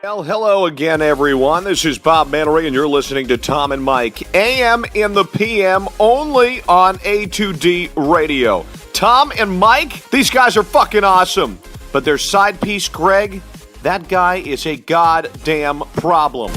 Well, hello again, everyone. This is Bob Mannery, and you're listening to Tom and Mike, AM in the PM, only on A2D Radio. Tom and Mike, these guys are fucking awesome. But their side piece, Greg, that guy is a goddamn problem.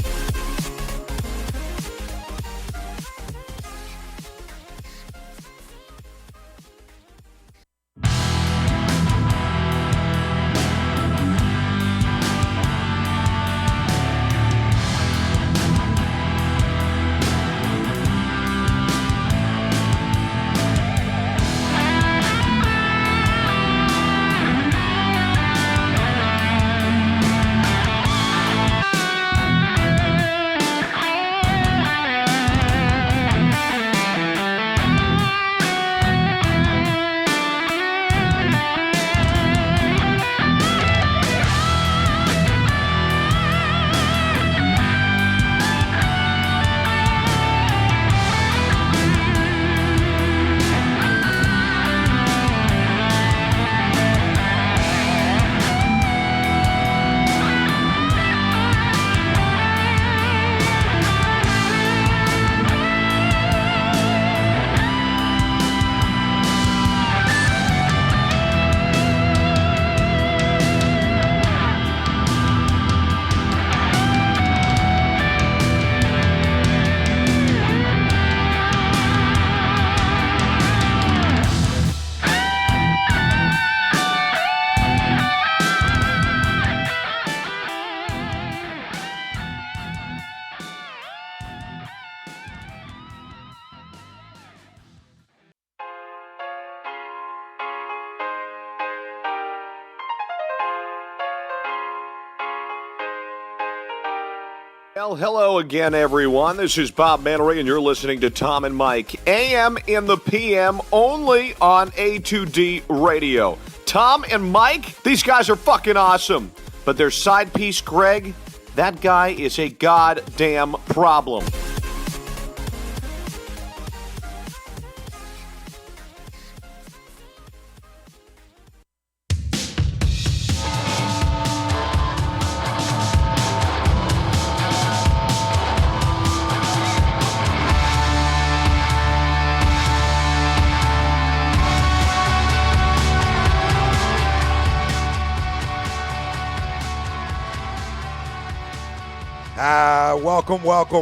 Well, hello again, everyone. This is Bob Mannery, and you're listening to Tom and Mike, AM in the PM, only on A2D Radio. Tom and Mike, these guys are fucking awesome. But their side piece, Greg, that guy is a goddamn problem.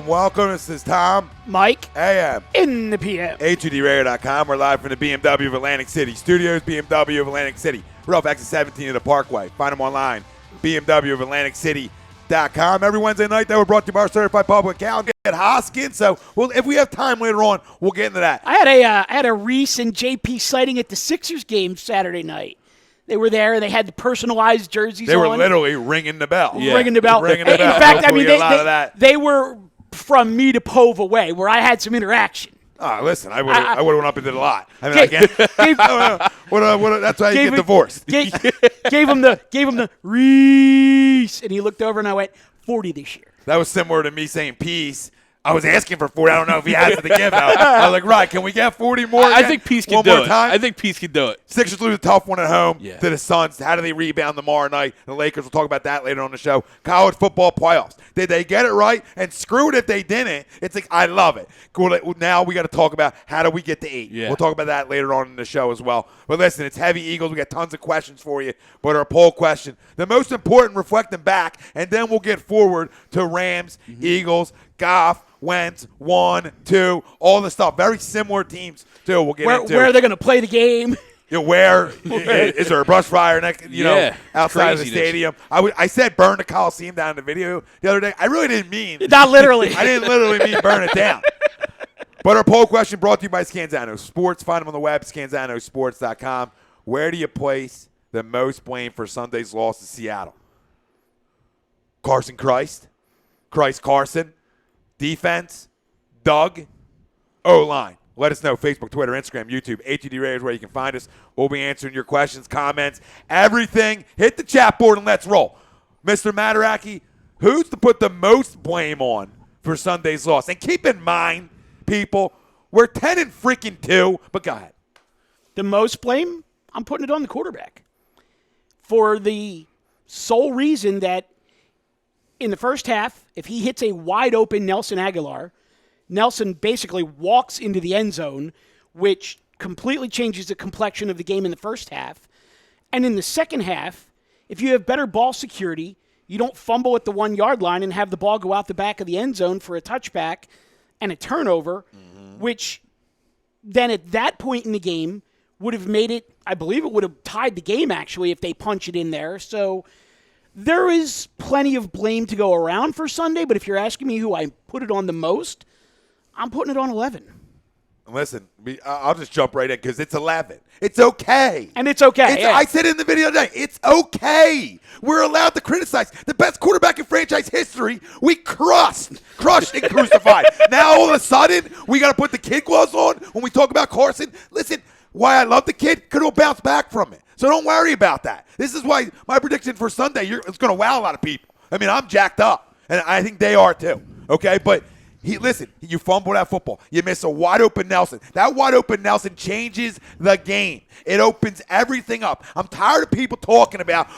Welcome. This is Tom, Mike, AM in the PM. A2DRadio.com. We're live from the BMW of Atlantic City Studios, BMW of Atlantic City. We're off exit 17 of the Parkway. Find them online, BMW of Atlantic City.com. Every Wednesday night, that we're brought to you by our certified public accountant at Hoskins. So if we have time later on, we'll get into that. I had a Reese and JP sighting at the Sixers game Saturday night. They were there. They had the personalized jerseys on. They were literally ringing the bell. Yeah. Ringing the bell. Ringing the bell. In fact, I mean, they were from me to Pove away, where I had some interaction. Listen, I would have went up and did a lot. I mean, that's why you get divorced. Gave him the Reese, and he looked over, and I went 40 this year. That was similar to me saying peace. I was asking for 40. I don't know if he has it to give out. I was like, right, can we get 40 more? I think Peace can do it. Time? I think Peace can do it. Sixers lose a tough one at home to the Suns. How do they rebound tomorrow night? The Lakers, we'll talk about that later on the show. College football playoffs. Did they get it right? And screw it if they didn't. It's like, I love it. Cool. Now we got to talk about how do we get to 8. Yeah. We'll talk about that later on in the show as well. But listen, it's Heavy Eagles. We got tons of questions for you. But our poll question, the most important, reflecting back, and then we'll get forward to Rams, Eagles, Goff, Wentz, 1, 2, all the stuff. Very similar teams, too. We'll get into where they're going to play the game. Where is there a brush fire outside of the stadium? I said burn the Coliseum down in the video the other day. I really didn't mean. Not literally. I didn't literally mean burn it down. But our poll question brought to you by Scanzano Sports. Find them on the web, scanzanosports.com. Where do you place the most blame for Sunday's loss to Seattle? Carson Christ? Carson? Defense? Doug? O-line? Let us know. Facebook, Twitter, Instagram, YouTube. A2D Radio is where you can find us. We'll be answering your questions, comments, everything. Hit the chat board and let's roll. Mr. Mataraki, who's to put the most blame on for Sunday's loss? And keep in mind, people, we're 10-2, but go ahead. The most blame, I'm putting it on the quarterback. For the sole reason that in the first half, if he hits a wide open Nelson Aguilar, Nelson basically walks into the end zone, which completely changes the complexion of the game in the first half. And in the second half, if you have better ball security, you don't fumble at the 1 yard line and have the ball go out the back of the end zone for a touchback and a turnover, which then at that point in the game would have made it, I believe it would have tied the game actually if they punch it in there. So there is plenty of blame to go around for Sunday, but if you're asking me who I put it on the most, I'm putting it on 11. Listen, I'll just jump right in because it's 11. It's okay. And it's okay. I said it in the video today. It's okay. We're allowed to criticize. The best quarterback in franchise history, we crushed and crucified. Now all of a sudden, we got to put the kid gloves on when we talk about Carson. Listen, why I love the kid, could he'll bounce back from it. So don't worry about that. This is why my prediction for Sunday, it's going to wow a lot of people. I mean, I'm jacked up, and I think they are too. Okay, but listen, you fumble that football. You miss a wide-open Nelson. That wide-open Nelson changes the game. It opens everything up. I'm tired of people talking about,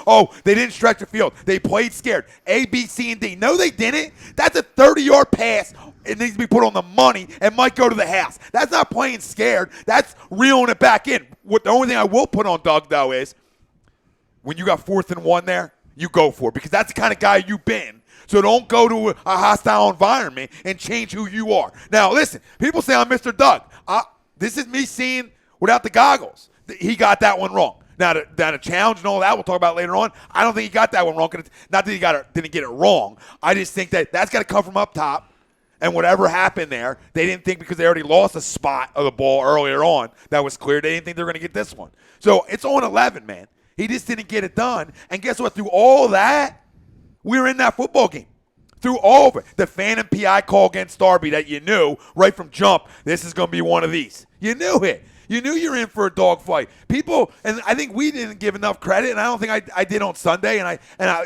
they didn't stretch the field. They played scared. A, B, C, and D. No, they didn't. That's a 30-yard pass. It needs to be put on the money and might go to the house. That's not playing scared. That's reeling it back in. The only thing I will put on Doug, though, is when you got 4th and 1 there, you go for it because that's the kind of guy you've been. So don't go to a hostile environment and change who you are. Now, listen, people say I'm Mr. Doug. This is me seeing without the goggles. He got that one wrong. Now, the challenge and all that we'll talk about later on, I don't think he got that one wrong. Not that he didn't get it wrong. I just think that's got to come from up top. And whatever happened there, they didn't think because they already lost a spot of the ball earlier on that was clear. They didn't think they were going to get this one. So it's on 11, man. He just didn't get it done. And guess what? Through all that, we were in that football game. Through all of it. The Phantom PI call against Darby that you knew right from jump, this is going to be one of these. You knew it. You knew you were in for a dogfight. People, and I think we didn't give enough credit, and I don't think I did on Sunday, and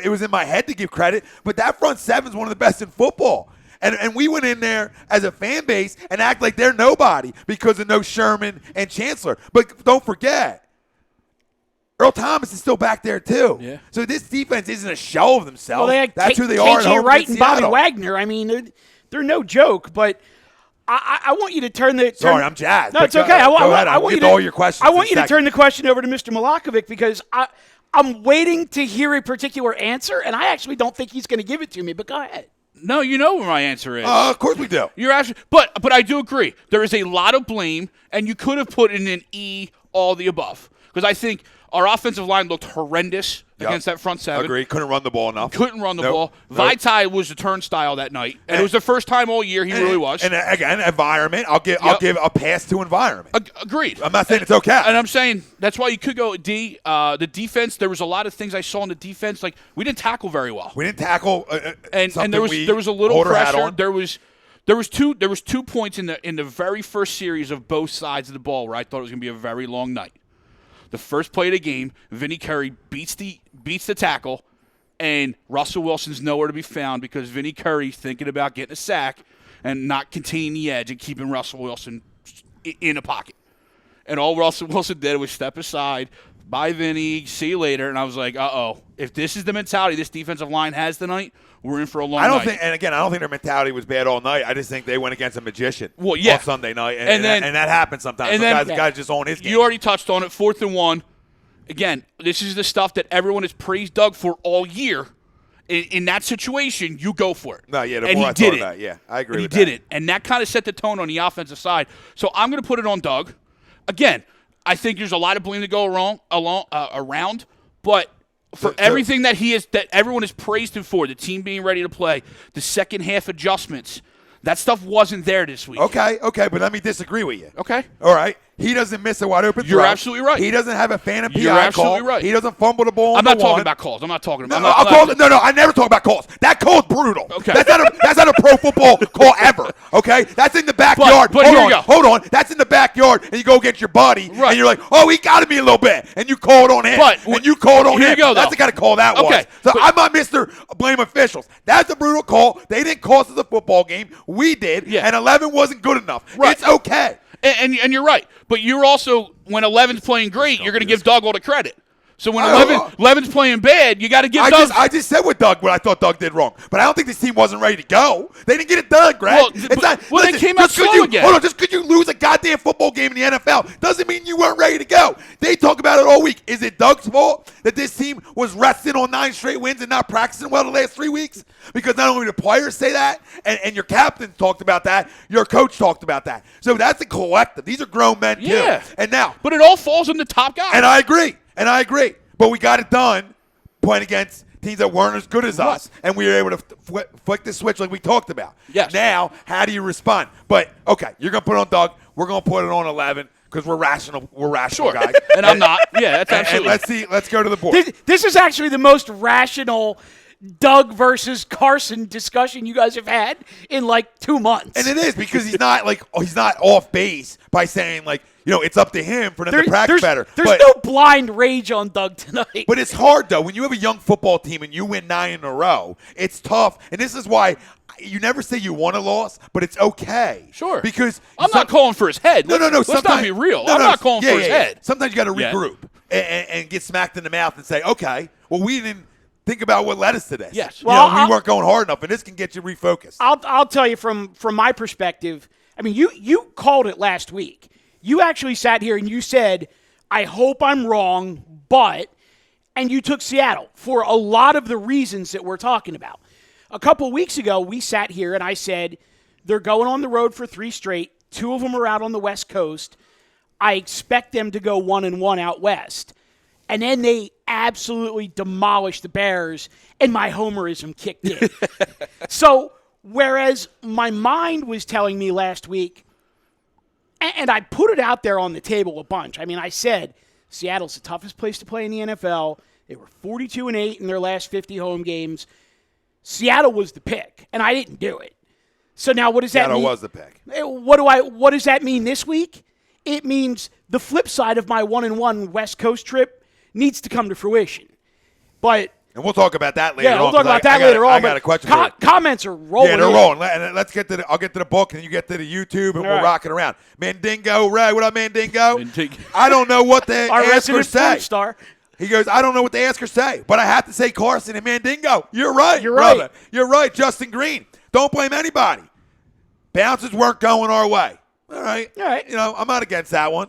it was in my head to give credit, but that front seven is one of the best in football. And we went in there as a fan base and act like they're nobody because of no Sherman and Chancellor. But don't forget, Earl Thomas is still back there, too. Yeah. So this defense isn't a shell of themselves. Well, they had That's who they are at home KJ Wright and Bobby Seattle. Wagner. I mean, they're no joke, but I want you to turn the – Sorry, I'm jazzed. No, it's okay. Go ahead. I want you to all your questions. I want you to turn the question over to Mr. Milakovic because I'm waiting to hear a particular answer, and I actually don't think he's going to give it to me, but go ahead. No, you know what my answer is. Of course we do. You're actually, but I do agree. There is a lot of blame, and you could have put in an E, all the above. Because I think our offensive line looked horrendous against that front seven. Agree. Couldn't run the ball enough. Couldn't run the ball. Vaitai was a turnstile that night, and it was the first time all year he really was. And again, environment. I'll give a pass to environment. Agreed. I'm not saying it's okay. And I'm saying that's why you could go D. The defense. There was a lot of things I saw in the defense. Like we didn't tackle very well. We didn't tackle. And there was a little pressure. There was 2 points in the very first series of both sides of the ball where I thought it was going to be a very long night. The first play of the game, Vinny Curry beats the tackle, and Russell Wilson's nowhere to be found because Vinny Curry's thinking about getting a sack and not containing the edge and keeping Russell Wilson in a pocket. And all Russell Wilson did was step aside, bye Vinny, see you later. And I was like, uh-oh. If this is the mentality this defensive line has tonight, we're in for a long night. I don't think their mentality was bad all night. I just think they went against a magician on Sunday night, and that happens sometimes. And then, the guy's just on his game. You already touched on it, 4th and 1. Again, this is the stuff that everyone has praised Doug for all year. In that situation, you go for it. No, yeah, and he did it. Yeah, I agree with that. He did it, and that kind of set the tone on the offensive side. So I'm going to put it on Doug. Again, I think there's a lot of blame to go around, but for everything that everyone has praised him for, the team being ready to play, the second half adjustments, that stuff wasn't there this week. Okay, but let me disagree with you. Okay. All right. He doesn't miss a wide open throw. You're absolutely right. He doesn't have a Phantom PI You're absolutely call. right. He doesn't fumble the ball. I'm not talking about calls. I'm not talking about. I never talk about calls. That call's brutal. Okay. That's not a pro football call ever. Okay. That's in the backyard. But here we go. Hold on. That's in the backyard, and you go get your buddy, right. and you're like, he got me a little bit, and you call it on him. And you call it on him. Here you go, That's the kind of call that was. So I'm not Mr. Blame officials. That's a brutal call. They didn't cost us a football game. We did, and 11 wasn't good enough. Right. It's okay. And you're right. But you're also, when 11's playing great, you're going to give Doug all the credit. So when 11's playing bad, you got to give Doug. I just said what I thought Doug did wrong. But I don't think this team wasn't ready to go. They didn't get it done, Greg. They came out slow again. Hold on, just because you lose a goddamn football game in the NFL doesn't mean you weren't ready to go. They talk about it all week. Is it Doug's fault that this team was resting on 9 straight wins and not practicing well the last 3 weeks? Because not only the players say that, and your captain talked about that, your coach talked about that. So that's a collective. These are grown men, too. Yeah. And now. But it all falls on the top guy. And I agree. But we got it done playing against teams that weren't as good as us, and we were able to flick the switch like we talked about. Yes. Now, how do you respond? But, okay, you're going to put it on Doug. We're going to put it on 11 because we're rational guys. And I'm not. Yeah, that's absolutely. And let's go to the board. This is actually the most rational Doug versus Carson discussion you guys have had in like 2 months. And it is because he's not off base by saying it's up to him for them to practice better. There's no blind rage on Doug tonight. But it's hard though when you have a young football team and you win 9 in a row. It's tough, and this is why you never say you won a loss, but it's okay. Sure. Because I'm not calling for his head. No. Let's not be real. I'm not calling for his head. Sometimes you got to regroup and get smacked in the mouth and say, okay, well we didn't think about what led us to this. Yes. We weren't going hard enough, and this can get you refocused. I'll tell you from my perspective. I mean, you called it last week. You actually sat here and you said, I hope I'm wrong, and you took Seattle for a lot of the reasons that we're talking about. A couple weeks ago, we sat here and I said, they're going on the road for 3 straight. 2 of them are out on the West Coast. I expect them to go 1-1 out West. And then they absolutely demolished the Bears, and my homerism kicked in. So, whereas my mind was telling me last week, and I put it out there on the table a bunch. I mean, I said, Seattle's the toughest place to play in the NFL. They were 42-8 in their last 50 home games. Seattle was the pick, and I didn't do it. So now what does that mean? Seattle was the pick. What does that mean this week? It means the flip side of my 1-1 West Coast trip needs to come to fruition. And we'll talk about that later on. Yeah, we'll talk about that later on. I got a question for you. Comments are rolling. Yeah, they're rolling. And let's get to I'll get to the book, and you get to the YouTube, and we'll rock it around. Mandingo, Ray, what up, Mandingo? I don't know what the ask or say. Star. He goes, I don't know what the ask or say, but I have to say Carson and Mandingo. You're right, brother. Right. You're right, Justin Green. Don't blame anybody. Bounces weren't going our way. All right. I'm not against that one.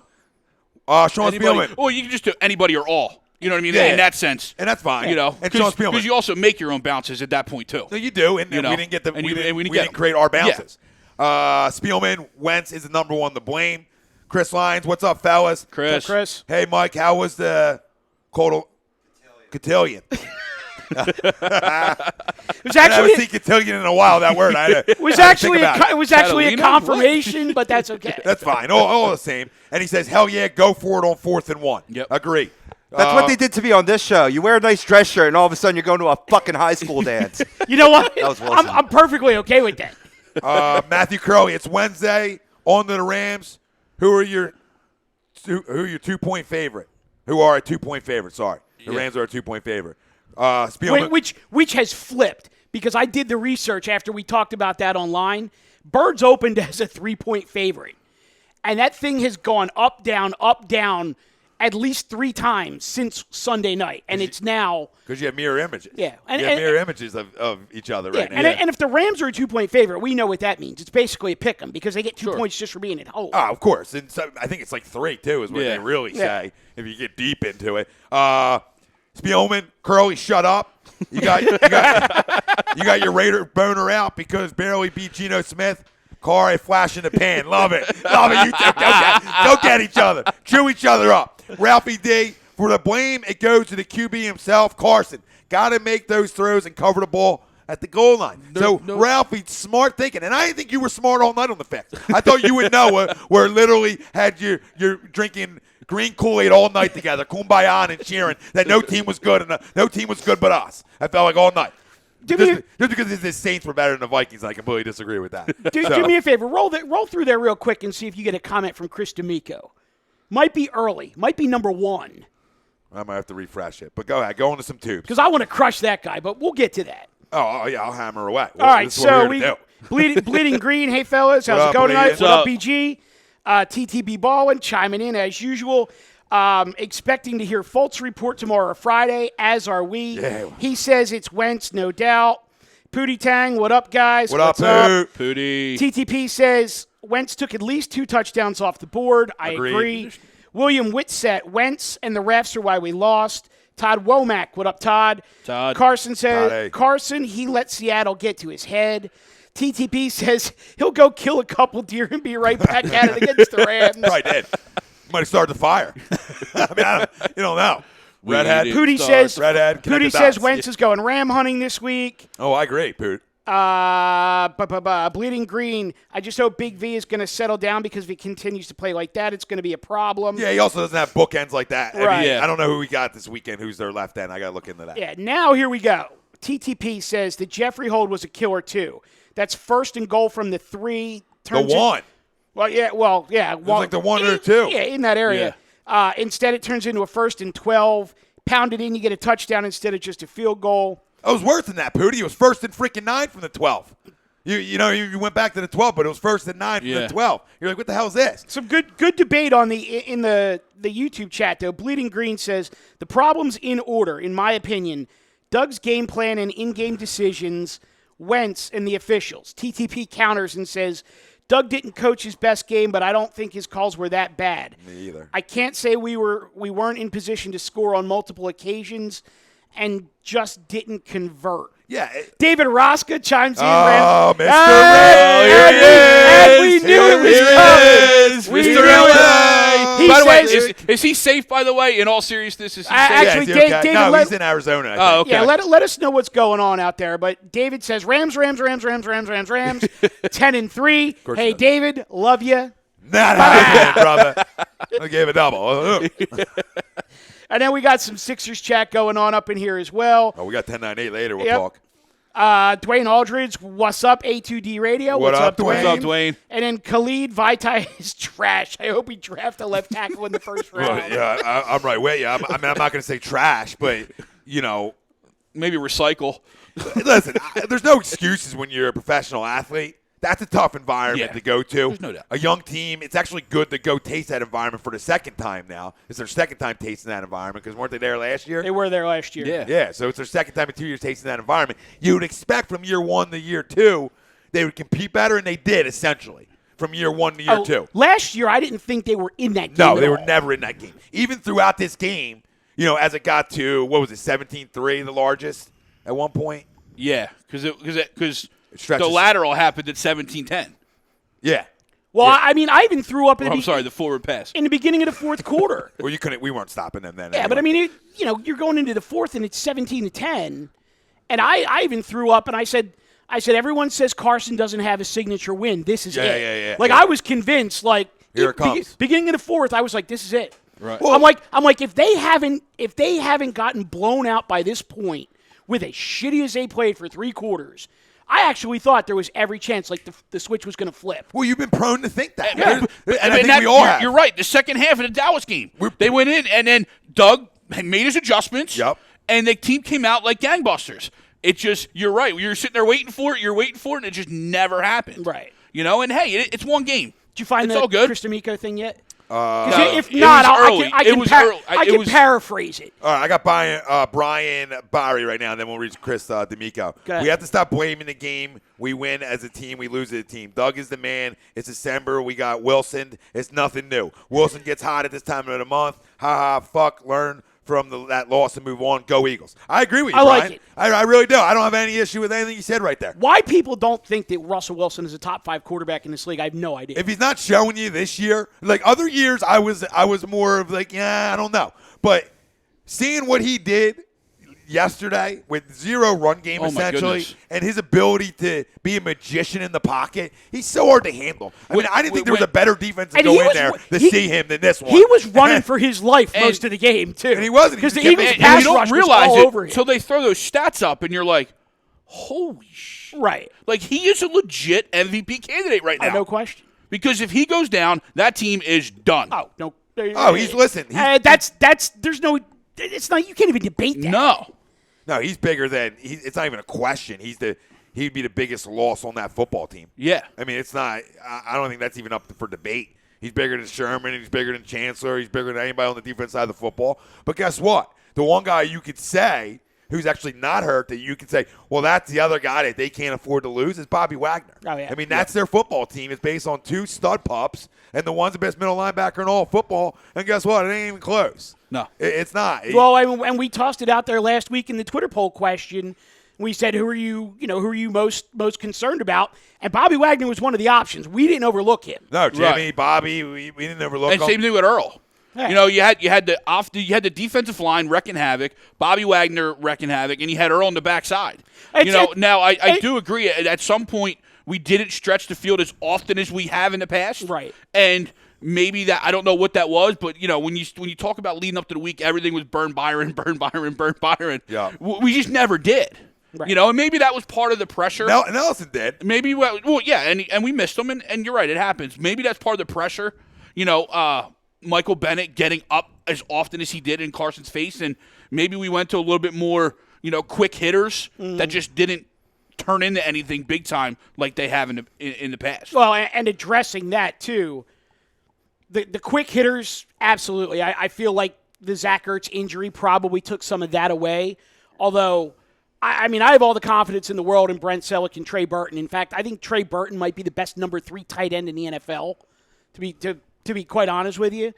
Sean Spielman. Well, you can just do anybody or all. You know what I mean? Yeah. In that sense. And that's fine. And Sean Spielman. Because you also make your own bounces at that point, too. No, you do. And we didn't get we didn't create our bounces. Yeah. Spielman, Wentz is the number one to blame. Chris Lyons, what's up, fellas? Chris. Hey, Mike, how was the cotillion? It was actually, I haven't seen cotillion in a while, that word. It was actually a confirmation, but that's okay. That's fine. All the same. And he says, hell yeah, go for it on 4th and 1. Yep. Agree. That's what they did to me on this show. You wear a nice dress shirt, and all of a sudden you're going to a fucking high school dance. You know what? That was Wilson. I'm perfectly okay with that. Matthew Curley, it's Wednesday. On to the Rams. Who are your 2-point favorite? Who are a 2-point favorite? Sorry. The Rams are a 2-point favorite. Which has flipped, because I did the research after we talked about that online. Birds opened as a 3-point favorite. And that thing has gone up, down at least 3 times since Sunday night. And it's now... Because you have mirror images. Yeah. You have mirror images of each other right now. And if the Rams are a 2-point favorite, we know what that means. It's basically a pick 'em because they get 2 points just for being at home. Oh, of course. And so, I think it's like 3, too, is what they really say if you get deep into it. Spielman, Curly, shut up. You got your Raider boner out because barely beat Geno Smith. Carr, a flash in the pan. Love it. You two go get each other. Chew each other up. Ralphie D, for the blame, it goes to the QB himself, Carson. Got to make those throws and cover the ball at the goal line. Ralphie, smart thinking. And I didn't think you were smart all night on the fence. I thought you would know where literally had you're drinking green Kool-Aid all night together, kumbaya and cheering that no team was good and no team was good but us. I felt like all night. Just because the Saints were better than the Vikings, I completely disagree with that. Do me a favor. Roll through there real quick and see if you get a comment from Chris D'Amico. Might be early. Might be number 1. I might have to refresh it. But go ahead. Go into some tubes. Because I want to crush that guy, but we'll get to that. Oh, yeah. I'll hammer away. All right. So Bleeding Green. Hey, fellas. How's it going tonight? What up, BG? TTB Ballin chiming in as usual. Expecting to hear Fultz report tomorrow or Friday, as are we. Yeah. He says it's Wentz, no doubt. Pootie Tang, what up, guys? What's up? Pootie. TTP says Wentz took at least 2 touchdowns off the board. I agree. William Whitsett, Wentz and the refs are why we lost. Todd Womack, what up, Todd? Todd. Carson says, Todd, hey. Carson, he let Seattle get to his head. TTP says he'll go kill a couple deer and be right back at it against the Rams. Probably did. Might have started the fire. I mean, you don't know. Redhead. Pootie says Wentz is going ram hunting this week. Oh, I agree, Poot. Bleeding Green. I just hope Big V is going to settle down because if he continues to play like that, it's going to be a problem. Yeah, he also doesn't have bookends like that. Right. I mean, I don't know who we got this weekend, who's their left end. I got to look into that. Yeah, now here we go. TTP says the Jeffrey hold was a killer too. That's first and goal from the 3. The 1. Well, yeah. It was like the 1 or the 2. Yeah, in that area. Yeah. Instead, it turns into a 1st and 12. Pound it in, you get a touchdown instead of just a field goal. It was worse than that, Pootie. It was 1st and freaking 9 from the 12. You went back to the 12, but it was 1st and 9 from the 12. You're like, what the hell is this? Some good debate in the YouTube chat, though. Bleeding Green says, the problem's in order, in my opinion. Doug's game plan and in-game decisions, Wentz, and the officials. TTP counters and says, Doug didn't coach his best game, but I don't think his calls were that bad. Me either. I can't say we weren't in position to score on multiple occasions and just didn't convert. Yeah. David Roska chimes in. Oh, Mr. And we knew it was coming. Mr. LA. By the way, is he safe, by the way? In all seriousness, is he safe? Actually, yeah, David, no, he's in Arizona. I think. Oh, okay. Yeah, let us know what's going on out there. But David says Rams, 10-3. Hey, David, love you. Nah, brother. I gave a double. And then we got some Sixers chat going on up in here as well. Oh, we got 10-9-8 later. We'll Yep. talk. Dwayne Aldridge, what's up? A2D Radio. What's up, Dwayne? What's up, Dwayne? And then Khalid Vaitai is trash. I hope he drafted a left tackle in the first round. Well, yeah, I'm right with you. I'm not going to say trash, but, Maybe recycle. listen, there's no excuses when you're a professional athlete. That's a tough environment to go to. There's no doubt. A young team, it's actually good to go taste that environment for the second time now. It's their second time tasting that environment because weren't they there last year? They were there last year. Yeah. Yeah, so it's their second time in 2 years tasting that environment. You would expect from year 1 to year 2 they would compete better, and they did, essentially, from year 1 to year 2. Last year, I didn't think they were in that game. No, they at were all. never in that game. Even throughout this game, as it got to, 17-3, the largest at one point? Yeah, because stretches. the lateral happened at 17-10. Yeah. Well, Yeah. I mean, I even threw up the forward pass. in the beginning of the fourth quarter. Well, we weren't stopping them then. Yeah, anyway. but I mean, you're going into the fourth and it's 17-10, and I even threw up and I said everyone says Carson doesn't have a signature win. This is it. Yeah. Like I was convinced. Like Here it comes. Beginning of the fourth, I was like, this is it. Right. Well, I'm like, if they haven't gotten blown out by this point with as shitty as they played for 3 quarters. I actually thought there was every chance, like the switch was going to flip. Well, you've been prone to think that. Yeah. And I think we all have. You're right. The second half of the Dallas game, they went in, and then Doug made his adjustments, Yep. and the team came out like gangbusters. It just, you're right. You're sitting there waiting for it, and it just never happened. Right. And hey, it's one game. Did you find it's the all good. Chris D'Amico thing yet? No, If not, I It was early. can paraphrase it. All right, I got Brian Barry right now, and then we'll reach Chris D'Amico. ahead. We have to stop blaming the game. We win as a team. We lose as a team. Doug is the man. It's December. We got Wilson. It's nothing new. Wilson gets hot at this time of the month. Fuck, learn from that loss and move on. Go Eagles. I agree with you, I like Brian. it. I really do. I don't have any issue with anything you said right there. Why people don't think that Russell Wilson is a top 5 quarterback in this league, I have no idea. If he's not showing you this year, like other years, I was more of like, I don't know. But seeing what he did yesterday with 0 run game essentially, and his ability to be a magician in the pocket, he's so hard to handle. I mean, I didn't think there was a better defense to go in there to see him than this one. He was running for his life most of the game too, and he wasn't because the kept Eagles making- pass you don't rush was realize all it over him. until they throw those stats up, and you're like, holy shit. Right. Like, he is a legit MVP candidate right now. No question. Because if he goes down, that team is done. Oh no. Oh, he's There's no. It's not. You can't even debate that. No, he's bigger than. It's not even a question. He'd be the biggest loss on that football team. Yeah. I mean, it's not. I don't think that's even up for debate. He's bigger than Sherman. He's bigger than Chancellor. He's bigger than anybody on the defense side of the football. But guess what? The one guy you could say who's actually not hurt that you could say, well, that's the other guy that they can't afford to lose is Bobby Wagner. Oh, yeah. I mean, that's their football team. It's based on 2 stud pups, and the one's the best middle linebacker in all of football. And guess what? It ain't even close. No. It's not. Well, and we tossed it out there last week in the Twitter poll question. We said, who are you most concerned about? And Bobby Wagner was one of the options. We didn't overlook him. No, Jimmy, Bobby, we didn't overlook him. And same thing with Earl. Yeah. You had the defensive line wrecking havoc, Bobby Wagner wrecking havoc, and you had Earl on the backside. Now I do agree. At some point, we didn't stretch the field as often as we have in the past. Right. And maybe that, I don't know what that was, but when you talk about leading up to the week, everything was burn Byron. Yeah. We just never did. Right. And maybe that was part of the pressure. Nelson did. Maybe, and we missed him, and you're right, it happens. Maybe that's part of the pressure. Michael Bennett getting up as often as he did in Carson's face, and maybe we went to a little bit more, quick hitters that just didn't turn into anything big time like they have in the past. Well, and addressing that too, the quick hitters, absolutely. I feel like the Zach Ertz injury probably took some of that away. Although, I have all the confidence in the world in Brent Selleck and Trey Burton. In fact, I think Trey Burton might be the best number 3 tight end in the NFL. To be quite honest with you.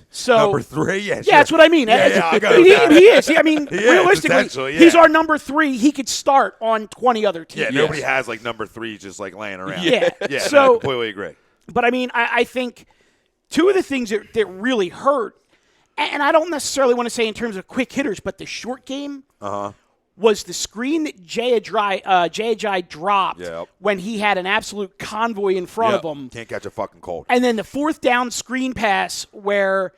So number 3, yeah, that's what I mean. Yeah, he is. Realistically, he's our number 3. He could start on 20 other teams. Yeah, nobody has like number 3 just like laying around. Yeah. So, I completely agree. But I think two of the things that really hurt, and I don't necessarily want to say in terms of quick hitters, but the short game was the screen that Jay Ajayi dropped when he had an absolute convoy in front of him. Can't catch a fucking cold. And then the 4th down screen pass where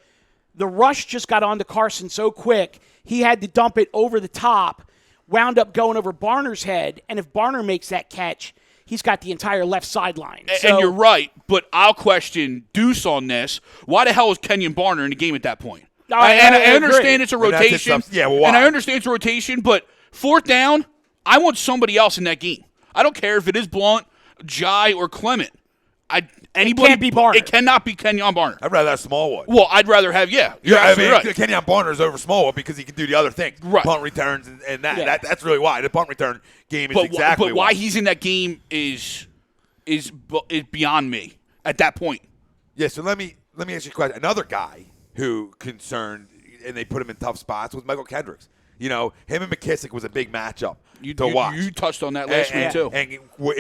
the rush just got onto Carson so quick, he had to dump it over the top, wound up going over Barner's head, and if Barner makes that catch, he's got the entire left sideline. And you're right, but I'll question Deuce on this. Why the hell was Kenyon Barner in the game at that point? I understand it's a rotation. And I understand it's a rotation, but 4th down, I want somebody else in that game. I don't care if it is Blunt, Jai, or Clement. Anybody, it can't be Barner. It cannot be Kenyon Barner. I'd rather have Smallwood. Well, I'd rather have, You're right. Kenyon Barner is over Smallwood because he can do the other things. Right. Punt returns and that. Yeah. That's really why. The punt return game is But why he's in that game is beyond me at that point. Yeah, so let me ask you a question. Another guy who concerned, and they put him in tough spots, was Michael Kendricks. Him and McKissick was a big matchup to watch. You touched on that last week, too. And were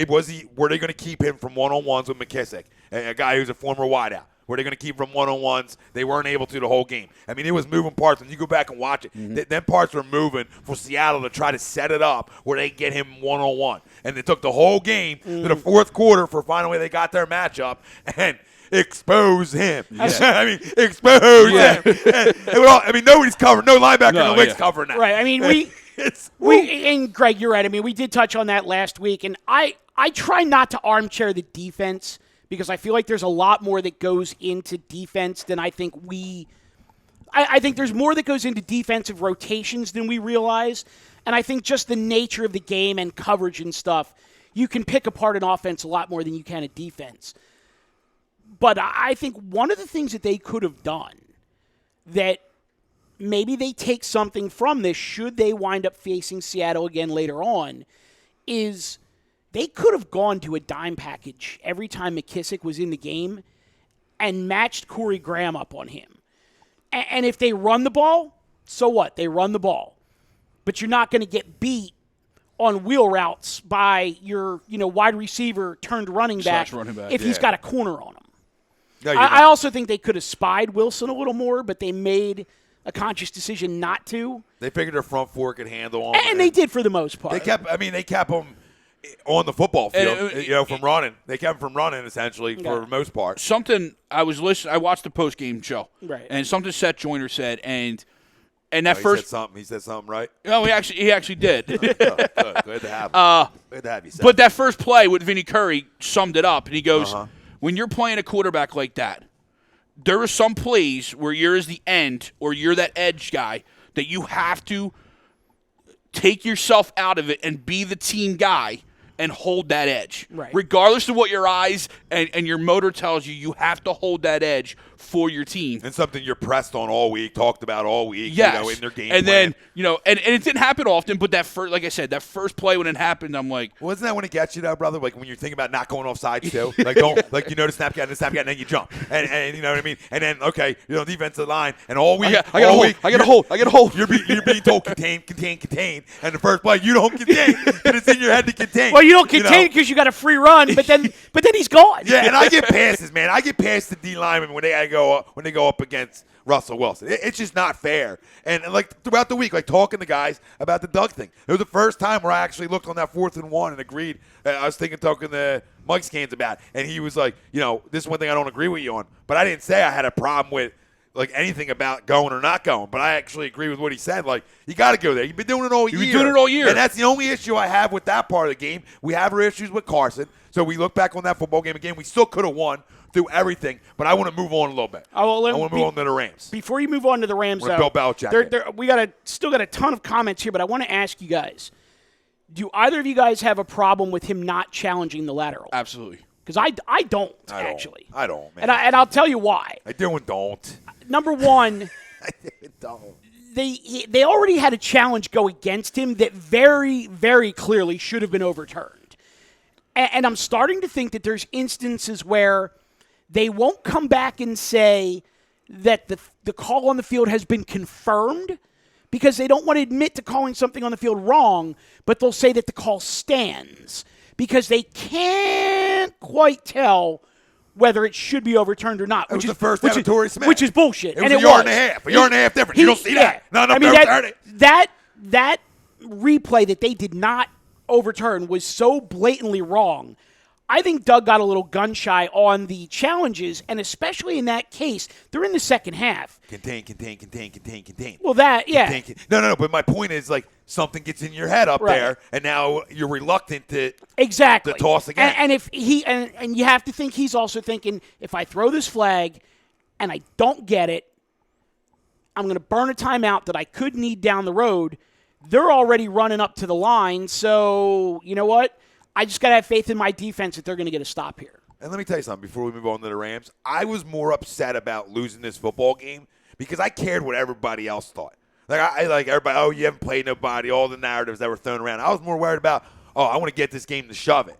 they going to keep him from one-on-ones with McKissick, a guy who's a former wideout? Were they going to keep him from one-on-ones? They weren't able to the whole game. I mean, it was moving parts. When you go back and watch it, them parts were moving for Seattle to try to set it up where they get him one-on-one. And they took the whole game to the 4th quarter for finally they got their matchup. And expose him. Yeah. Expose him. Nobody's covering. No linebacker in the league's covering that. Right. I mean, and Greg, you're right. I mean, we did touch on that last week, and I try not to armchair the defense because I feel like there's a lot more that goes into defense than I think I think there's more that goes into defensive rotations than we realize, and I think just the nature of the game and coverage and stuff, you can pick apart an offense a lot more than you can a defense. But I think one of the things that they could have done that maybe they take something from this should they wind up facing Seattle again later on is they could have gone to a dime package every time McKissick was in the game and matched Corey Graham up on him. And if they run the ball, so what? They run the ball. But you're not going to get beat on wheel routes by your wide receiver turned running back if he's got a corner on him. No, I also think they could have spied Wilson a little more, but they made a conscious decision not to. They figured their front four could handle him. And they did for the most part. They kept him on the football field, from running. They kept him from running, essentially, for the most part. Something I was listening. I watched the post-game show. Right. And something Seth Joyner said, and that he said something, right? No, he actually did. Good to have him. Good to have you, Seth. But that first play with Vinny Curry summed it up, and he goes, when you're playing a quarterback like that, there are some plays where you're as the end or you're that edge guy that you have to take yourself out of it and be the team guy and hold that edge. Right. Regardless of what your eyes and your motor tells you, you have to hold that edge for your team. And something you're pressed on all week, talked about all week, yes. in their game and plan. then, and it didn't happen often, but that first, like I said, that first play when it happened, I'm like. Well, isn't that when it gets you, though, brother? Like when you're thinking about not going off sides, too? The snap count, and then you jump. And you know what I mean? And then, defensive line, and all week. I got to hold. You're being told contain. And the first play, you don't contain, but it's in your head to contain. Well, you don't contain because you got a free run, but then he's gone. Yeah, and I get passes, man. I get past the D linemen when they go up against Russell Wilson. It's just not fair. And throughout the week, talking to guys about the Doug thing. It was the first time where I actually looked on that 4th and 1 and agreed. I was talking to Mike Scans about, and he was like, this is one thing I don't agree with you on. But I didn't say I had a problem with anything about going or not going. But I actually agree with what he said. You got to go there. You've been doing it all year. You've been doing it all year. And that's the only issue I have with that part of the game. We have our issues with Carson. So we look back on that football game again. We still could have won through everything, but I want to move on a little bit. I want to move on to the Rams. Before you move on to the Rams, Bill Belichick. We still got a ton of comments here, but I want to ask you guys: do either of you guys have a problem with him not challenging the lateral? Absolutely. Because I don't actually. I don't, man. And I'll tell you why. I do and don't. Number one, I do and don't. They already had a challenge go against him that very, very clearly should have been overturned. And I'm starting to think that there's instances where they won't come back and say that the call on the field has been confirmed because they don't want to admit to calling something on the field wrong, but they'll say that the call stands because they can't quite tell whether it should be overturned or not. It was the first down to Torrey Smith. Which is bullshit. It was a yard and a half. A yard and a half difference. You don't see that. No, that replay that they did not overturn was so blatantly wrong. I think Doug got a little gun-shy on the challenges, and especially in that case, they're in the second half. Contain. Well, yeah. No, but my point is, something gets in your head up there, and now you're reluctant to toss again. And if and you have to think he's also thinking, if I throw this flag and I don't get it, I'm going to burn a timeout that I could need down the road. They're already running up to the line, so you know what? I just got to have faith in my defense that they're going to get a stop here. And let me tell you something before we move on to the Rams. I was more upset about losing this football game because I cared what everybody else thought. I everybody, you haven't played nobody, all the narratives that were thrown around. I was more worried about, I want to get this game to shove it.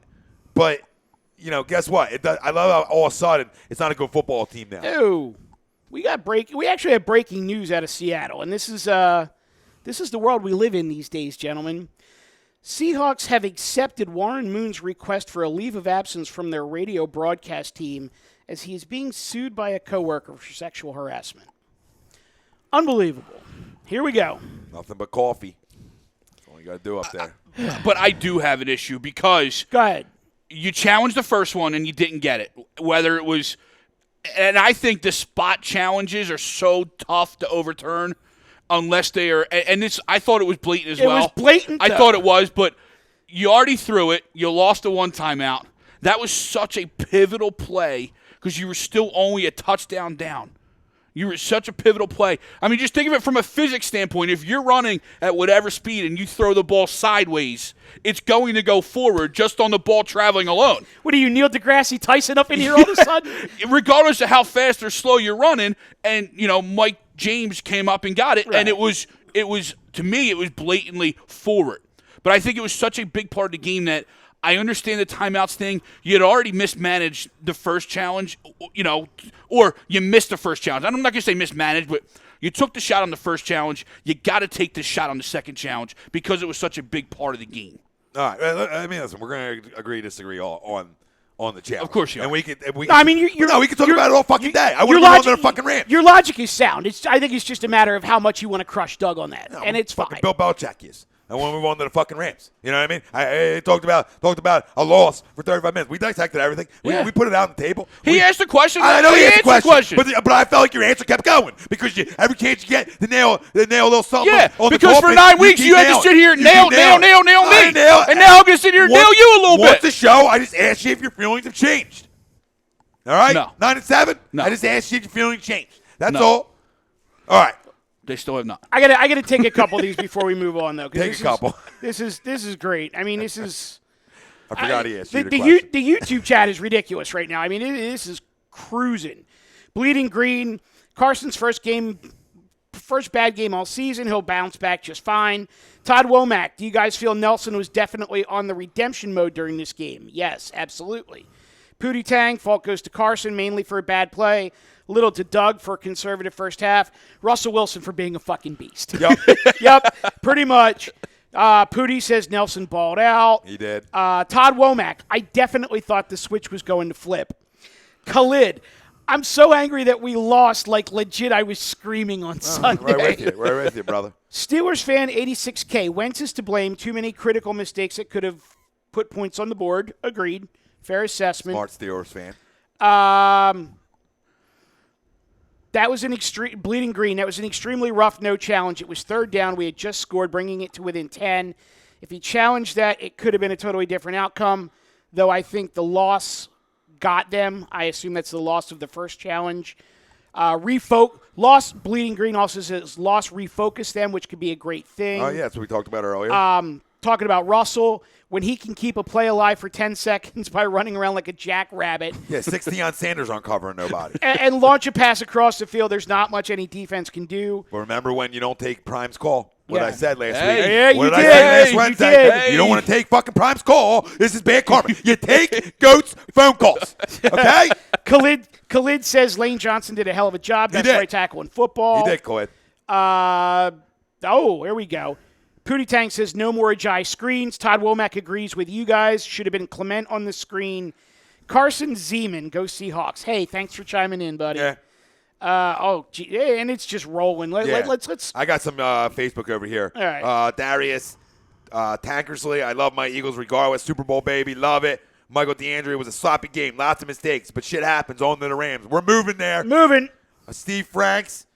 But, guess what? I love how all of a sudden it's not a good football team now. Ew. We actually have breaking news out of Seattle, and this is the world we live in these days, gentlemen. Seahawks have accepted Warren Moon's request for a leave of absence from their radio broadcast team as he is being sued by a coworker for sexual harassment. Unbelievable. Here we go. Nothing but coffee. That's all you got to do up there. But I do have an issue because go ahead. You challenged the first one and you didn't get it. Whether it was – and I think the spot challenges are so tough to overturn unless they are – and this, I thought it was blatant as well. It was blatant, I thought it was, but you already threw it. You lost the one timeout. That was such a pivotal play because you were still only a touchdown down. You were such a pivotal play. I mean, just think of it from a physics standpoint. If you're running at whatever speed and you throw the ball sideways, it's going to go forward just on the ball traveling alone. What are you, Neil deGrasse Tyson up in here all of a sudden? Regardless of how fast or slow you're running, and, Mike James came up and got it, right. And it was to me, it was blatantly forward. But I think it was such a big part of the game that I understand the timeouts thing. You had already mismanaged the first challenge, or you missed the first challenge. I'm not going to say mismanaged, but you took the shot on the first challenge. You got to take the shot on the second challenge because it was such a big part of the game. All right. I mean, listen, we're going to agree, disagree on the challenge. Of course you are. And we can we can talk about it all fucking day. I want to go to the fucking Rams. Your logic is sound. I think it's just a matter of how much you want to crush Doug on that, and it's fine. Bill Belichick is. I want to move on to the fucking Rams. You know what I mean? I talked about a loss for 35 minutes. We dissected everything. We put it out on the table. He asked the question. I know he asked the question. But I felt like your answer kept going because every chance you get to nail a little something. Yeah, on because for 9 weeks you had to sit here and nail me. And now I'm going to sit here and nail you a little bit. Once the show, I just asked you if your feelings have changed. All right? No. 9-7? No. I just asked you if your feelings changed. That's all. All right. They still have not. I gotta take a couple of these before we move on, though. Take a couple. This is great. I mean, this is. I forgot he asked the, you the, the question. the YouTube chat is ridiculous right now. I mean, this is cruising. Bleeding Green, Carson's first bad game all season. He'll bounce back just fine. Todd Womack, do you guys feel Nelson was definitely on the redemption mode during this game? Yes, absolutely. Pootie Tang, fault goes to Carson, mainly for a bad play. Little to Doug for a conservative first half. Russell Wilson for being a fucking beast. Yep. Yep, pretty much. Pootie says Nelson balled out. He did. Todd Womack, I definitely thought the switch was going to flip. Khalid, I'm so angry that we lost, like legit I was screaming on Sunday. Right with you, brother. Steelers fan 86K. Wentz is to blame. Too many critical mistakes that could have put points on the board. Agreed. Fair assessment. Smart Steelers fan. That was an extreme Bleeding Green. That was an extremely rough no challenge. It was third down. We had just scored, bringing it to within 10. If he challenged that, it could have been a totally different outcome. Though I think the loss got them. I assume that's the loss of the first challenge. Loss. Bleeding Green also says loss refocused them, which could be a great thing. Oh yeah, that's what we talked about earlier. Talking about Russell, when he can keep a play alive for 10 seconds by running around like a jackrabbit. Yeah, 60 on Sanders aren't covering nobody. and launch a pass across the field, there's not much any defense can do. But remember when you don't take Prime's call? What Yeah. I said last Hey. week. Yeah, what you did I did. say last You Wednesday? did. You don't want to take fucking Prime's call. This is bad karma. You take Goat's phone calls. Okay? Khalid says Lane Johnson did a hell of a job. That's did. right tackle in football. You did, Khalid. Here we go. Pootie Tang says no more Ajayi screens. Todd Womack agrees with you guys. Should have been Clement on the screen. Carson Zeman, go Seahawks. Hey, thanks for chiming in, buddy. Yeah. And it's just rolling. Let's. I got some Facebook over here. All right. Darius Tankersley. I love my Eagles regardless. Super Bowl baby. Love it. Michael DeAndre was a sloppy game. Lots of mistakes, but shit happens. On to the Rams. We're moving there. Moving. Steve Franks.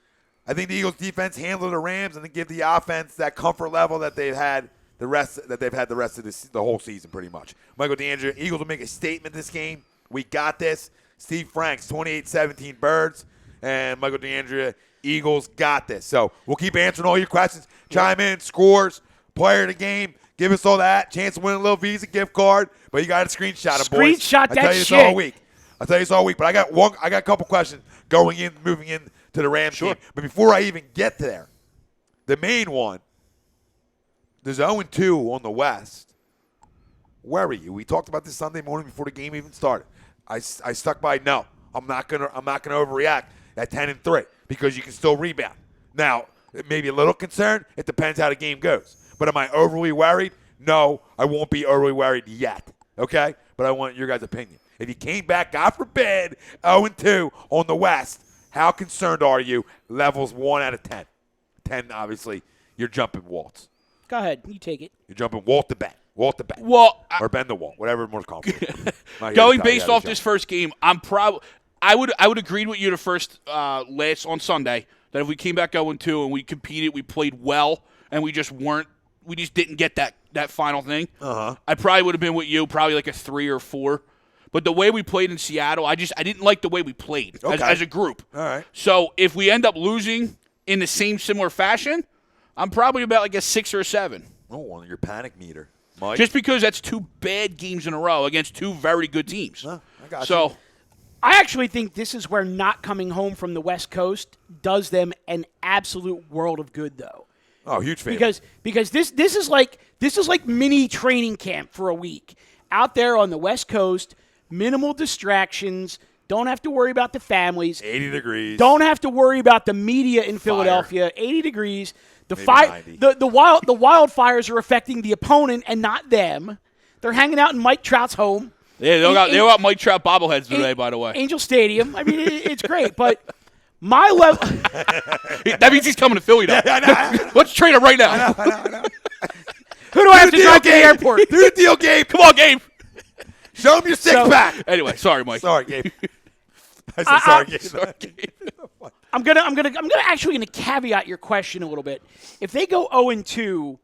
I think the Eagles defense handled the Rams and then give the offense that comfort level that they've had the rest of the whole season pretty much. Michael DeAndre, Eagles will make a statement this game. We got this. Steve Franks, 28-17 Birds, and Michael DeAndre, Eagles got this. So we'll keep answering all your questions. Chime in, scores, player of the game. Give us all that. Chance to win a little Visa gift card, but you got to screenshot them, boys. Screenshot that I tell you shit. this all week. I tell you this all week, but I got a couple questions moving in to the Rams game. But before I even get there, the main one, there's 0-2 on the West. Where are you? We talked about this Sunday morning before the game even started. I stuck by no. I'm not gonna overreact at 10-3 because you can still rebound. Now, it may be a little concerned. It depends how the game goes. But am I overly worried? No, I won't be overly worried yet. Okay? But I want your guys' opinion. If you came back, God forbid, 0-2 on the West, how concerned are you? Levels 1 out of 10. 10, obviously, you're jumping Waltz. Go ahead. You take it. You're jumping Walt to bet. Walt to bet. Well, or bend the wall. Whatever more comfortable. Going based off this first game, I would agree with you the first last on Sunday that if we came back 0-2 and we competed, we played well, and we just didn't get that final thing. I probably would have been with you, probably like a 3 or 4. But the way we played in Seattle, I didn't like the way we played as a group. All right. So if we end up losing in the same similar fashion, I'm probably about like a 6 or a 7. Oh, on your panic meter, Mike. Just because that's 2 bad games in a row against 2 very good teams. I got so you. I actually think this is where not coming home from the West Coast does them an absolute world of good, though. Oh, huge fan. Because this is like mini training camp for a week out there on the West Coast. Minimal distractions. Don't have to worry about the families. 80 degrees. Don't have to worry about the media in Philadelphia. 80 degrees. The wildfires are affecting the opponent and not them. They're hanging out in Mike Trout's home. Yeah, they got Mike Trout bobbleheads today, by the way. Angel Stadium. I mean, it's great, but my level. That means he's coming to Philly now. Let's trade him right now. I know. Who do I have to drive to the airport? Do the deal, Gabe. Come on, Gabe. Show him your six-pack. Anyway, sorry, Mike. Sorry, Gabe. I said sorry, Gabe. Sorry, Gabe. I'm gonna caveat your question a little bit. If they go 0-2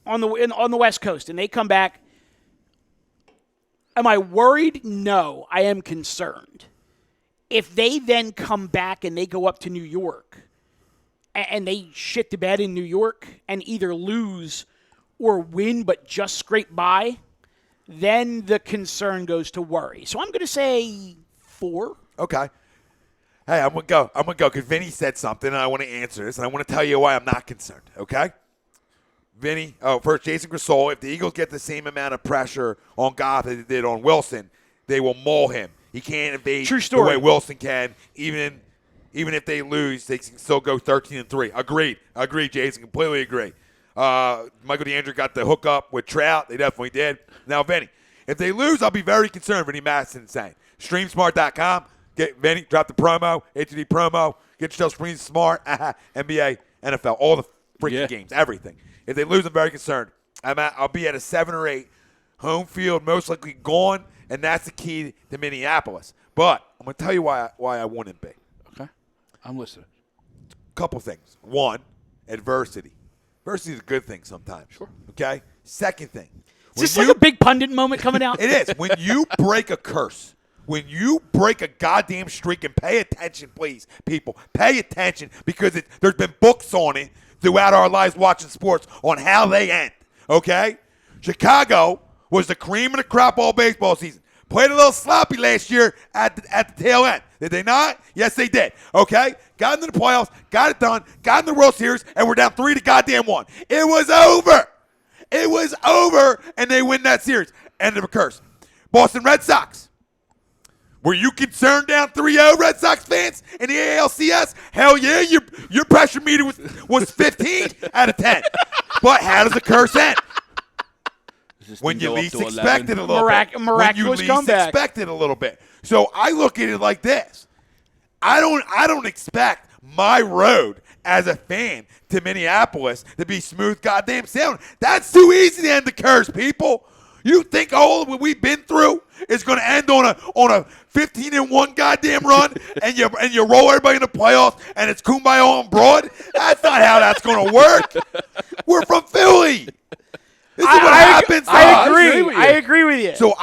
on the West Coast and they come back, am I worried? No, I am concerned. If they then come back and they go up to New York and they shit the bed in New York and either lose or win but just scrape by, then the concern goes to worry. So I'm going to say 4. Okay. Hey, I'm gonna go because Vinny said something, and I want to answer this, and I want to tell you why I'm not concerned. Okay, Vinny. First, Jason Grasol. If the Eagles get the same amount of pressure on Goff as they did on Wilson, they will maul him. He can't evade the way Wilson can. Even if they lose, they can still go 13-3. Agreed, Jason. Completely agree. Michael DeAndre got the hookup with Trout. They definitely did. Now, Vinny, if they lose, I'll be very concerned. Vinny Madison's saying. StreamSmart.com. Get Vinny, drop the promo, HD promo, get yourself Stream Smart, NBA, NFL, all the freaking games, everything. If they lose, I'm very concerned. I'll be at a 7 or 8. Home field most likely gone, and that's the key to Minneapolis. But I'm going to tell you why I wouldn't be. Okay. I'm listening. Couple things. One, adversity. Adversity is a good thing sometimes. Sure. Okay? Second thing. Is this like a big pundit moment coming out? It is. When you break a curse, when you break a goddamn streak, and pay attention, please, people. Pay attention because there's been books on it throughout our lives watching sports on how they end, okay? Chicago was the cream of the crop all baseball season. Played a little sloppy last year at the tail end. Did they not? Yes, they did, okay? Got into the playoffs, got it done, got in the World Series, and we're down 3-1. It was over. It was over, and they win that series. End of a curse. Boston Red Sox. Were you concerned down 3-0, Red Sox fans, in the ALCS? Hell yeah, your pressure meter was 15 out of 10. But how does the curse end? When you least expect it a little bit. Miraculous comeback. When you least expect it a little bit. So I look at it like this. I don't expect my road as a fan to Minneapolis to be smooth goddamn sailing. That's too easy to end the curse, people. You think all of what we've been through is going to end on a 15-1 goddamn run, and you roll everybody in the playoffs, and it's kumbaya on broad? That's not how that's going to work. We're from Philly. This is what happens. I agree with you. So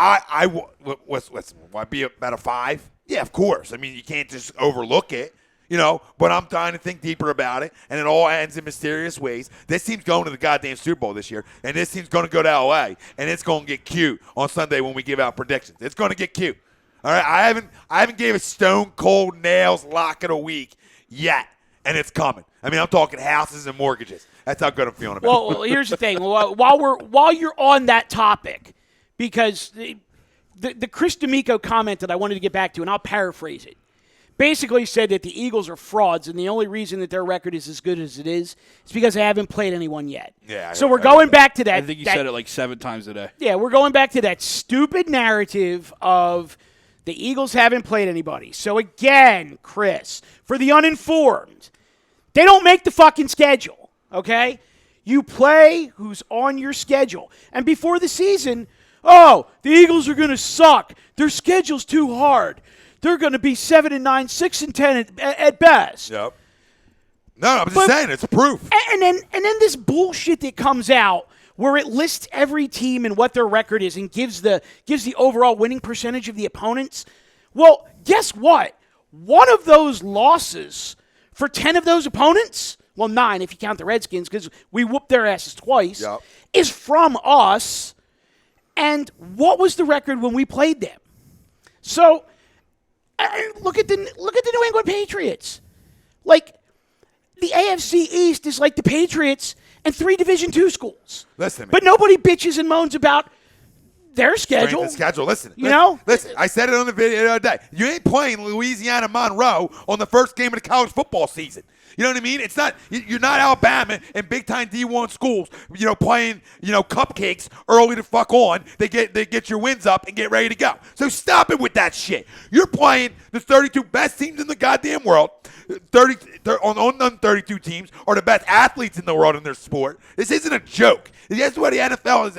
listen, will I be about a 5? Yeah, of course. I mean, you can't just overlook it. But I'm trying to think deeper about it, and it all ends in mysterious ways. This team's going to the goddamn Super Bowl this year, and this team's going to go to L.A., and it's going to get cute on Sunday when we give out predictions. It's going to get cute. All right, I haven't gave a stone cold nails lock of the week yet, and it's coming. I mean, I'm talking houses and mortgages. That's how good I'm feeling about it. Well, here's the thing. While you're on that topic, because the Chris D'Amico comment that I wanted to get back to, and I'll paraphrase it, basically said that the Eagles are frauds, and the only reason that their record is as good as it is because they haven't played anyone yet. Yeah. So we're going back to that. I think you said it like 7 times today. Yeah, we're going back to that stupid narrative of the Eagles haven't played anybody. So again, Chris, for the uninformed, they don't make the fucking schedule, okay? You play who's on your schedule. And before the season, the Eagles are going to suck. Their schedule's too hard. They're going to be 7-9, 6-10 at best. Yep. No, I'm just saying it's proof. And then this bullshit that comes out where it lists every team and what their record is and gives the overall winning percentage of the opponents. Well, guess what? One of those losses for 10 of those opponents, well, 9 if you count the Redskins because we whooped their asses twice, is from us. And what was the record when we played them? So look at the New England Patriots. Like, the AFC East is like the Patriots and 3 Division II schools. Listen, but nobody bitches and moans about their schedule. Strength of schedule. Listen, I said it on the video the other day. You ain't playing Louisiana Monroe on the first game of the college football season. You know what I mean? It's not. You're not Alabama and big time D1 schools. Playing cupcakes early to fuck on. They get your wins up and get ready to go. So stop it with that shit. You're playing the 32 best teams in the goddamn world. 30 on them 32 teams are the best athletes in the world in their sport. This isn't a joke. That's why the NFL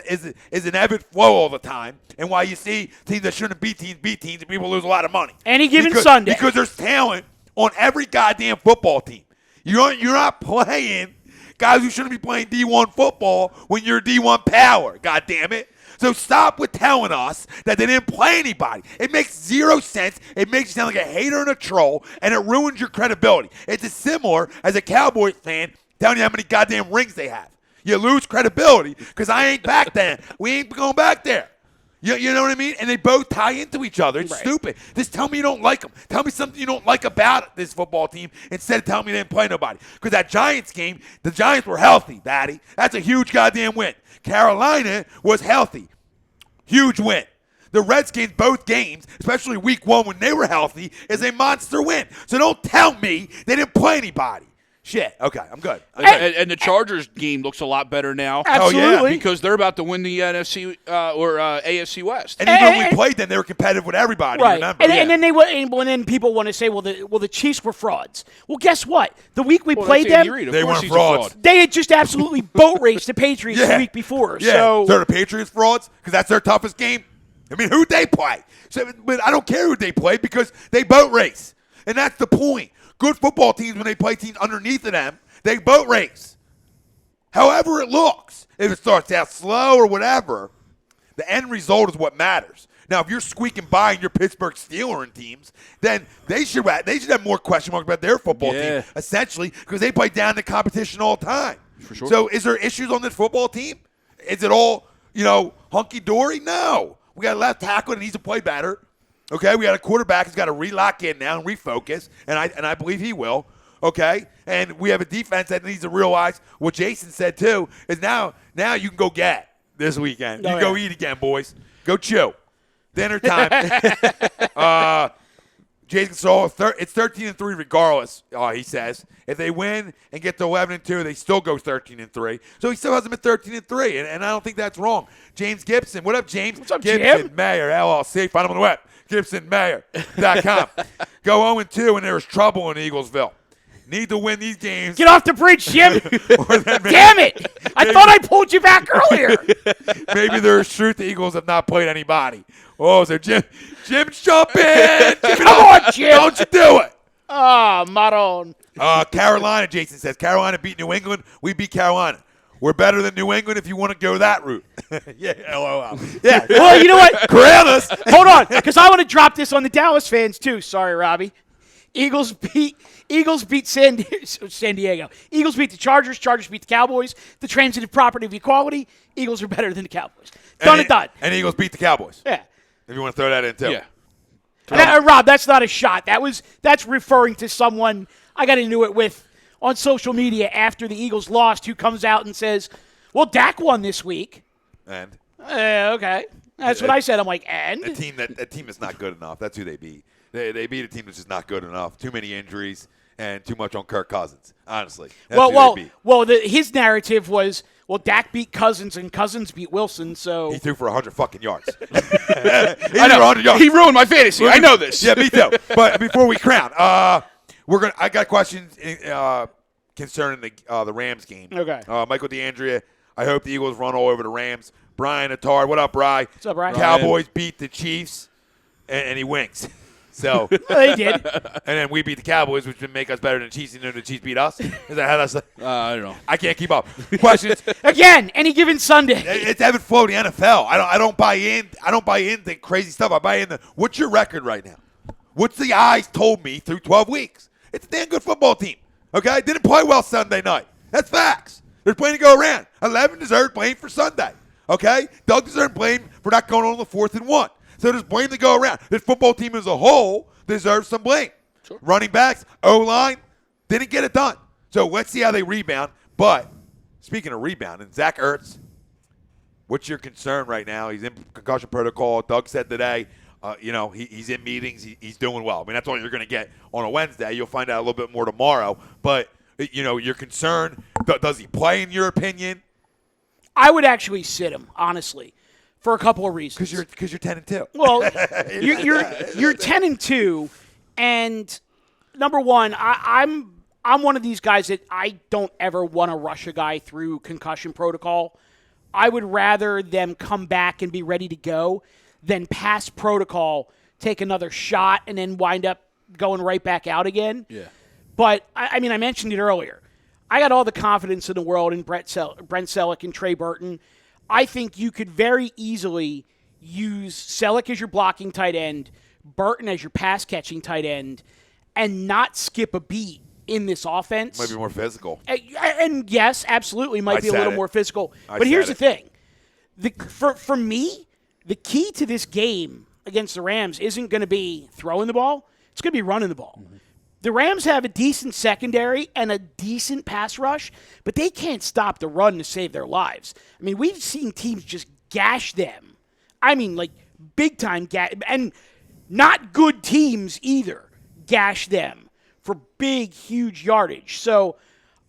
is an ebb and flow all the time, and why you see teams that shouldn't beat teams, and people lose a lot of money. Any given Sunday, because there's talent on every goddamn football team. You're not playing guys who shouldn't be playing D1 football when you're D1 power. God damn it. So stop with telling us that they didn't play anybody. It makes zero sense. It makes you sound like a hater and a troll, and it ruins your credibility. It's as similar as a Cowboys fan telling you how many goddamn rings they have. You lose credibility because I ain't back then. We ain't going back there. You know what I mean? And they both tie into each other. It's stupid. Just tell me you don't like them. Tell me something you don't like about this football team instead of telling me they didn't play nobody. Because that Giants game, the Giants were healthy, Batty. That's a huge goddamn win. Carolina was healthy. Huge win. The Redskins, both games, especially week 1 when they were healthy, is a monster win. So don't tell me they didn't play anybody. Shit. Okay, I'm good. And the Chargers game looks a lot better now. Absolutely. Because they're about to win the NFC or AFC West. And even when we played them, they were competitive with everybody. Right. Remember? And then then people want to say, well, the Chiefs were frauds. Well, guess what? The week we played them, they weren't frauds. they had just absolutely boat raced the Patriots the week before. Yeah. So the Patriots frauds because that's their toughest game. I mean, who'd they play? So, but I don't care who they play because they boat race, and that's the point. Good football teams, when they play teams underneath of them, they boat race. However it looks, if it starts out slow or whatever, the end result is what matters. Now, if you're squeaking by in your Pittsburgh Steelers teams, then they should have more question marks about their football team, essentially, because they play down the competition all the time. For sure. So is there issues on this football team? Is it all, hunky-dory? No. We got a left tackle that needs to play better. Okay, we got a quarterback who's got to re-lock in now and refocus, and I believe he will. Okay, and we have a defense that needs to realize what Jason said too is now you can go get this weekend. You can go eat again, boys. Go chew. Dinner time. Jason saw it's 13-3 regardless. He says if they win and get to 11-2, they still go 13-3. So he still has them at 13-3, and I don't think that's wrong. James Gibson, what up, James? What's up, Gibson Jim? Mayer LLC. Find him on the web. GibsonMayer.com. Go 0-2, and there's trouble in Eaglesville. Need to win these games. get off the bridge, Jim. Damn it! I thought I pulled you back earlier. Maybe there's truth. The Eagles have not played anybody. Oh, so Jim's jumping. Come on, Jim. Don't you do it. Maron. Carolina, Jason says. Carolina beat New England. We beat Carolina. We're better than New England if you want to go that route. Yeah, LOL. Yeah. Well, you know what? Corrales. Hold on, because I want to drop this on the Dallas fans too. Sorry, Robbie. Eagles beat San Diego. Eagles beat the Chargers. Chargers beat the Cowboys. The transitive property of equality. Eagles are better than the Cowboys. Done. And Eagles beat the Cowboys. Yeah. If you want to throw that in too. Yeah. Rob, that's not a shot. That's referring to someone I got into it with on social media after the Eagles lost, who comes out and says, "Well, Dak won this week." And Okay, that's what I said. I'm like, and a team is not good enough. That's who they beat. They beat a team that's just not good enough. Too many injuries and too much on Kirk Cousins. Honestly, that's who they beat. His narrative was, well, Dak beat Cousins and Cousins beat Wilson, so he threw for 100 fucking yards. I know. 100 yards. He ruined my fantasy. I know this. Yeah, me too. But before we crown, I got questions concerning the Rams game. Okay. Michael DeAndrea. I hope the Eagles run all over the Rams. Brian Attard, what up, Bri? What's up, Brian? Cowboys beat the Chiefs, and he winks. So they did. And then we beat the Cowboys, which would make us better than the Chiefs. You know the Chiefs beat us? Is that how that's? I don't know. I can't keep up. Questions? Again, any given Sunday. It's ebb and flow, the NFL. I don't buy in. I don't buy into crazy stuff. I buy into what's your record right now? What's the eyes told me through 12 weeks? It's a damn good football team. Okay? Didn't play well Sunday night. That's facts. There's plenty to go around. 11 deserved blame for Sunday. Okay? Doug deserved blame for not going on the 4th and 1. So there's blame to go around. This football team as a whole deserves some blame. Sure. Running backs, O-line, didn't get it done. So let's see how they rebound. But speaking of rebounding, Zach Ertz, what's your concern right now? He's in concussion protocol. Doug said today, he's in meetings. He's doing well. I mean, that's all you're going to get on a Wednesday. You'll find out a little bit more tomorrow. But, you're concerned. Does he play, in your opinion? I would actually sit him, honestly, for a couple of reasons. Because you're 10-2. Well, you're 10-2, and number one, I'm one of these guys that I don't ever want to rush a guy through concussion protocol. I would rather them come back and be ready to go than pass protocol, take another shot, and then wind up going right back out again. Yeah. But I mentioned it earlier. I got all the confidence in the world in Brent Selleck and Trey Burton. I think you could very easily use Selleck as your blocking tight end, Burton as your pass-catching tight end, and not skip a beat in this offense. Might be more physical. And yes, absolutely, might be a little more physical. But here's the thing. For me, the key to this game against the Rams isn't going to be throwing the ball. It's going to be running the ball. Mm-hmm. The Rams have a decent secondary and a decent pass rush, but they can't stop the run to save their lives. I mean, we've seen teams just gash them. I mean, like, big-time and not good teams either gash them for big, huge yardage. So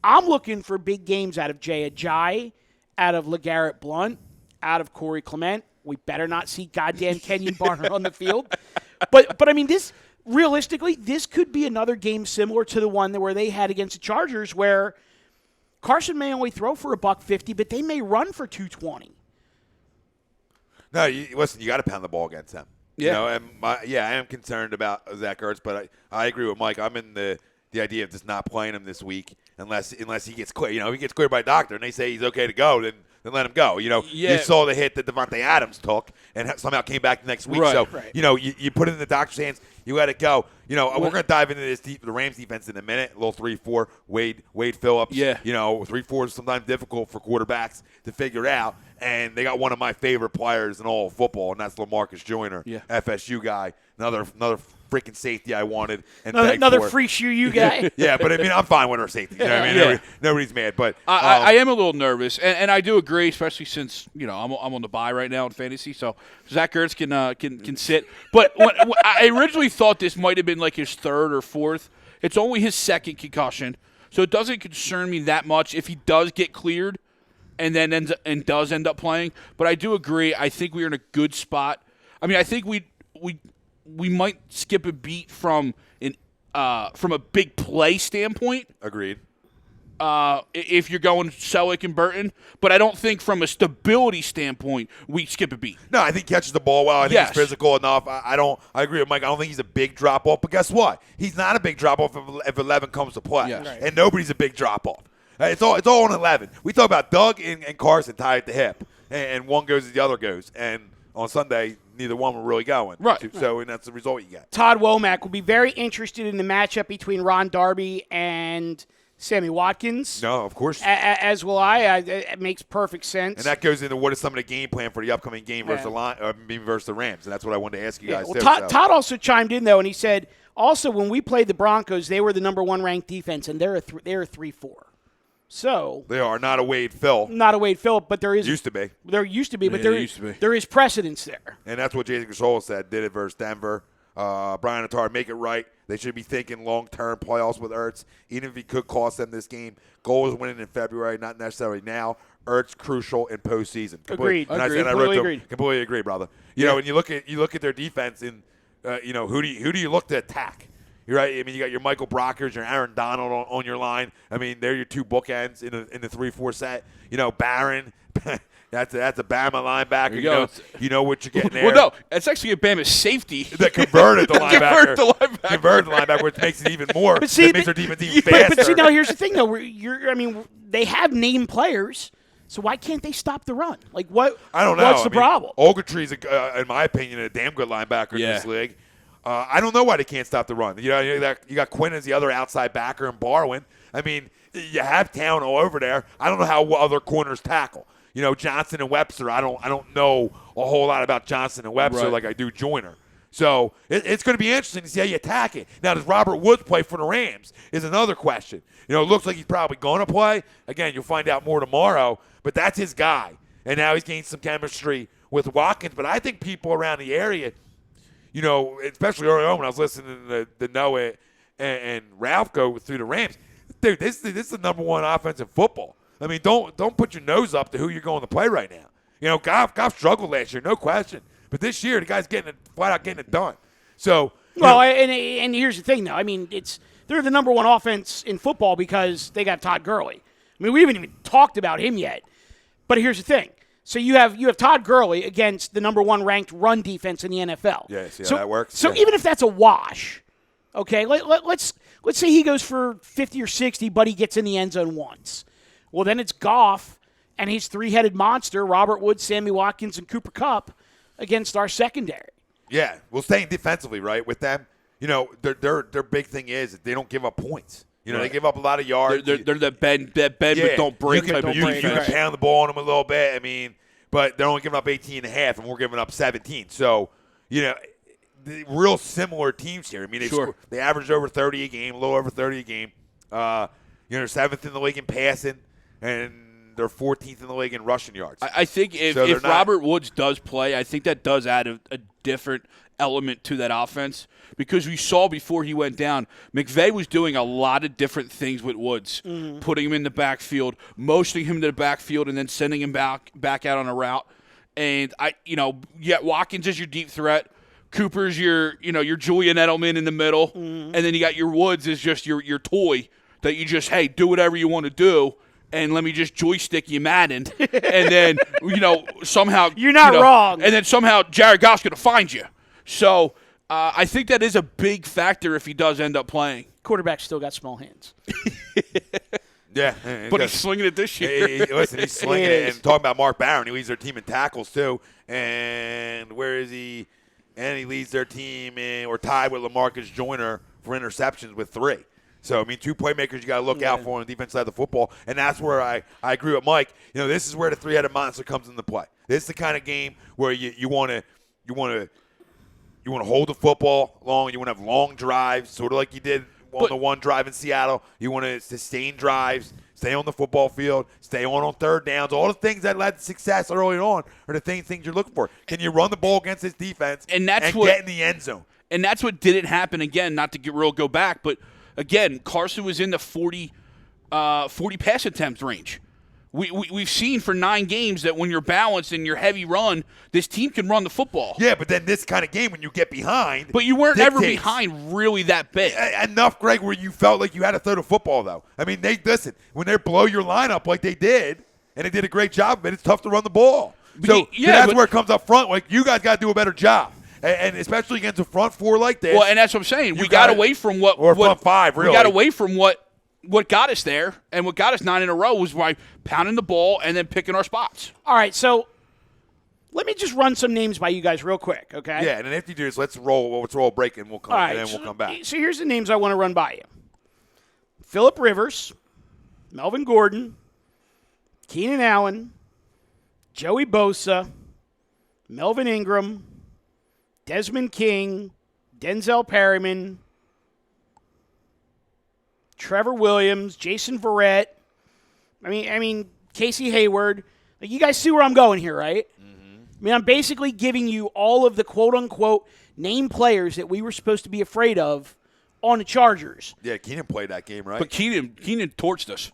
I'm looking for big games out of Jay Ajayi, out of LeGarrette Blount, out of Corey Clement. We better not see goddamn Kenyon Barner on the field. But I mean, realistically, this could be another game similar to the one where they had against the Chargers, where Carson may only throw for $150, but they may run for $220. No, listen, you got to pound the ball against them. Yeah. And I am concerned about Zach Ertz, but I agree with Mike. I'm in the idea of just not playing him this week unless he gets cleared. You know, if he gets cleared by a doctor and they say he's okay to go, then let him go. You know, You saw the hit that Devontae Adams took and somehow came back the next week. Right. So, you know, you put it in the doctor's hands. You let it go. You know, we're going to dive into the Rams defense in a minute. A little 3-4. Wade Phillips. Yeah. You know, 3-4 is sometimes difficult for quarterbacks to figure out. And they got one of my favorite players in all of football, and that's LaMarcus Joyner, FSU guy. Another freaking safety I wanted. And another free shoe guy. Yeah, but I mean, I'm fine with our safety. You know what I mean? Nobody's mad. But I am a little nervous, and I do agree, especially since I'm on the bye right now in fantasy, so Zach Ertz can sit. But I originally thought this might have been like his third or fourth. It's only his second concussion, so it doesn't concern me that much if he does get cleared and then does end up playing. But I do agree. I think we're in a good spot. I mean, I think we might skip a beat from a big play standpoint. Agreed. If you're going Selleck and Burton, but I don't think from a stability standpoint we skip a beat. No, I think he catches the ball well. I think he's physical enough. I agree with Mike. I don't think he's a big drop off. But guess what? He's not a big drop off if 11 comes to play. Yes. Right. And nobody's a big drop off. It's all on 11. We talk about Doug and Carson tied at the hip, and one goes as the other goes. And on Sunday, neither one were really going. Right. So, and that's the result you get. Todd Womack will be very interested in the matchup between Ron Darby and Sammy Watkins. No, of course. As will I. It makes perfect sense. And that goes into what is some of the game plan for the upcoming game versus the Rams. And that's what I wanted to ask you guys. Well, Todd also chimed in, though, and he said, also, when we played the Broncos, they were the number one ranked defense, and they're a 3-4. So they are not a Wade Phil. Not a Wade Phil, but there is used to be. There used to be, but there is precedence there. And that's what Jason Gasola said. Did it versus Denver. Brian Attar, make it right. They should be thinking long-term playoffs with Ertz, even if he could cost them this game. Goal is winning in February, not necessarily now. Ertz crucial in postseason. Agreed. Completely agree, brother. You know, and you look at their defense, and who do you look to attack? You're right. I mean, you got your Michael Brockers, your Aaron Donald on your line. I mean, they're your two bookends in the 3-4 set. You know, Barron. That's a Bama linebacker. You know what you're getting there. Well, no, it's actually a Bama safety that converted the linebacker. Converted the linebacker, which makes it even more. But see, makes their defense even faster. But see, now here's the thing, though. They have named players, so why can't they stop the run? Like, what? I don't know. What's the problem? Ogletree's, in my opinion, a damn good linebacker in this league. I don't know why they can't stop the run. You got Quinn as the other outside backer and Barwin. I mean, you have talent all over there. I don't know how other corners tackle. You know, Johnson and Webster. I don't know a whole lot about Johnson and Webster like I do Joyner. So it's going to be interesting to see how you attack it. Now, does Robert Woods play for the Rams? Is another question. You know, it looks like he's probably going to play. Again, you'll find out more tomorrow. But that's his guy, and now he's gained some chemistry with Watkins. But I think people around the area, you know, especially early on when I was listening to the Noah and Ralph go through the Rams, dude, this is the number one offense in football. I mean, don't put your nose up to who you're going to play right now. You know, Goff struggled last year, no question. But this year, the guy's flat out getting it done. So, and here's the thing, though. I mean, they're the number one offense in football because they got Todd Gurley. I mean, we haven't even talked about him yet. But here's the thing. So you have Todd Gurley against the number one ranked run defense in the NFL. Yeah, see how that works? So even if that's a wash, okay, let's say he goes for 50 or 60, but he gets in the end zone once. Well, then it's Goff and his three-headed monster, Robert Woods, Sammy Watkins, and Cooper Kupp against our secondary. Yeah, well, staying defensively, right, with them, you know, their big thing is that they don't give up points. You know, they give up a lot of yards. They're the bend but don't break type of defense. You can pound the ball on them a little bit. I mean, but they're only giving up 18 and a half, and we're giving up 17. So, the real similar teams here. I mean, they average over 30 a game, a little over 30 a game. They're 7th in the league in passing, and they're 14th in the league in rushing yards. I think if Robert Woods does play, I think that does add a different element to that offense, because we saw before he went down, McVay was doing a lot of different things with Woods, putting him in the backfield, motioning him to the backfield, and then sending him back out on a route. And Watkins is your deep threat. Cooper's your Julian Edelman in the middle, and then you got your Woods is just your toy that you just, hey, do whatever you want to do, and let me just joystick you Madden, and then somehow you're not wrong, and then somehow Jared Goff's going to find you. So I think that is a big factor if he does end up playing. Quarterback's still got small hands. Yeah, but he's slinging it this year. He's slinging it. And talking about Mark Barron, he leads their team in tackles too. And where is he? And he leads their team or tied with LaMarcus Joyner for interceptions with 3. So, I mean, 2 playmakers you got to look out for on the defense side of the football. And that's where I agree with Mike. This is where the three-headed monster comes into play. This is the kind of game where you want to hold the football long. You want to have long drives, sort of like you did on the one drive in Seattle. You want to sustain drives, stay on the football field, stay on third downs. All the things that led to success early on are the things you're looking for. Can you run the ball against this defense and get in the end zone? And that's what didn't happen again, not to go back, but again, Carson was in the 40 pass attempt range. We've seen for 9 games that when you're balanced and you're heavy run, this team can run the football. Yeah, but then this kind of game when you get behind. But you weren't ever behind really that big. Enough, Greg, where you felt like you had to throw the football, though. I mean, when they blow your lineup like they did, and they did a great job of it, it's tough to run the ball. So that's where it comes up front. Like, you guys got to do a better job. And especially against a front 4 like this. Well, and that's what I'm saying. We got away from front 5, really. We got away from what got us there, and what got us 9 in a row was by pounding the ball and then picking our spots. All right, so let me just run some names by you guys real quick, okay? Yeah, and then after you do this, let's roll a break, and we'll come back. So here's the names I want to run by you. Phillip Rivers, Melvin Gordon, Keenan Allen, Joey Bosa, Melvin Ingram, Desmond King, Denzel Perryman, Trevor Williams, Jason Verrett. I mean, Casey Hayward. Like, you guys see where I'm going here, right? Mm-hmm. I mean, I'm basically giving you all of the quote-unquote name players that we were supposed to be afraid of on the Chargers. Yeah, Keenan played that game, right? But Keenan torched us.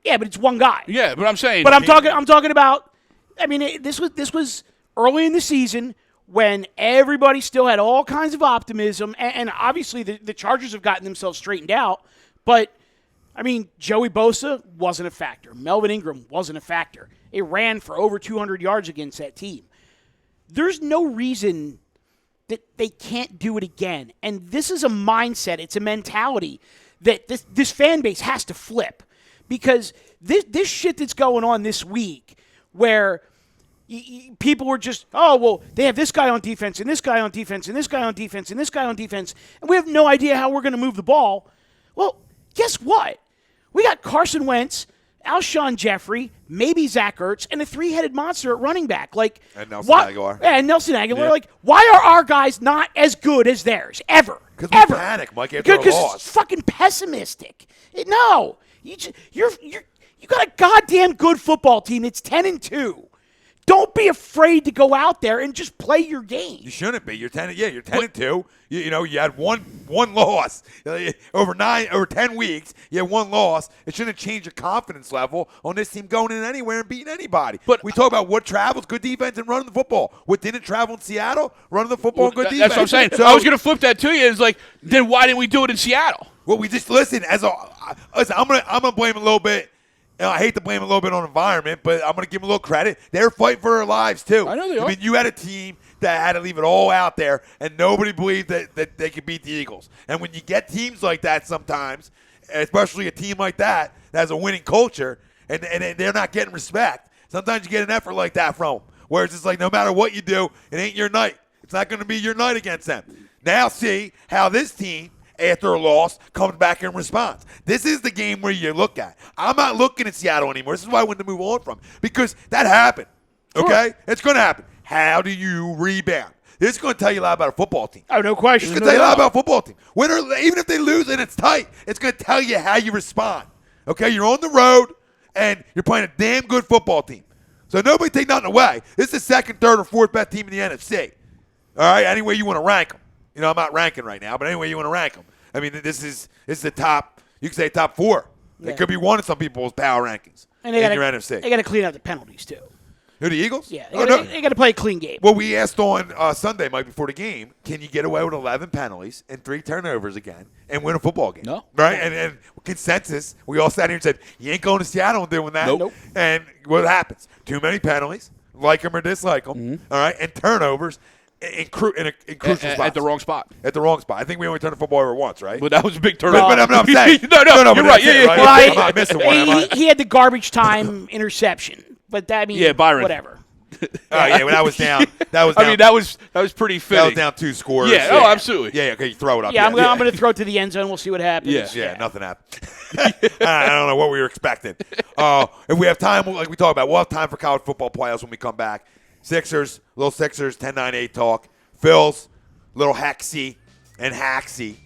Yeah, but it's one guy. Yeah, but I'm saying. But I'm talking about. I mean, this was early in the season when everybody still had all kinds of optimism, and obviously the Chargers have gotten themselves straightened out. But, I mean, Joey Bosa wasn't a factor. Melvin Ingram wasn't a factor. It ran for over 200 yards against that team. There's no reason that they can't do it again. And this is a mindset. It's a mentality that this fan base has to flip. Because this shit that's going on this week where people were just, oh, well, they have this guy on defense and this guy on defense and this guy on defense and this guy on defense, and we have no idea how we're going to move the ball. Well, guess what? We got Carson Wentz, Alshon Jeffrey, maybe Zach Ertz, and a 3-headed monster at running back. And Nelson Aguilar. Yeah, and Nelson Aguilar. Yeah. Like, why are our guys not as good as theirs ever? Because we panic, Mike, after a loss. Because it's fucking pessimistic. No, you got a goddamn good football team. It's 10-2. Don't be afraid to go out there and just play your game. You shouldn't be. You're 10-2. You had one loss over 10 weeks. You had one loss. It shouldn't change your confidence level on this team going in anywhere and beating anybody. But we talk about what travels, good defense, and running the football. What didn't travel in Seattle? Running the football, and good defense. That's what I'm saying. So, I was going to flip that to you. It's like, then why didn't we do it in Seattle? Well, we just listen. I'm gonna blame a little bit. I hate to blame a little bit on environment, but I'm going to give them a little credit. They're fighting for their lives, too. I know they are. I mean, you had a team that had to leave it all out there, and nobody believed that they could beat the Eagles. And when you get teams like that sometimes, especially a team like that has a winning culture, and they're not getting respect, sometimes you get an effort like that from them, where it's just like no matter what you do, it ain't your night. It's not going to be your night against them. Now see how this team, after a loss, comes back and responds. This is the game where you look at. I'm not looking at Seattle anymore. This is why I wanted to move on from, because that happened. Okay? It's going to happen. How do you rebound? This is going to tell you a lot about a football team. Oh, no question. It's going to tell you a lot about a football team. Even if they lose and it's tight, it's going to tell you how you respond. Okay? You're on the road, and you're playing a damn good football team. So nobody take nothing away. This is the second, third, or fourth best team in the NFC. All right? Any way you want to rank them. You know, I'm not ranking right now, but any way you want to rank them. I mean, this is the top, you could say top 4. Yeah. It could be one of some people's power rankings in your NFC. They got to clean up the penalties, too. Who, the Eagles? Yeah, they got to play a clean game. Well, we asked on Sunday, Mike, before the game, can you get away with 11 penalties and 3 turnovers again and win a football game? No. Right? And consensus, we all sat here and said, you ain't going to Seattle and doing that. Nope. And what happens? Too many penalties, like them or dislike them, all right, and turnovers in crucial spots. At the wrong spot. At the wrong spot. I think we only turned the football over once, right? But that was a big turnover. But I'm saying. no, you're right. Yeah. Right? Well, I'm not missing one, am I? He had the garbage time interception. But that means Byron. whatever. Oh, yeah, well, that was down. That was down. that was pretty fitting. That was down 2 scores. Yeah, oh, absolutely. Yeah, okay, you throw it up. Yeah, I'm going to throw it to the end zone. We'll see what happens. Yeah, nothing happened. I don't know what we were expecting. If we have time, like we talked about, we'll have time for college football playoffs when we come back. Sixers, 10-9-8 talk. Phil's, little Hexy and Haxy.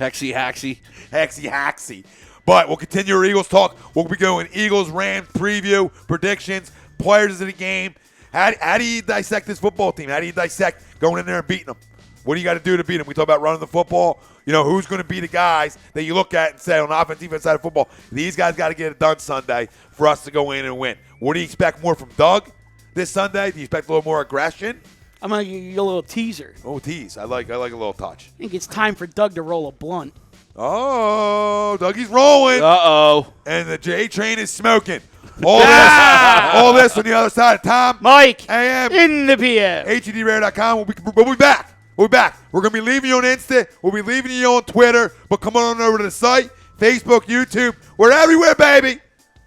Haxy. But we'll continue our Eagles talk. We'll be going Eagles, Rams, preview, predictions, players of the game. How do you dissect this football team? How do you dissect going in there and beating them? What do you got to do to beat them? We talk about running the football. You know, who's going to be the guys that you look at and say on the offense, defense side of football, these guys got to get it done Sunday for us to go in and win. What do you expect more from Doug this Sunday? Do you expect a little more aggression? I'm going to give you a little teaser. Oh, tease. I like a little touch. I think it's time for Doug to roll a blunt. Oh, Dougie's rolling. Uh-oh. And the J train is smoking. All this on the other side of Tom. Mike, AM. in the PM. HEDRadio.com. We'll be back. We're going to be leaving you on Insta. We'll be leaving you on Twitter. But come on over to the site, Facebook, YouTube. We're everywhere, baby.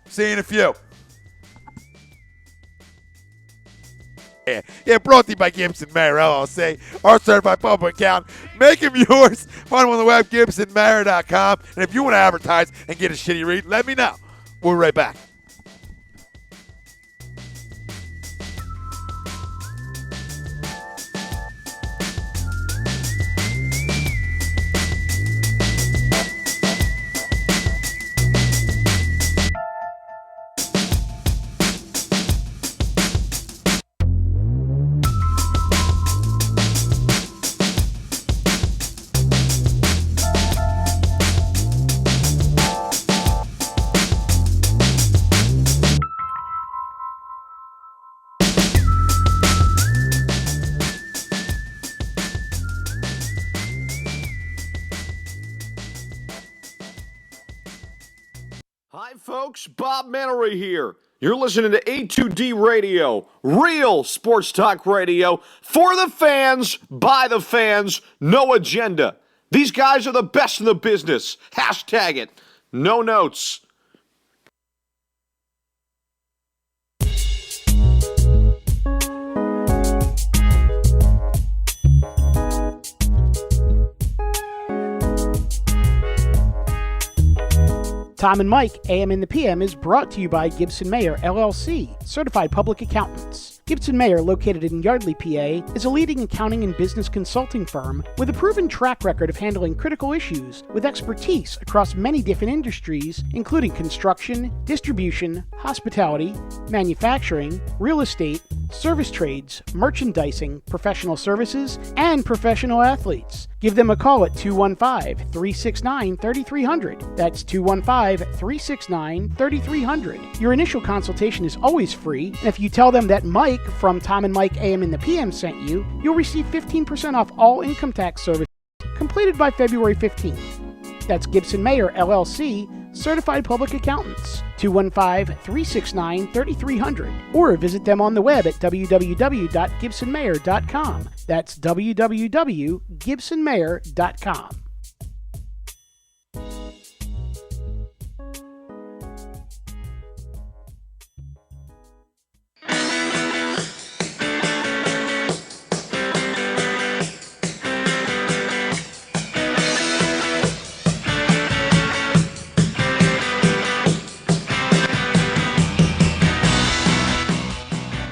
See you in a few. Yeah, brought to you by Gibson Mayer LLC, our certified public account. Make them yours. Find them on the web, GibsonMayer.com. And if you want to advertise and get a shitty read, let me know. We'll be right back. Hi, folks. Bob Mannery here. You're listening to A2D Radio, real sports talk radio for the fans, by the fans, no agenda. These guys are the best in the business. Hashtag it. No notes. Tom and Mike, AM in the PM, is brought to you by Gibson Mayer, LLC, certified public accountants. Gibson Mayer, located in Yardley, PA, is a leading accounting and business consulting firm with a proven track record of handling critical issues with expertise across many different industries, including construction, distribution, hospitality, manufacturing, real estate, service trades, merchandising, professional services, and professional athletes. Give them a call at 215-369-3300. That's 215-369-3300. Your initial consultation is always free, and if you tell them that Mike from Tom and Mike AM in the PM sent you, you'll receive 15% off all income tax services completed by February 15th. That's Gibson Mayer, LLC, certified public accountants. 215-369-3300. Or visit them on the web at www.gibsonmayer.com. That's www.gibsonmayer.com.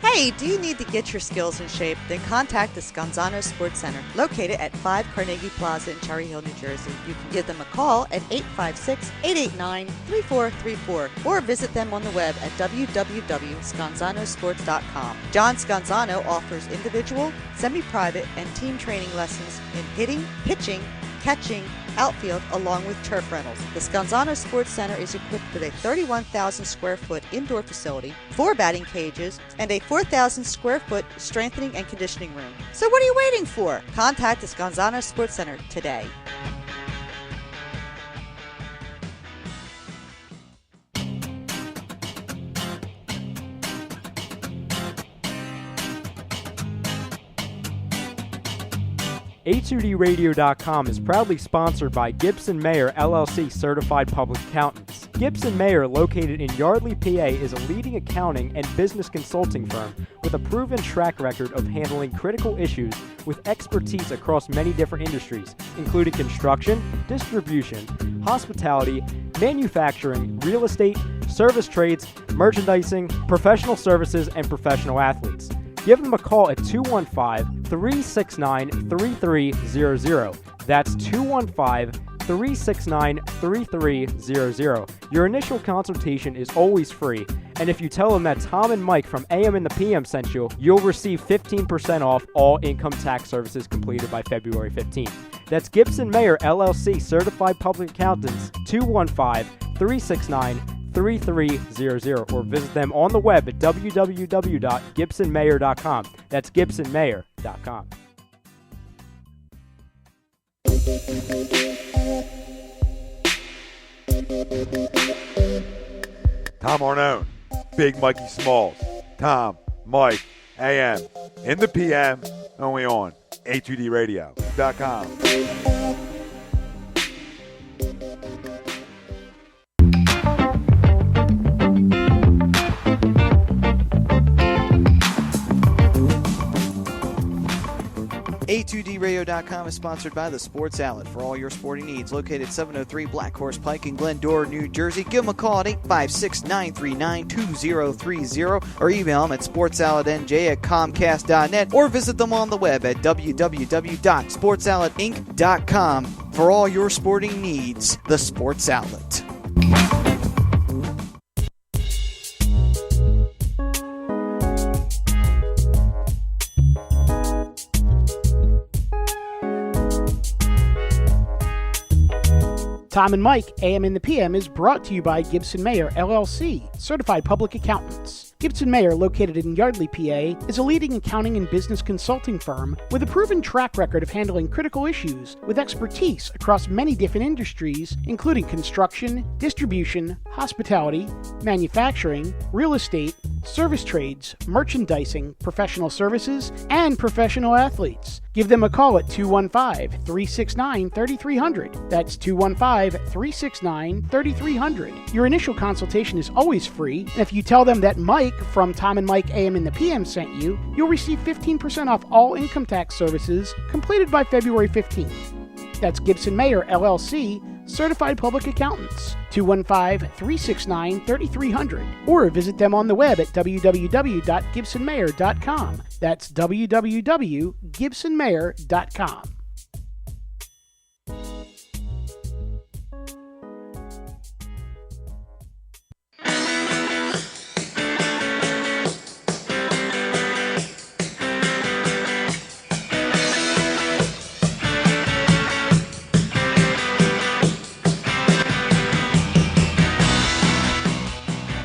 Hey, do you need to get your skills in shape, then contact the Scanzano Sports Center, located at 5 Carnegie Plaza in Cherry Hill, New Jersey. You can give them a call at 856-889-3434 or visit them on the web at www.scanzanosports.com. John Scanzano offers individual, semi-private, and team training lessons in hitting, pitching, catching, outfield, along with turf rentals. The Scanzano Sports Center is equipped with a 31,000 square foot indoor facility, 4 batting cages, and a 4,000 square foot strengthening and conditioning room. So what are you waiting for? Contact the Scanzano Sports Center today. A2DRadio.com is proudly sponsored by Gibson Mayer LLC Certified Public Accountants. Gibson Mayer, located in Yardley, PA, is a leading accounting and business consulting firm with a proven track record of handling critical issues with expertise across many different industries, including construction, distribution, hospitality, manufacturing, real estate, service trades, merchandising, professional services, and professional athletes. Give them a call at 215-369-3300. That's 215-369-3300. Your initial consultation is always free, and if you tell them that Tom and Mike from AM and the PM sent you, you'll receive 15% off all income tax services completed by February 15th. That's Gibson Mayer LLC Certified Public Accountants, 215-369-3300, or visit them on the web at www.gibsonmayer.com. That's gibsonmayer.com. Tom Arnone, Big Mikey Smalls, Tom, Mike, AM, in the PM, only on A2DRadio.com. A2DRadio.com is sponsored by the Sports Outlet for all your sporting needs. Located 703 Black Horse Pike in Glendora, New Jersey. Give them a call at 856-939-2030 or email them at sportsoutletnj@comcast.net or visit them on the web at www.sportsoutletinc.com for all your sporting needs. The Sports Outlet. Tom and Mike, AM and the PM, is brought to you by Gibson Mayer, LLC, Certified Public Accountants. Gibson Mayer, located in Yardley, PA, is a leading accounting and business consulting firm with a proven track record of handling critical issues with expertise across many different industries, including construction, distribution, hospitality, manufacturing, real estate, service trades, merchandising, professional services, and professional athletes. Give them a call at 215-369-3300. That's 215-369-3300. Your initial consultation is always free, and if you tell them that Mike from Tom and Mike AM and the PM sent you, you'll receive 15% off all income tax services completed by February 15th. That's Gibson Mayer, LLC, Certified Public Accountants, 215-369-3300, or visit them on the web at www.gibsonmayer.com. That's www.gibsonmayer.com.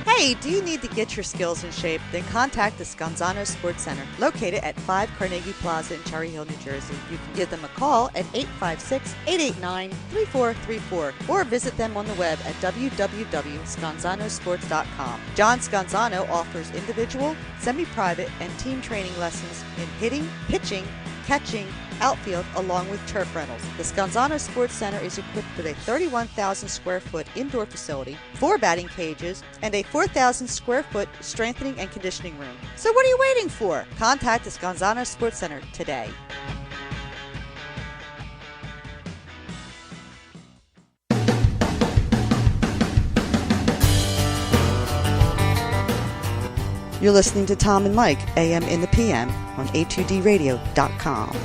Hey, do you need to get your skills in shape? Then contact the Scanzano Sports Center, located at 5 Carnegie Plaza in Cherry Hill, New Jersey. You can give them a call at 856-889-3434 or visit them on the web at www.scanzanosports.com. John Scanzano offers individual, semi-private, and team training lessons in hitting, pitching, catching, outfield, along with turf rentals. The Scanzano Sports Center is equipped with a 31,000 square foot indoor facility, 4 batting cages, and a 4,000 square foot strengthening and conditioning room. So what are you waiting for? Contact the Scanzano Sports Center today. You're listening to Tom and Mike, AM in the PM, on A2DRadio.com.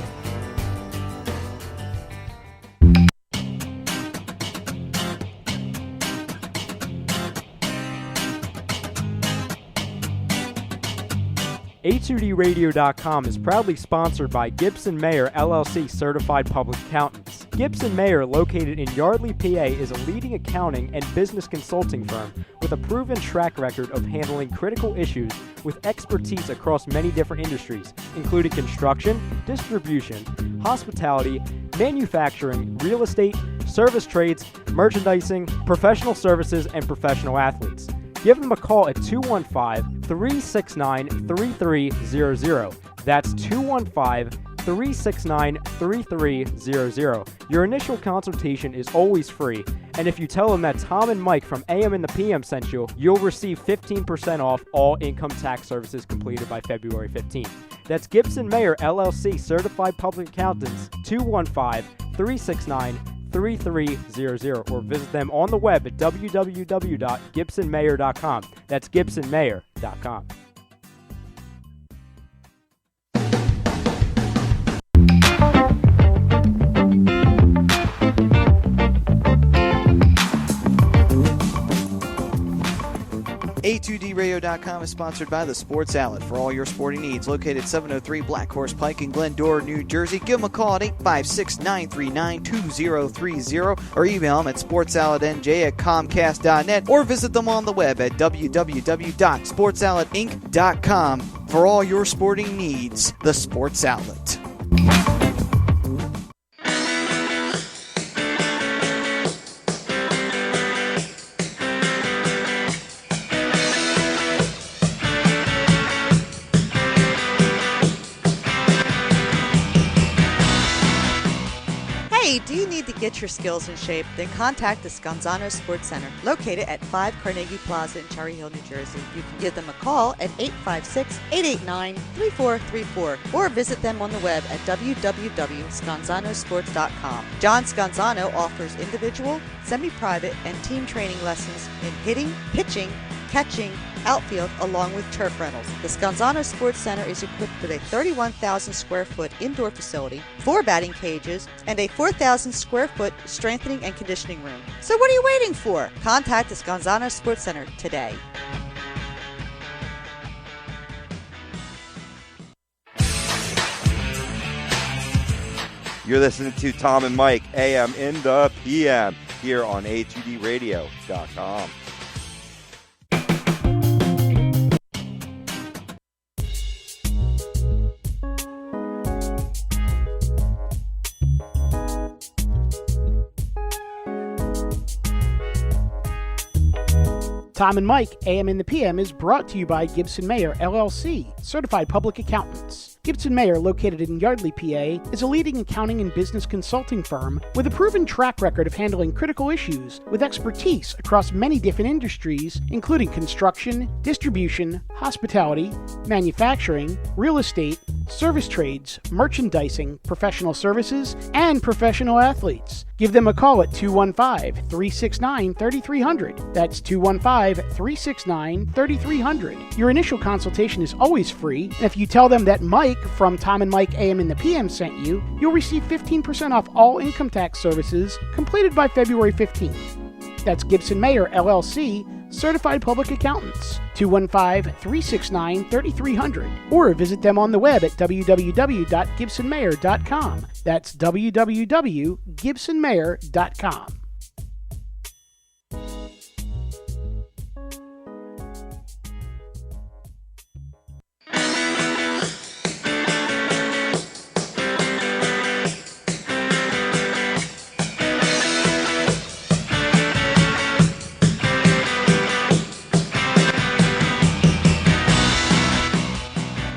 A2DRadio.com is proudly sponsored by Gibson Mayer LLC Certified Public Accountants. Gibson Mayer, located in Yardley, PA, is a leading accounting and business consulting firm with a proven track record of handling critical issues with expertise across many different industries, including construction, distribution, hospitality, manufacturing, real estate, service trades, merchandising, professional services, and professional athletes. Give them a call at 215-369-3300. That's 215-369-3300. Your initial consultation is always free, and if you tell them that Tom and Mike from AM and the PM sent you, you'll receive 15% off all income tax services completed by February 15th. That's Gibson Mayer LLC Certified Public Accountants, 215-369-3300, or visit them on the web at www.gibsonmayer.com. That's gibsonmayer.com. A2DRadio.com is sponsored by the Sports Outlet for all your sporting needs. Located 703 Black Horse Pike in Glendora, New Jersey. Give them a call at 856-939-2030 or email them at sportsoutletnj@comcast.net or visit them on the web at www.sportsoutletinc.com for all your sporting needs. The Sports Outlet. Hey, do you need to get your skills in shape? Then contact the Scanzano Sports Center, located at 5 Carnegie Plaza in Cherry Hill, New Jersey. You can give them a call at 856-889-3434 or visit them on the web at www.scanzanosports.com. John Scanzano offers individual, semi-private, and team training lessons in hitting, pitching, catching, outfield, along with turf rentals. The Scanzano Sports Center is equipped with a 31,000 square foot indoor facility, 4 batting cages, and a 4,000 square foot strengthening and conditioning room. So what are you waiting for? Contact the Scanzano Sports Center today. You're listening to Tom and Mike, AM in the PM, here on A2DRadio.com. Tom and Mike, AM in the PM, is brought to you by Gibson Mayer, LLC, Certified Public Accountants. Gibson Mayer, located in Yardley, PA, is a leading accounting and business consulting firm with a proven track record of handling critical issues with expertise across many different industries, including construction, distribution, hospitality, manufacturing, real estate, service trades, merchandising, professional services, and professional athletes. Give them a call at 215-369-3300. That's 215-369-3300. Your initial consultation is always free, and if you tell them that Mike from Tom and Mike AM in the PM sent you, you'll receive 15% off all income tax services completed by February 15th. That's Gibson Mayer, LLC, Certified Public Accountants, 215-369-3300, or visit them on the web at www.gibsonmayer.com. That's www.gibsonmayer.com.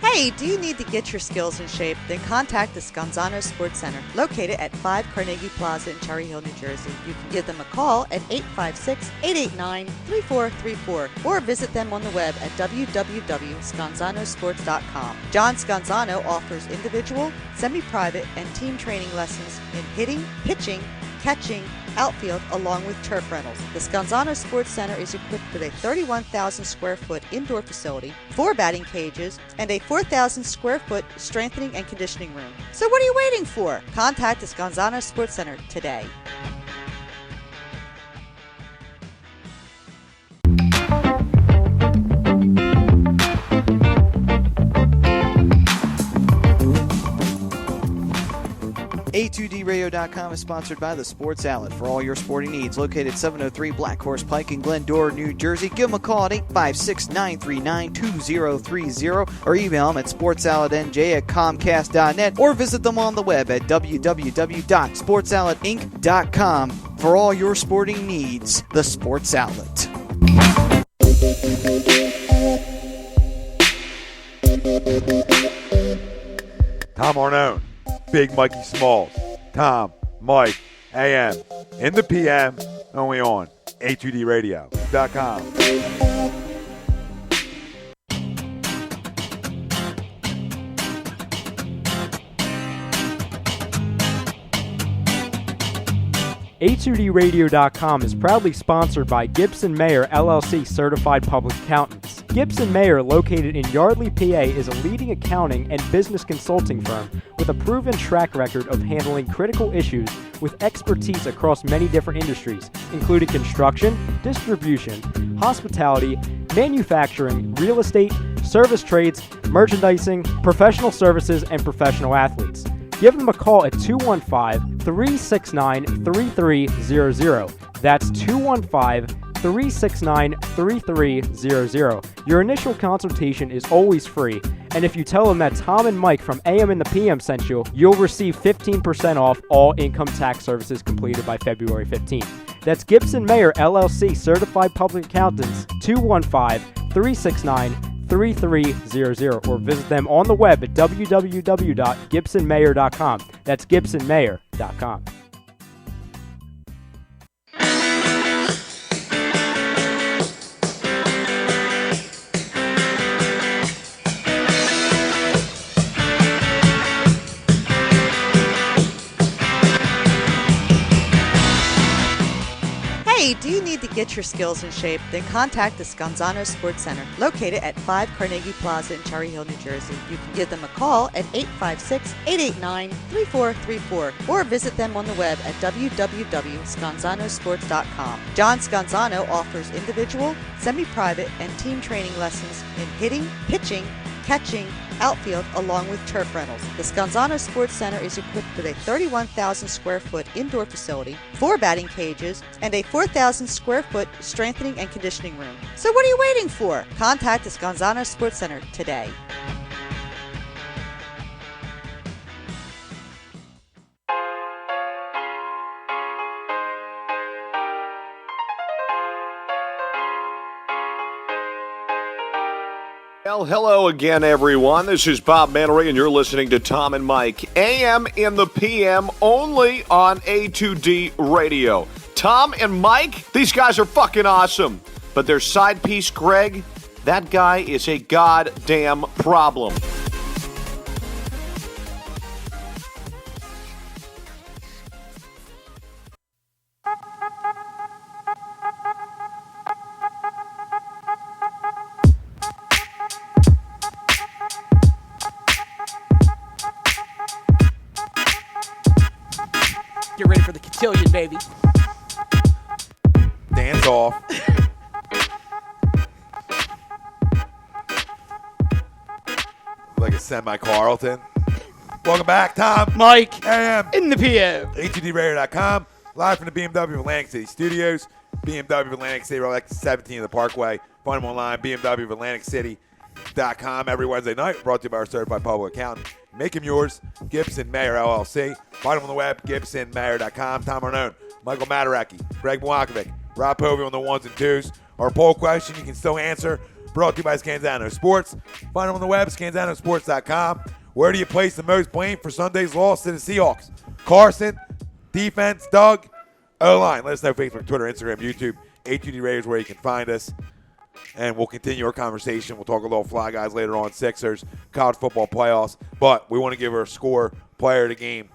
Hey, do you need to get your skills in shape? Then contact the Scanzano Sports Center, located at 5 Carnegie Plaza in Cherry Hill, New Jersey. You can give them a call at 856-889-3434 or visit them on the web at www.scanzanosports.com. John Scanzano offers individual, semi-private, and team training lessons in hitting, pitching, catching, outfield, along with turf rentals. The Scanzano Sports Center is equipped with a 31,000 square foot indoor facility, 4 batting cages, and a 4,000 square foot strengthening and conditioning room. So what are you waiting for? Contact the Scanzano Sports Center today. A2DRadio.com is sponsored by the Sports Outlet for all your sporting needs. Located 703 Black Horse Pike in Glendora, New Jersey. Give them a call at 856-939-2030 or email them at sportsoutletnj@comcast.net or visit them on the web at www.sportsoutletinc.com for all your sporting needs. The Sports Outlet. Tom Arnone, Big Mikey Smalls, Tom, Mike, AM, in the PM, only on A2DRadio.com. A2DRadio.com is proudly sponsored by Gibson Mayer LLC Certified Public Accountants. Gibson Mayer, located in Yardley, PA, is a leading accounting and business consulting firm with a proven track record of handling critical issues with expertise across many different industries, including construction, distribution, hospitality, manufacturing, real estate, service trades, merchandising, professional services, and professional athletes. Give them a call at 215-369-3300. That's 215-369-3300. Your initial consultation is always free, and if you tell them that Tom and Mike from AM and the PM sent you, you'll receive 15% off all income tax services completed by February 15th. That's Gibson Mayer LLC Certified Public Accountants, 215-369-3300, or visit them on the web at www.gibsonmayer.com. That's gibsonmayer.com. Hey, do you need to get your skills in shape? Then contact the Scanzano Sports Center, located at 5 Carnegie Plaza in Cherry Hill, New Jersey. You can give them a call at 856-889-3434 or visit them on the web at www.scanzanosports.com. John Scanzano offers individual, semi-private, and team training lessons in hitting, pitching, catching, outfield, along with turf rentals. The Scanzano Sports Center is equipped with a 31,000 square foot indoor facility, 4 batting cages, and a 4,000 square foot strengthening and conditioning room. So what are you waiting for? Contact the Scanzano Sports Center today. Well, hello again, everyone. This is Bob Mannery, and you're listening to Tom and Mike, AM in the PM, only on A2D Radio. Tom and Mike, these guys are fucking awesome. But their side piece, Greg, that guy is a goddamn problem. Get ready for the cotillion, baby. Dance off. Like a semi-Carlton. Welcome back, Tom. Mike. AM. In the PM. A2DRadio.com. Live from the BMW Atlantic City Studios. BMW Atlantic City, Route 17 of the Parkway. Find them online, BMWAtlanticCity.com every Wednesday night. Brought to you by our certified public accountant. Make him yours, Gibson Mayer LLC. Find him on the web, GibsonMayer.com. Tom Arnone, Michael Mataraki, Greg Mlakovic, Rob Povey on the ones and twos. Our poll question you can still answer. Brought to you by Scanzano Sports. Find him on the web, ScanzanoSports.com. Where do you place the most blame for Sunday's loss to the Seahawks? Carson, defense, Doug, O-line. Let us know Facebook, Twitter, Instagram, YouTube. A2D Radio is where you can find us. And we'll continue our conversation. We'll talk a little Fly Guys later on, Sixers, college football playoffs. But we want to give our score, player of the game,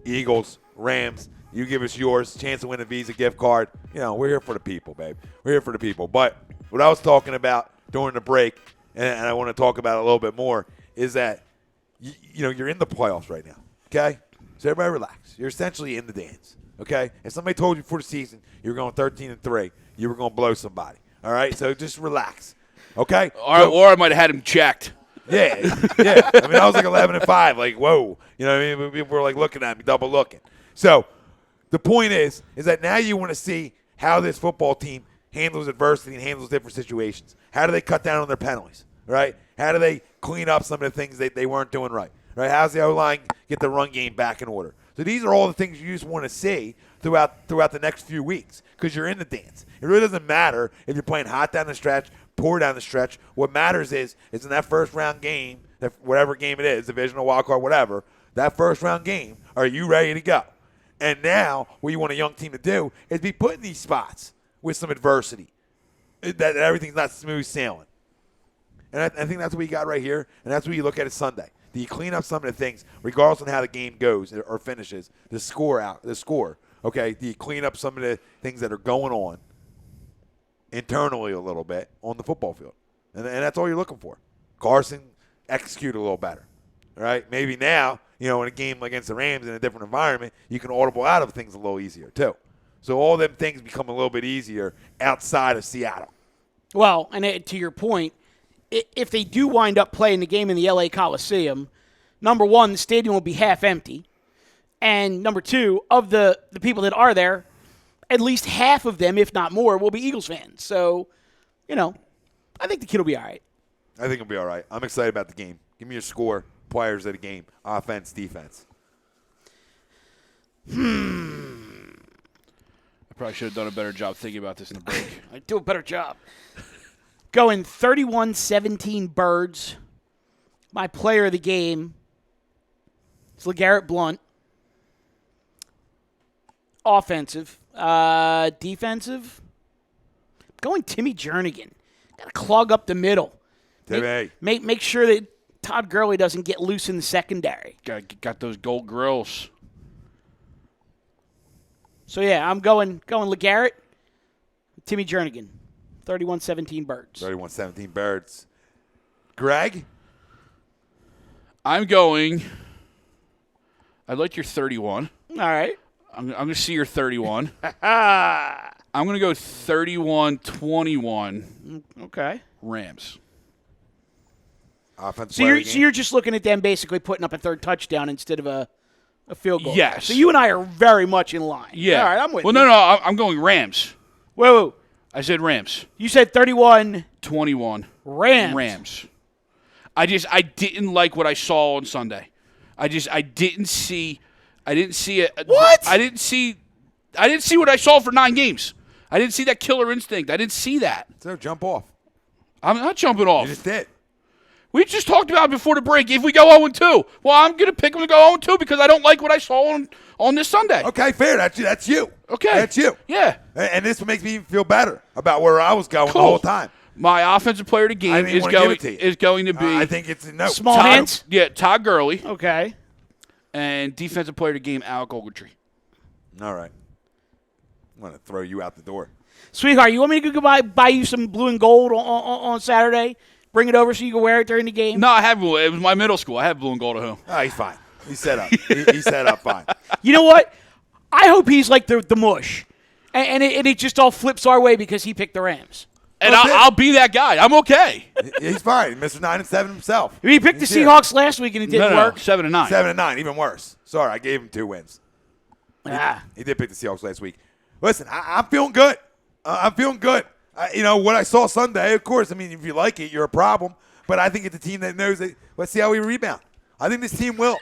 Eagles, Rams. You give us yours, chance to win a Visa gift card. We're here for the people, babe. We're here for the people. But what I was talking about during the break, and I want to talk about it a little bit more, is that, you're in the playoffs right now, okay? So everybody relax. You're essentially in the dance, okay? If somebody told you before the season you were going 13-3, you were going to blow somebody, all right? So just relax, okay? Or I might have had him checked. Yeah. I mean, I was like 11-5, like, whoa. You know what I mean? People were like looking at me, double looking. So the point is that now you want to see how this football team handles adversity and handles different situations. How do they cut down on their penalties, right? How do they clean up some of the things they weren't doing right? How's the O-line get the run game back in order? So these are all the things you just want to see throughout the next few weeks because you're in the dance. It really doesn't matter if you're playing hot down the stretch, poor down the stretch. What matters is in that first-round game, whatever game it is, divisional, wild card, whatever, that first-round game, are you ready to go? And now what you want a young team to do is be put in these spots with some adversity, that everything's not smooth sailing. And I think that's what we got right here, and that's what you look at it Sunday. Do you clean up some of the things, regardless of how the game goes or finishes, the score, okay? Do you clean up some of the things that are going on internally a little bit on the football field? And that's all you're looking for. Carson, execute a little better, right? Maybe now, in a game against the Rams in a different environment, you can audible out of things a little easier too. So all them things become a little bit easier outside of Seattle. Well, and to your point, if they do wind up playing the game in the LA Coliseum, number one, the stadium will be half empty. And number two, of the people that are there, at least half of them, if not more, will be Eagles fans. So, I think the kid will be all right. I think he'll be all right. I'm excited about the game. Give me your score, players of the game, offense, defense. I probably should have done a better job thinking about this in the break. I'd do a better job. Going 31-17 Birds. My player of the game is LeGarrette Blount. Offensive. Defensive. Going Timmy Jernigan. Got to clog up the middle. Timmy. Make sure that Todd Gurley doesn't get loose in the secondary. Got those gold grills. So, yeah, I'm going LeGarrette, Timmy Jernigan. 31-17 Birds. 31-17 Birds. Greg? I'm going. I like your 31. All right. I'm going to see your 31. I'm going to go 31-21. Okay. Rams. Offensive So you're just looking at them basically putting up a third touchdown instead of a field goal. Yes. So you and I are very much in line. Yeah. All right, I'm with you. Well, no, I'm going Rams. Whoa. I said Rams. You said 31-21. Rams. I didn't like what I saw on Sunday. I didn't see it. What? I didn't see what I saw for 9 games. I didn't see that killer instinct. I didn't see that. So jump off. I'm not jumping off. You just did. We just talked about it before the break. If we go 0-2, well, I'm going to pick them to go 0-2 because I don't like what I saw on this Sunday. Okay, fair. That's you. Okay. That's you. Yeah. And this makes me even feel better about where I was going the whole time. My offensive player of the game is going to be I think it's no. Small hints? Yeah, Todd Gurley. Okay. And defensive player of the game, Alec Ogletree. All right. I'm going to throw you out the door. Sweetheart, you want me to go buy you some blue and gold on Saturday? Bring it over so you can wear it during the game? No, I have blue. It was my middle school. I have blue and gold at home. Oh, he's fine. He's set up. He's set up fine. You know what? I hope he's like the mush. And it just all flips our way because he picked the Rams. And I'll be that guy. I'm okay. He's fine. Mr. 9-7 himself. He picked the Seahawks last week and it didn't work. 7-9. 7-9, even worse. Sorry, I gave him 2 wins. He did pick the Seahawks last week. Listen, I'm feeling good. I'm feeling good. What I saw Sunday, of course, I mean, if you like it, you're a problem. But I think it's a team that knows that, let's see how we rebound. I think this team will.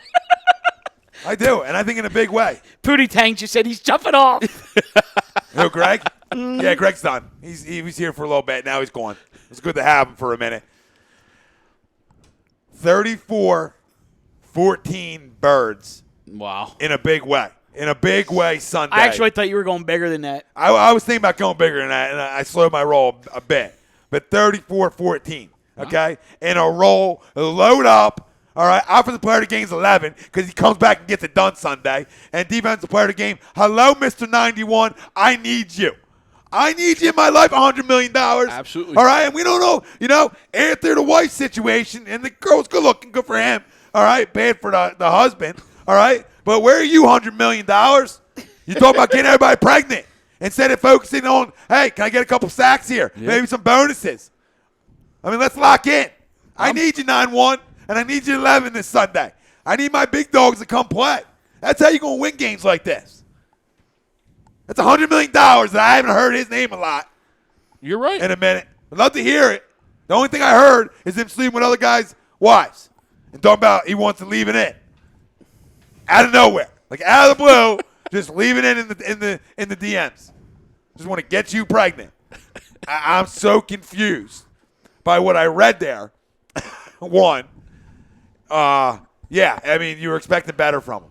I do, and I think in a big way. Pootie Tang just said he's jumping off. Who, Greg? Yeah, Greg's done. He was here for a little bit. Now he's gone. It's good to have him for a minute. 34-14 Birds. Wow. In a big way. In a big way Sunday. I actually thought you were going bigger than that. I was thinking about going bigger than that, and I slowed my roll a bit. But 34-14, okay? In a roll, load up, All right, offensive player of the game is 11 because he comes back and gets it done Sunday. And defensive player of the game, hello, Mr. 91, I need you. I need you in my life, $100 million. Absolutely. All right, and we don't know, Anthony the wife situation, and the girl's good looking, good for him. All right, bad for the husband. All right, but where are you, $100 million? You talk about getting everybody pregnant instead of focusing on, hey, can I get a couple sacks here? Yeah. Maybe some bonuses. I mean, let's lock in. I need you 9-1, and I need you 11 this Sunday. I need my big dogs to come play. That's how you're going to win games like this. That's $100 million that I haven't heard his name a lot. You're right. In a minute. I'd love to hear it. The only thing I heard is him sleeping with other guys' wives and talking about he wants to leave it in. Out of nowhere. Like out of the blue, just leave it in the DMs. Just want to get you pregnant. I'm so confused by what I read there. One. Yeah, I mean, you were expecting better from him.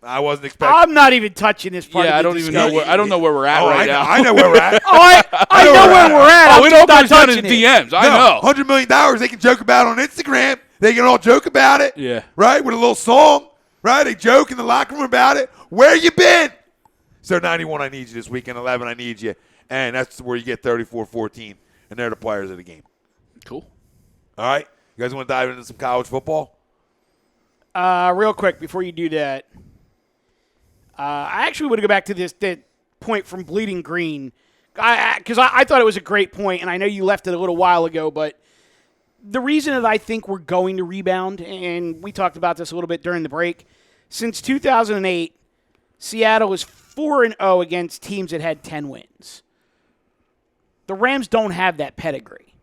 I wasn't expecting. I'm not even touching this part. Yeah, of the I don't even know. I don't know where we're at right now. I know where we're at. I know where we're at. We don't go down in the DMs. I know. $100 million they can joke about on Instagram. They can all joke about it. Yeah. Right? With a little song. Right? They joke in the locker room about it. Where you been? So 91, I need you this weekend. 11, I need you. And that's where you get 34-14. And they're the players of the game. Cool. All right? You guys want to dive into some college football? Real quick, before you do that, I actually want to go back to that point from Bleeding Green, because I thought it was a great point, and I know you left it a little while ago, but the reason that I think we're going to rebound, and we talked about this a little bit during the break, since 2008, Seattle is 4-0 against teams that had 10 wins. The Rams don't have that pedigree.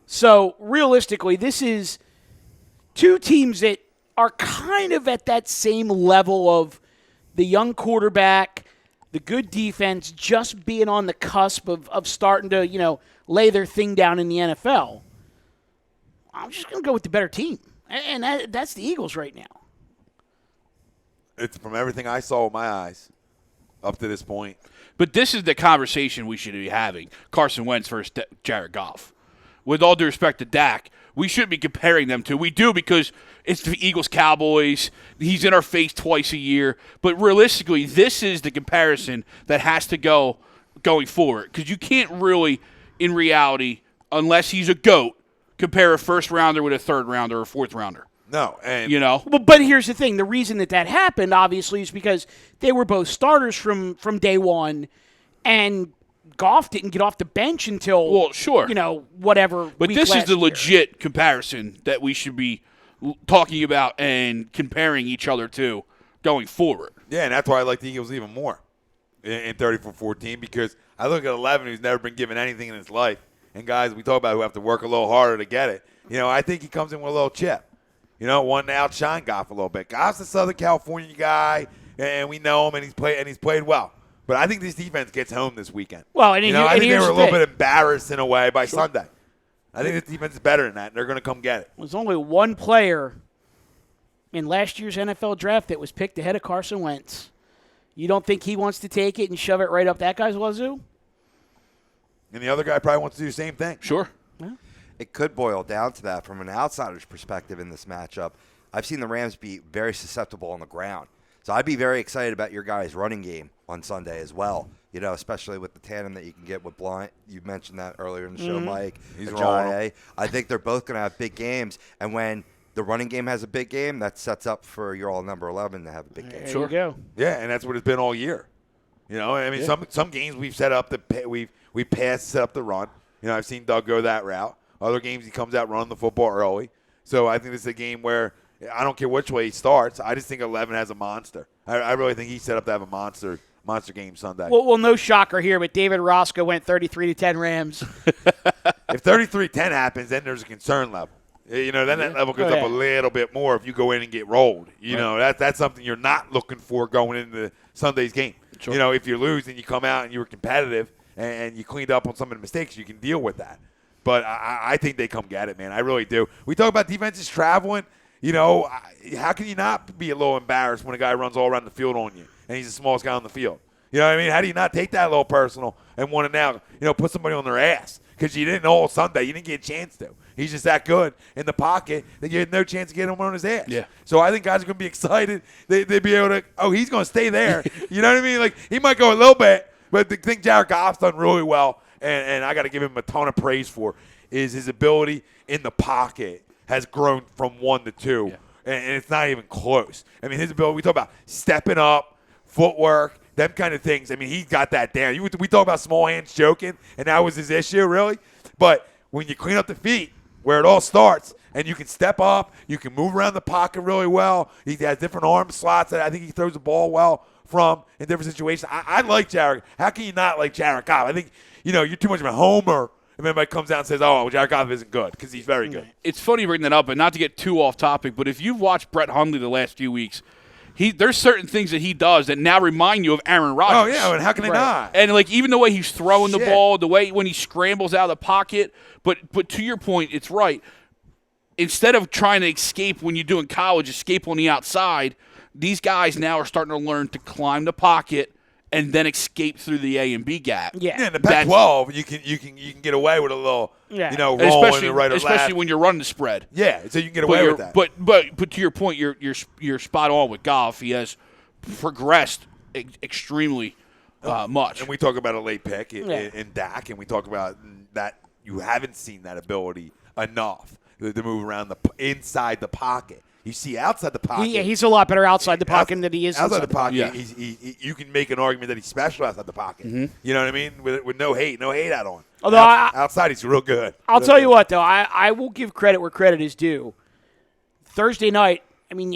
So, realistically, this is two teams that are kind of at that same level of the young quarterback, the good defense, just being on the cusp of starting to, lay their thing down in the NFL. I'm just going to go with the better team. And that's the Eagles right now. It's from everything I saw with my eyes up to this point. But this is the conversation we should be having. Carson Wentz versus Jared Goff. With all due respect to Dak, we shouldn't be comparing them to. We do because it's the Eagles-Cowboys. He's in our face twice a year. But realistically, this is the comparison that has to go going forward. Because you can't really, in reality, unless he's a GOAT, compare a first-rounder with a third-rounder or a fourth-rounder. No. And But here's the thing. The reason that happened, obviously, is because they were both starters from day one, and Goff didn't get off the bench until, whatever. But this is the legit comparison that we should be talking about and comparing each other to going forward. Yeah, and that's why I like the Eagles even more in 34-14 because I look at 11 who's never been given anything in his life, and guys we talk about who have to work a little harder to get it. I think he comes in with a little chip. One to outshine Goff a little bit. Goff's a Southern California guy, and we know him, and he's played well. But I think this defense gets home this weekend. Well, I think they were a little bit embarrassed in a way by Sunday. I think this defense is better than that, and they're going to come get it. There's only one player in last year's NFL draft that was picked ahead of Carson Wentz. You don't think he wants to take it and shove it right up that guy's wazoo? And the other guy probably wants to do the same thing. Sure. Yeah. It could boil down to that from an outsider's perspective in this matchup. I've seen the Rams be very susceptible on the ground. So I'd be very excited about your guys' running game on Sunday as well, especially with the tandem that you can get with Blount. You mentioned that earlier in the show, Mike. He's rolling. I think they're both going to have big games. And when the running game has a big game, that sets up for your all number 11 to have a big game. There you go. Yeah, and that's what it's been all year. Some games we've set up we passed set up the run. I've seen Doug go that route. Other games he comes out running the football early. So I think this is a game where I don't care which way he starts. I just think 11 has a monster. I really think he's set up to have a monster game Sunday. Well, no shocker here, but David Roscoe went 33-10 Rams. If 33-10 happens, then there's a concern level. Then that level goes up a little bit more if you go in and get rolled. That's something you're not looking for going into Sunday's game. Sure. If you lose and you come out and you were competitive and you cleaned up on some of the mistakes, you can deal with that. But I think they come get it, man. I really do. We talk about defenses traveling. How can you not be a little embarrassed when a guy runs all around the field on you and he's the smallest guy on the field? You know what I mean? How do you not take that a little personal and want to now, put somebody on their ass? because you didn't all Sunday. You didn't get a chance to. He's just that good in the pocket that you had no chance to get him on his ass. Yeah. So I think guys are going to be excited. They'd be able to, he's going to stay there. You know what I mean? Like, he might go a little bit, but the thing Jared Goff's done really well, and I got to give him a ton of praise for, is his ability in the pocket has grown from 1 to 2, and it's not even close. I mean, his ability, we talk about stepping up, footwork, them kind of things. I mean, he's got that down. We talk about small hands choking, and that was his issue, really. But when you clean up the feet, where it all starts, and you can step up, you can move around the pocket really well. He has different arm slots that I think he throws the ball well from in different situations. I like Jared. How can you not like Jared Goff? I think, you're too much of a homer if anybody comes out and says, Jared Goff isn't good, because he's very good. It's funny you bring that up, and not to get too off topic, but if you've watched Brett Hundley the last few weeks, there's certain things that he does that now remind you of Aaron Rodgers. Oh, yeah, and how can they not? And, even the way he's throwing the ball, the way when he scrambles out of the pocket. But to your point, it's right. Instead of trying to escape when you do in college, escape on the outside, these guys now are starting to learn to climb the pocket and then escape through the A and B gap. Yeah, in the Pac-12, you can get away with a little, roll in the right or left. Especially when you're running the spread. Yeah, so you can get away with that. But to your point, you're spot on with Goff. He has progressed extremely much. And we talk about a late pick in Dak, and we talk about that you haven't seen that ability enough to move around inside the pocket. You see outside the pocket. He's a lot better outside the pocket than he is outside the pocket. Yeah. You can make an argument that he's special outside the pocket. Mm-hmm. You know what I mean? With no hate out on. Although outside he's real good. I'll tell you what, though, I will give credit where credit is due. Thursday night, I mean,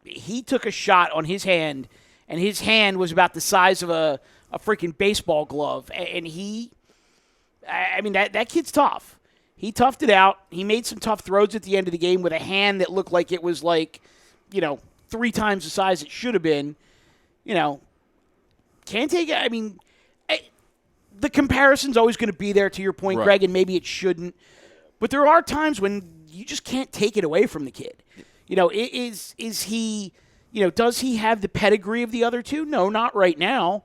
he took a shot on his hand, and his hand was about the size of a freaking baseball glove, and that kid's tough. He toughed it out. He made some tough throws at the end of the game with a hand that looked like it was 3 times the size it should have been. Can't take it. I mean, the comparison's always going to be there, to your point, right, Greg, and maybe it shouldn't. But there are times when you just can't take it away from the kid. Is he, does he have the pedigree of the other two? No, not right now.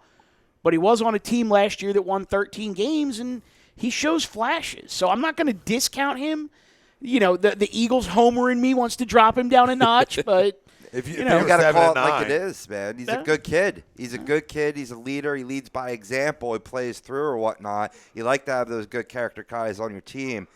But he was on a team last year that won 13 games, and he shows flashes. So I'm not going to discount him. The Eagles homer in me wants to drop him down a notch, but if you got to call it like it is, man. He's a good kid. He's a good kid. He's a leader. He leads by example. He plays through or whatnot. You like to have those good character guys on your team,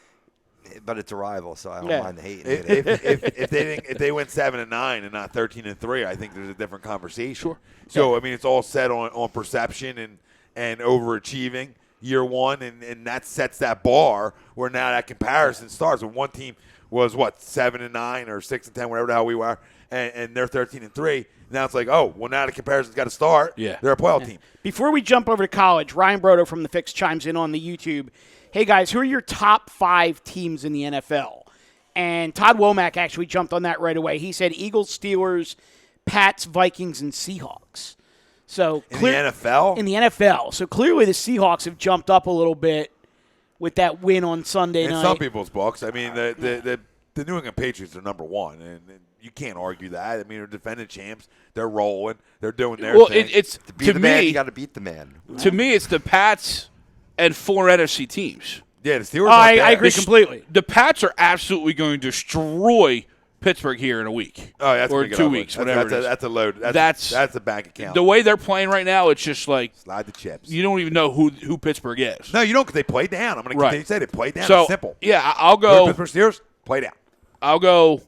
but it's a rival, so I don't mind hating it. If they went 7-9 and not 13-3, I think there's a different conversation. Sure. So I mean, it's all set on perception and overachieving year one, and that sets that bar where now that comparison starts. When one team was 7-9 or 6-10, whatever the hell we were, and they're 13-3. Now it's like, now the comparison's got to start. Yeah, they're a playoff team. Before we jump over to college, Ryan Brodo from The Fix chimes in on the YouTube. Hey guys, who are your top 5 teams in the NFL? And Todd Womack actually jumped on that right away. He said Eagles, Steelers, Pats, Vikings, and Seahawks. So in the NFL? In the NFL. So clearly the Seahawks have jumped up a little bit with that win on Sunday night. In some people's books. I mean, the New England Patriots are number one, and you can't argue that. I mean, they're defending champs. They're rolling. They're doing their thing. To beat the man, you got to beat the man. To me, it's the Pats and 4 NFC teams. Yeah, the Steelers. I agree completely. The Pats are absolutely going to destroy Pittsburgh here in a week. Oh, that's or 2 weeks, whatever. That's a load. That's a bank account. The way they're playing right now, it's just like slide the chips. You don't even know who Pittsburgh is. No, you don't, because they play down. I'm going to continue to say they play down. So, it's simple. Yeah, I'll go. Pittsburgh Steelers play down. I'll go.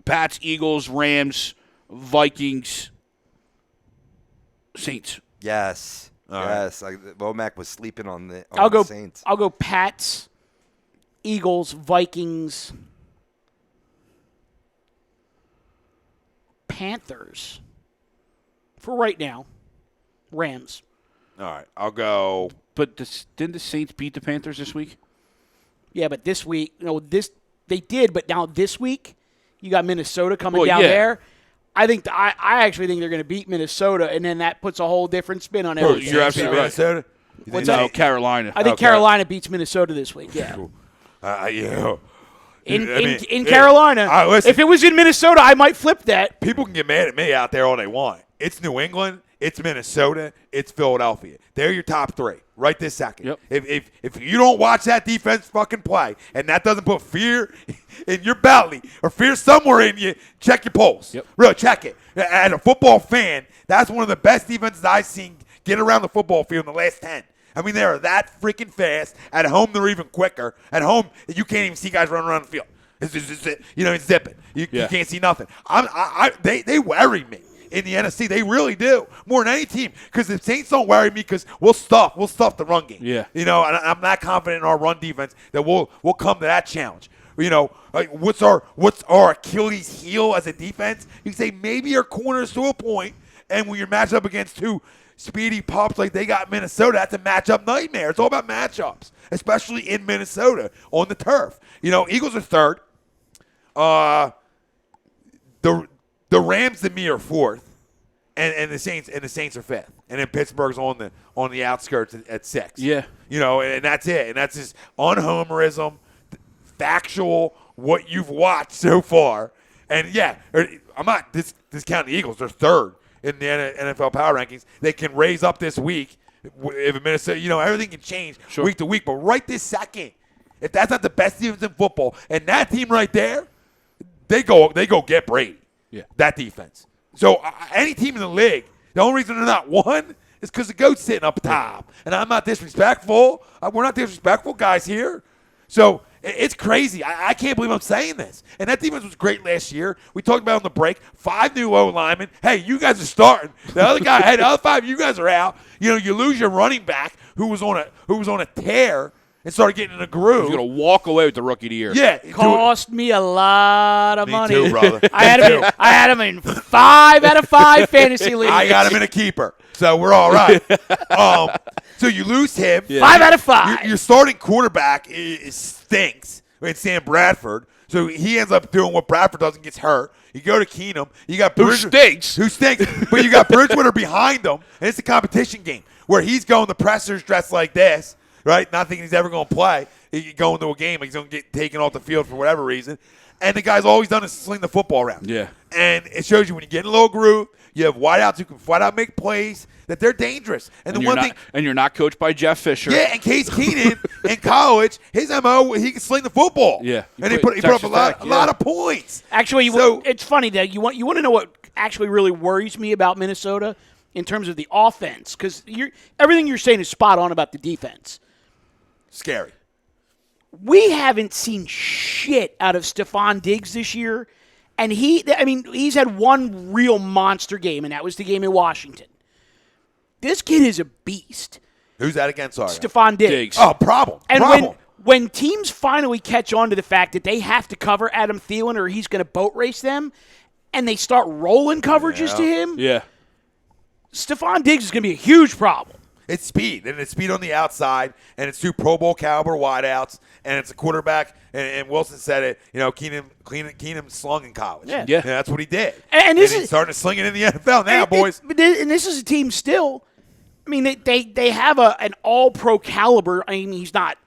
Pats, Eagles, Rams, Vikings, Saints. Yes. Yes. Womack was sleeping on the Saints. I'll go Pats, Eagles, Vikings, Panthers. For right now, Rams. All right. I'll go. But didn't the Saints beat the Panthers this week? Yeah, but this week, they did, but now this week, you got Minnesota coming down there. I actually think they're going to beat Minnesota, and then that puts a whole different spin on everything. You're absolutely right. Minnesota? What's that? Carolina. I think Carolina beats Minnesota this week. Yeah. In Carolina, listen, if it was in Minnesota, I might flip that. People can get mad at me out there all they want. It's New England. It's Minnesota. It's Philadelphia. They're your top 3 right this second. Yep. If you don't watch that defense fucking play, and that doesn't put fear in your belly or fear somewhere in you, check your pulse. Yep. Really, check it. As a football fan, that's one of the best defenses I've seen get around the football field in the last 10. I mean, they are that freaking fast. At home, they're even quicker. At home, you can't even see guys running around the field. It's zipping. You can't see nothing. They worry me in the NFC. They really do, more than any team. Because the Saints don't worry me because we'll stuff the run game. Yeah. And I'm not confident in our run defense that we'll come to that challenge. What's our Achilles heel as a defense? You can say maybe our corners to a point, and when you're matched up against two speedy pups like they got in Minnesota, that's a matchup nightmare. It's all about matchups, especially in Minnesota on the turf. Eagles are third. The Rams to me are fourth, and the Saints are fifth, and then Pittsburgh's on the outskirts at 6. Yeah, and that's it, and that's just unhomerism, factual what you've watched so far, and I'm not discounting the Eagles. They're third in the NFL power rankings. They can raise up this week if Minnesota. Everything can change week to week, but right this second, if that's not the best defense in football, and that team right there, they go get Brady. Yeah, that defense. So any team in the league, the only reason they're not one is because the GOAT's sitting up top. And I'm not disrespectful. We're not disrespectful guys here. So it's crazy. I can't believe I'm saying this. And that defense was great last year. We talked about it on the break. 5 new O-linemen. Hey, you guys are starting. The other guy, the other 5, you guys are out. You lose your running back who was on a tear and started getting in a groove. He's going to walk away with the Rookie of the Year. Yeah. Cost me a lot of money. Me too, brother. I had him in 5 out of 5 fantasy leagues. I got him in a keeper. So we're all right. So you lose him. Yeah. 5 out of 5. Your starting quarterback stinks. It's Sam Bradford. So he ends up doing what Bradford does and gets hurt. You go to Keenum. You got Who stinks. But you got Bridgewater behind him, and it's a competition game where he's going the pressers dressed like this, right? Not thinking he's ever going to play. He go into a game, he's going to get taken off the field for whatever reason. And the guy's always done is sling the football around. Yeah. And it shows you when you get in a little groove, you have wideouts who can flat out make plays, that they're dangerous. And you're not coached by Jeff Fisher. Yeah, and Case Keenan in college, his MO, he can sling the football. Yeah. And he put up a lot of points. Actually, it's funny that you want to know what actually really worries me about Minnesota in terms of the offense, because everything you're saying is spot on about the defense. Scary. We haven't seen shit out of Stephon Diggs this year, and he's had one real monster game, and that was the game in Washington. This kid is a beast. Who's that against? Sorry. Stephon Diggs. Oh, problem. And when teams finally catch on to the fact that they have to cover Adam Thielen or he's going to boat race them, and they start rolling coverages to him, Stephon Diggs is going to be a huge problem. It's speed, and it's speed on the outside, and it's 2 Pro Bowl caliber wideouts, and it's a quarterback. And Wilson said it. Keenum slung in college. Yeah. And that's what he did. And he's starting to sling it in the NFL now, boys. And this is a team still. I mean, they have an all-pro caliber. I mean, he's not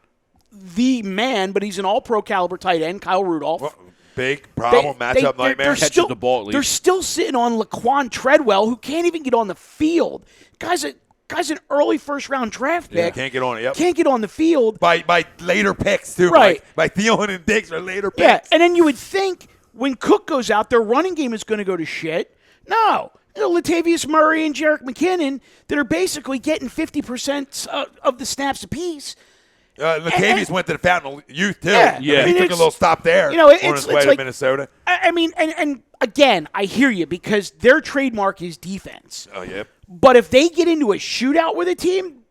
the man, but he's an all-pro caliber tight end, Kyle Rudolph. Well, big problem, matchup nightmare. Catches the ball at least. They're still sitting on Laquan Treadwell, who can't even get on the field. Guy's an early first-round draft pick. Yeah, can't get on it. Yep. Can't get on the field. By later picks, too. Right. By Thielen and Diggs are later picks. Yeah, and then you would think when Cook goes out, their running game is going to go to shit. No. Latavius Murray and Jerick McKinnon that are basically getting 50% of the snaps apiece. Latavius went to the Fountain of Youth, too. Yeah. He took a little stop there on his way to Minnesota. I mean, and again, I hear you because their trademark is defense. Oh, yeah. But if they get into a shootout with a team,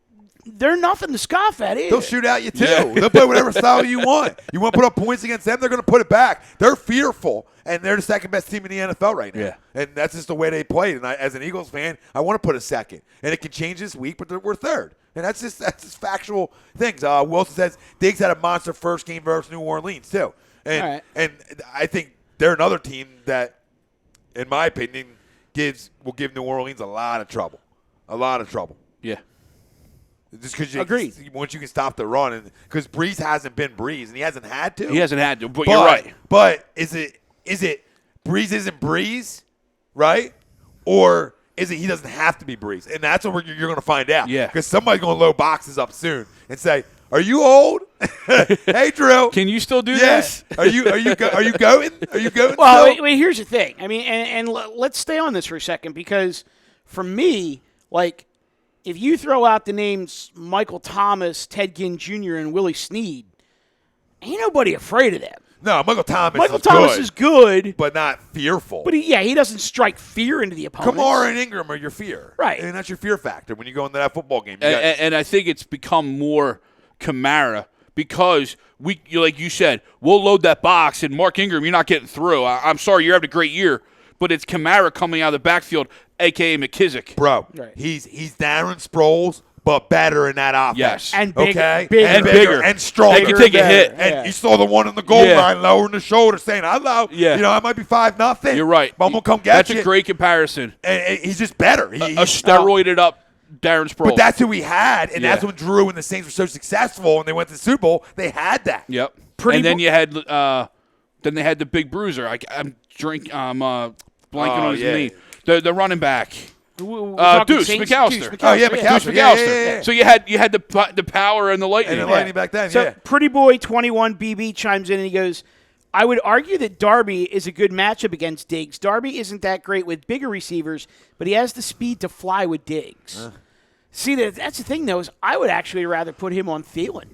they're nothing to scoff at either. They'll shoot out you, too. Yeah. They'll play whatever style you want. You want to put up points against them, they're going to put it back. They're fearful, and they're the second-best team in the NFL right now. Yeah. And that's just the way they played. And as an Eagles fan, I want to put a second. And it can change this week, but we're third. And that's just factual things. Wilson says Diggs had a monster first game versus New Orleans, too. And I think they're another team that, in my opinion, will give New Orleans a lot of trouble. A lot of trouble. Yeah. Just because once you can stop the run, and because Breeze hasn't been Breeze, and he hasn't had to. He hasn't had to, but you're right. But is it Breeze isn't Breeze, right? Or is that he doesn't have to be Breeze. And that's what you're going to find out. Yeah. Because somebody's going to load boxes up soon and say, are you old? Hey, Drill. Can you still do Yes. this? Are you going? Are you going? Well, still? wait, here's the thing. I mean, and let's stay on this for a second because for me, like, if you throw out the names Michael Thomas, Ted Ginn Jr., and Willie Snead, ain't nobody afraid of them. No, Michael Thomas is good, but not fearful. But he doesn't strike fear into the opponent. Kamara and Ingram are your fear. Right. And that's your fear factor when you go into that football game. And I think it's become more Kamara because like you said, we'll load that box, and Mark Ingram, you're not getting through. I'm sorry, you're having a great year, but it's Kamara coming out of the backfield, a.k.a. McKissick. Bro, right. he's Darren Sproles, but better in that offense. Yes. And bigger. Okay? Bigger. And stronger. They can take a hit. And you saw the one on the goal line lowering the shoulder saying, hello. Yeah. You know, I might be 5-0. You're right. But I'm going to come get That's you. a great comparison. And he's just better. A steroided up Darren Sproles. But that's who we had, and that's when Drew and the Saints were so successful and they went to the Super Bowl. They had that. Yep. Then you had then they had the big bruiser. I'm blanking on his name. The running back. Deuce McAllister. Oh yeah, McAllister. Yeah. So you had the power and the lightning. And the lightning back then. So Pretty Boy 21 BB chimes in and he goes, I would argue that Darby is a good matchup against Diggs. Darby isn't that great with bigger receivers, but he has the speed to fly with Diggs. See, that's the thing, though, is I would actually rather put him on Thielen.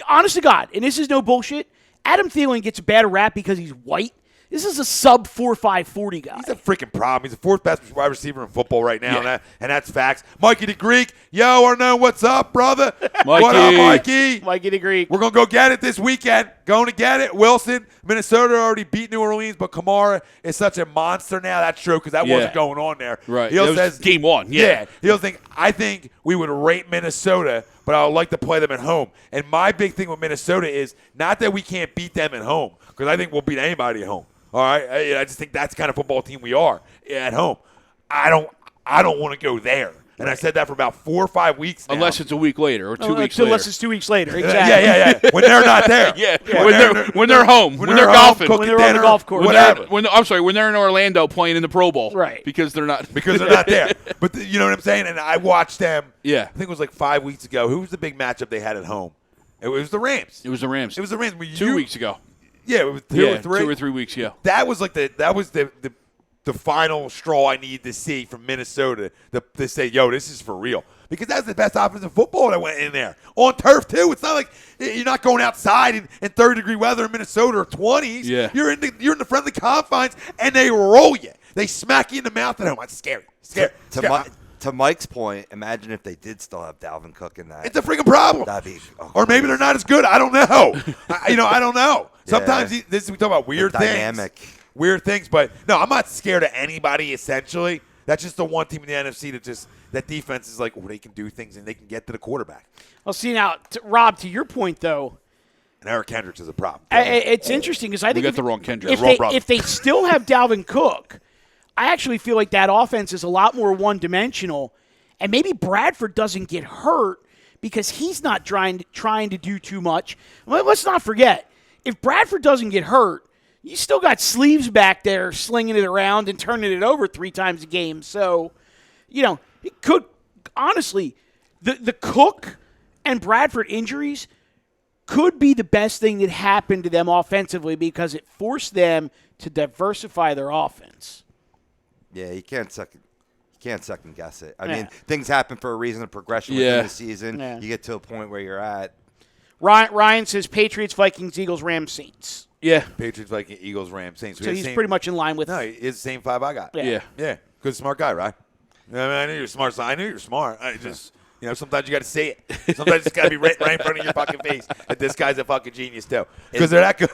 Honest to God, and this is no bullshit, Adam Thielen gets a bad rap because he's white. This is a sub 4.5 40 guy. He's a freaking problem. He's the fourth best wide receiver in football right now, and that's facts. Mikey the Greek, yo, Arno, what's up, brother? What up, Mikey? Mikey the Greek. We're going to go get it this weekend. Going to get it. Wilson, Minnesota already beat New Orleans, but Kamara is such a monster now. That's true because that wasn't going on there. Right. He says game one. I think we would rate Minnesota, but I would like to play them at home. And my big thing with Minnesota is not that we can't beat them at home because I think we'll beat anybody at home. All right, I just think that's the kind of football team we are at home. I don't want to go there, and I said that for about 4 or 5 weeks now. Unless it's a week later or 2 weeks later. Unless it's 2 weeks later, exactly. Yeah. When they're not there. When they're home. When they're golfing. When they're on the golf course. Whatever. When they're in Orlando playing in the Pro Bowl. Right. Because they're not. Because they're not there. But you know what I'm saying? And I watched them. Yeah. I think it was like 5 weeks ago. Who was the big matchup they had at home? It was the Rams. It was the Rams. 2 weeks ago. Yeah, it was 2 or 3. 2 or 3 weeks, yeah. That was like the final straw I needed to see from Minnesota to say, yo, this is for real. Because that's the best offensive football that went in there. On turf, too. It's not like you're not going outside in 30-degree weather in Minnesota or 20s. Yeah. You're in the friendly confines, and they roll you. They smack you in the mouth at home. It's scary. To Mike's point, imagine if they did still have Dalvin Cook in that. It's a freaking problem. That'd be, or maybe they're not as good. I don't know. I don't know. Sometimes we talk about weird things. Dynamic. Weird things. But, no, I'm not scared of anybody, essentially. That's just the one team in the NFC that defense is like, they can do things and they can get to the quarterback. Well, see, now, Rob, to your point, though. And Eric Kendricks is a problem. It's interesting because I think we got the wrong Kendricks. If they still have Dalvin Cook, I actually feel like that offense is a lot more one-dimensional, and maybe Bradford doesn't get hurt because he's not trying to do too much. Well, let's not forget, if Bradford doesn't get hurt, you still got Sleeves back there slinging it around and turning it over 3 times a game. So, it could honestly, the Cook and Bradford injuries could be the best thing that happened to them offensively because it forced them to diversify their offense. Yeah, you can't second guess it. I mean, things happen for a reason, a progression within the season. Yeah. You get to a point where you're at. Ryan says Patriots, Vikings, Eagles, Rams, Saints. Yeah. Patriots, Vikings, Eagles, Rams, Saints. So he's pretty much in line with. No, it's the same 5 I got. Yeah. Good, smart guy, right? I knew you're smart. I knew you're smart. I just, sometimes you got to say it. Sometimes it's got to be right in front of your fucking face that this guy's a fucking genius too. Because they're that good.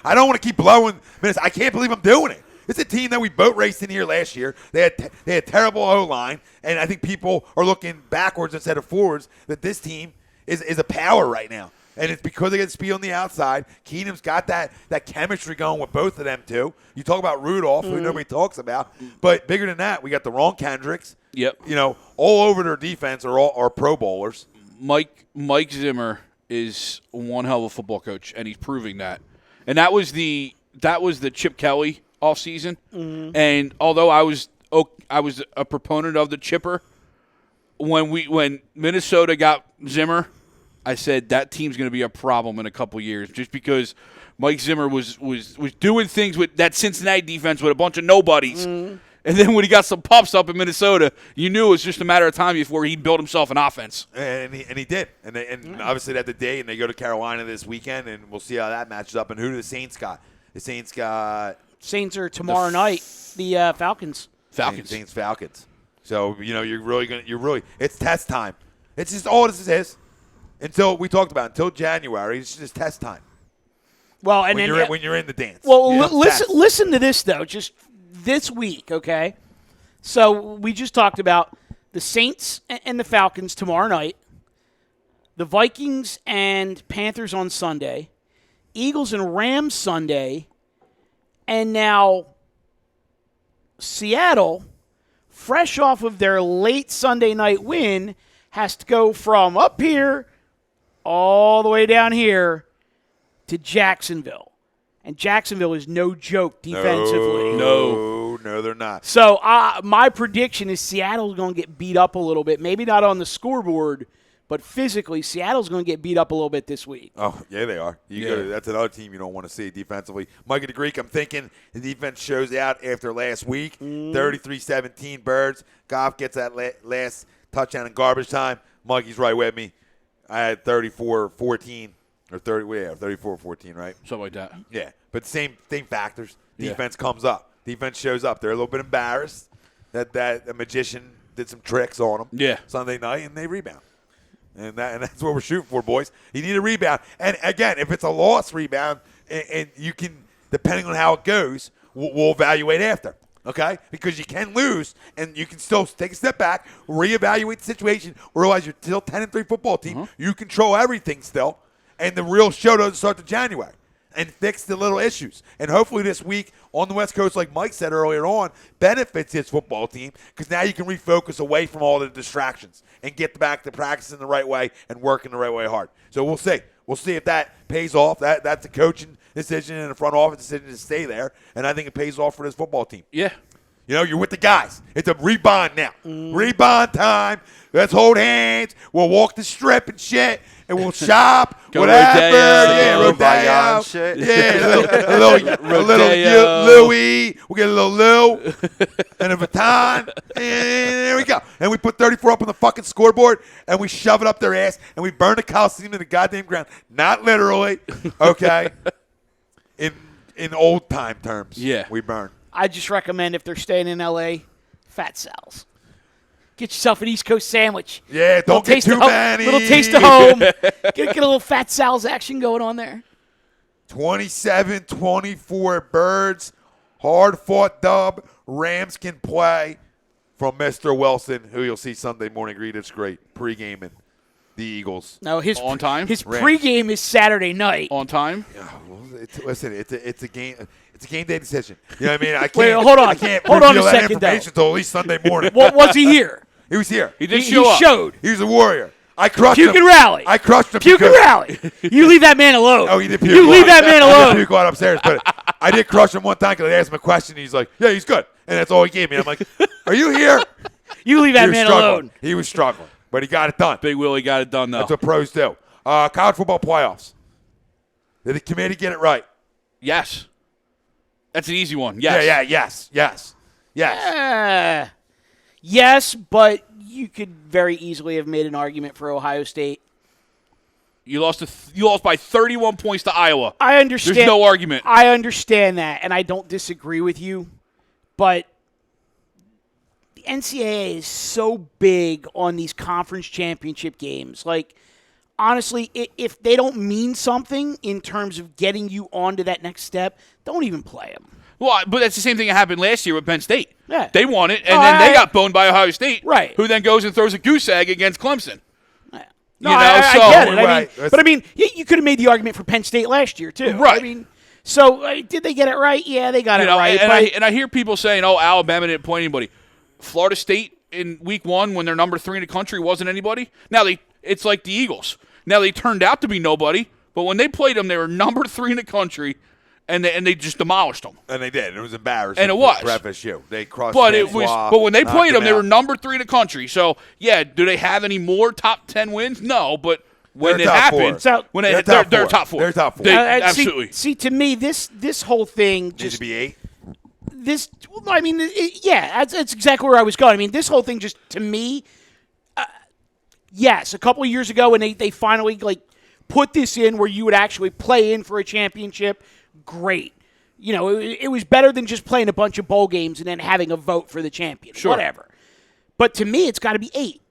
I don't want to keep blowing minutes. I can't believe I'm doing it. It's a team that we boat raced in here last year. They had terrible O-line, and I think people are looking backwards instead of forwards that this team is a power right now. And it's because they get speed on the outside. Keenum's got that chemistry going with both of them, too. You talk about Rudolph, who nobody talks about. But bigger than that, we got the wrong Kendricks. Yep. All over their defense are Pro Bowlers. Mike Zimmer is one hell of a football coach, and he's proving that. And that was the Chip Kelly all season. And although I was a proponent of the chipper, when Minnesota got Zimmer, I said that team's going to be a problem in a couple years just because Mike Zimmer was doing things with that Cincinnati defense with a bunch of nobodies. And then when he got some pups up in Minnesota, you knew it was just a matter of time before he built himself an offense. And he did. And obviously they had the day, and they go to Carolina this weekend, and we'll see how that matches up. And who do the Saints got? The Saints got – Saints are tomorrow night. The Falcons. Saints Falcons. So, you're really – it's test time. It's just all this is. Until January, it's just test time. Well, and when you're in the dance. Well, listen to this though. Just this week, okay? So we just talked about the Saints and the Falcons tomorrow night, the Vikings and Panthers on Sunday, Eagles and Rams Sunday, and now Seattle, fresh off of their late Sunday night win, has to go from up here all the way down here to Jacksonville. And Jacksonville is no joke defensively. No, they're not. So my prediction is Seattle's going to get beat up a little bit. Maybe not on the scoreboard, but physically, Seattle's going to get beat up a little bit this week. Oh, yeah, they are. That's another team you don't want to see defensively. Mike of the Greek, I'm thinking the defense shows out after last week. 33-17 Birds. Goff gets that last touchdown in garbage time. Mikey's right with me. I had 34-14 or 34-14, right? Something like that. Yeah, but same factors. Defense comes up. Defense shows up. They're a little bit embarrassed that a magician did some tricks on them Sunday night, and they rebound. And that's what we're shooting for, boys. You need a rebound. And, again, if it's a loss rebound, and you can, depending on how it goes, we'll evaluate after. Okay? Because you can lose, and you can still take a step back, reevaluate the situation, realize you're still 10-3 football team. You control everything still, and the real show doesn't start to January, and fix the little issues. And hopefully this week on the West Coast, like Mike said earlier on, benefits his football team because now you can refocus away from all the distractions and get back to practicing the right way and working the right way hard. So we'll see. We'll see if that pays off. That's a coaching decision and a front office decision to stay there, and I think it pays off for this football team. Yeah. You're with the guys. It's a rebond now. Rebond time. Let's hold hands. We'll walk the strip and shit, and we'll shop. Whatever. Rodeo shit. Yeah, a little Louis. We'll get a little Lou and a baton, and there we go. And we put 34 up on the fucking scoreboard, and we shove it up their ass, and we burn the Coliseum to the goddamn ground. Not literally, okay? In old time terms, we burn. I just recommend if they're staying in L.A., Fat Sal's. Get yourself an East Coast sandwich. Yeah, don't get too many. Little taste of home. Get a little Fat Sal's action going on there. 27-24 Birds. Hard-fought dub. Rams can play from Mr. Wilson, who you'll see Sunday morning. Read it's great. Pre-gaming the Eagles. No, his on time. His pregame is Saturday night. On time. Yeah, well, listen, it's a game. It's a game day decision. You know what I mean? I can't. Wait, hold on. I can't hold on a that second, information until at least Sunday morning. Was he here? He was here. He did show up. He showed. He was a warrior. I crushed him. Puke and rally. I crushed him. Puke and rally. You leave that man alone. Oh, he did puke. You leave that man alone. He did puke while upstairs, but I did crush him one time because I asked him a question. And he's like, "Yeah, he's good," and that's all he gave me. I'm like, "Are you here?" You leave that man alone. He was struggling, but he got it done. Big Willie got it done, though. That's what pros do. College football playoffs. Did the committee get it right? Yes. That's an easy one. Yes. Yes. Yes, but you could very easily have made an argument for Ohio State. You lost by 31 points to Iowa. I understand. There's no argument. I understand that, and I don't disagree with you, but the NCAA is so big on these conference championship games. Like, honestly, if they don't mean something in terms of getting you on to that next step, don't even play them. Well, but that's the same thing that happened last year with Penn State. Yeah. They won it, and then they got boned by Ohio State, right? Who then goes and throws a goose egg against Clemson. Yeah. No, I get it. I mean, you could have made the argument for Penn State last year, too. Right. I mean, so did they get it right? Yeah, they got it right. And I hear people saying, oh, Alabama didn't play anybody. Florida State in week 1 when they're number 3 in the country wasn't anybody. Now, it's like the Eagles. Now, they turned out to be nobody, but when they played them, they were number 3 in the country, and they just demolished them. And they did. It was embarrassing. And it was for FSU. They crossed. But when they played them, they were number 3 in the country. So yeah, do they have any more top 10 wins? No, but when it happened, they're top 4. They're top 4. Absolutely. See, to me, this whole thing Needs to be 8. That's exactly where I was going. I mean, this whole thing just, to me, yes, a couple of years ago when they finally put this in where you would actually play in for a championship, great. It was better than just playing a bunch of bowl games and then having a vote for the champion. Sure. Whatever. But to me, it's got to be 8.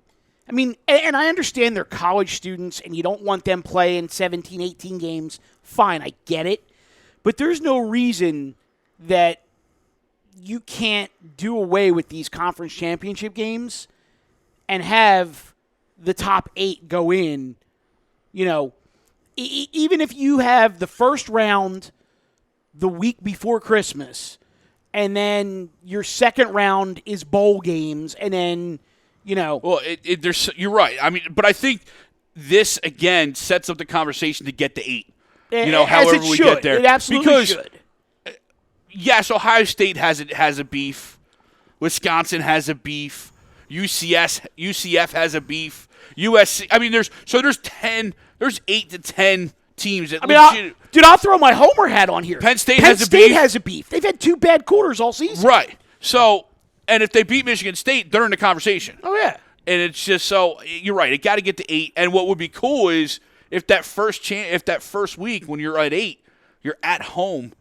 I mean, and I understand they're college students and you don't want them playing 17, 18 games. Fine, I get it. But there's no reason that you can't do away with these conference championship games and have the top 8 go in. Even if you have the first round the week before Christmas and then your second round is bowl games and then Well, you're right. I mean, but I think this again sets up the conversation to get to 8. However we get there, it absolutely should. Yes, Ohio State has a beef. Wisconsin has a beef. UCF has a beef. USC. I mean, there's 8 to 10 teams. I'll throw my Homer hat on here. Penn State has a beef. They've had 2 bad quarters all season. Right. So. And if they beat Michigan State, they're in the conversation. Oh, yeah. And it's just so you're right. It got to get to 8. And what would be cool is if that first week when you're at 8, you're at home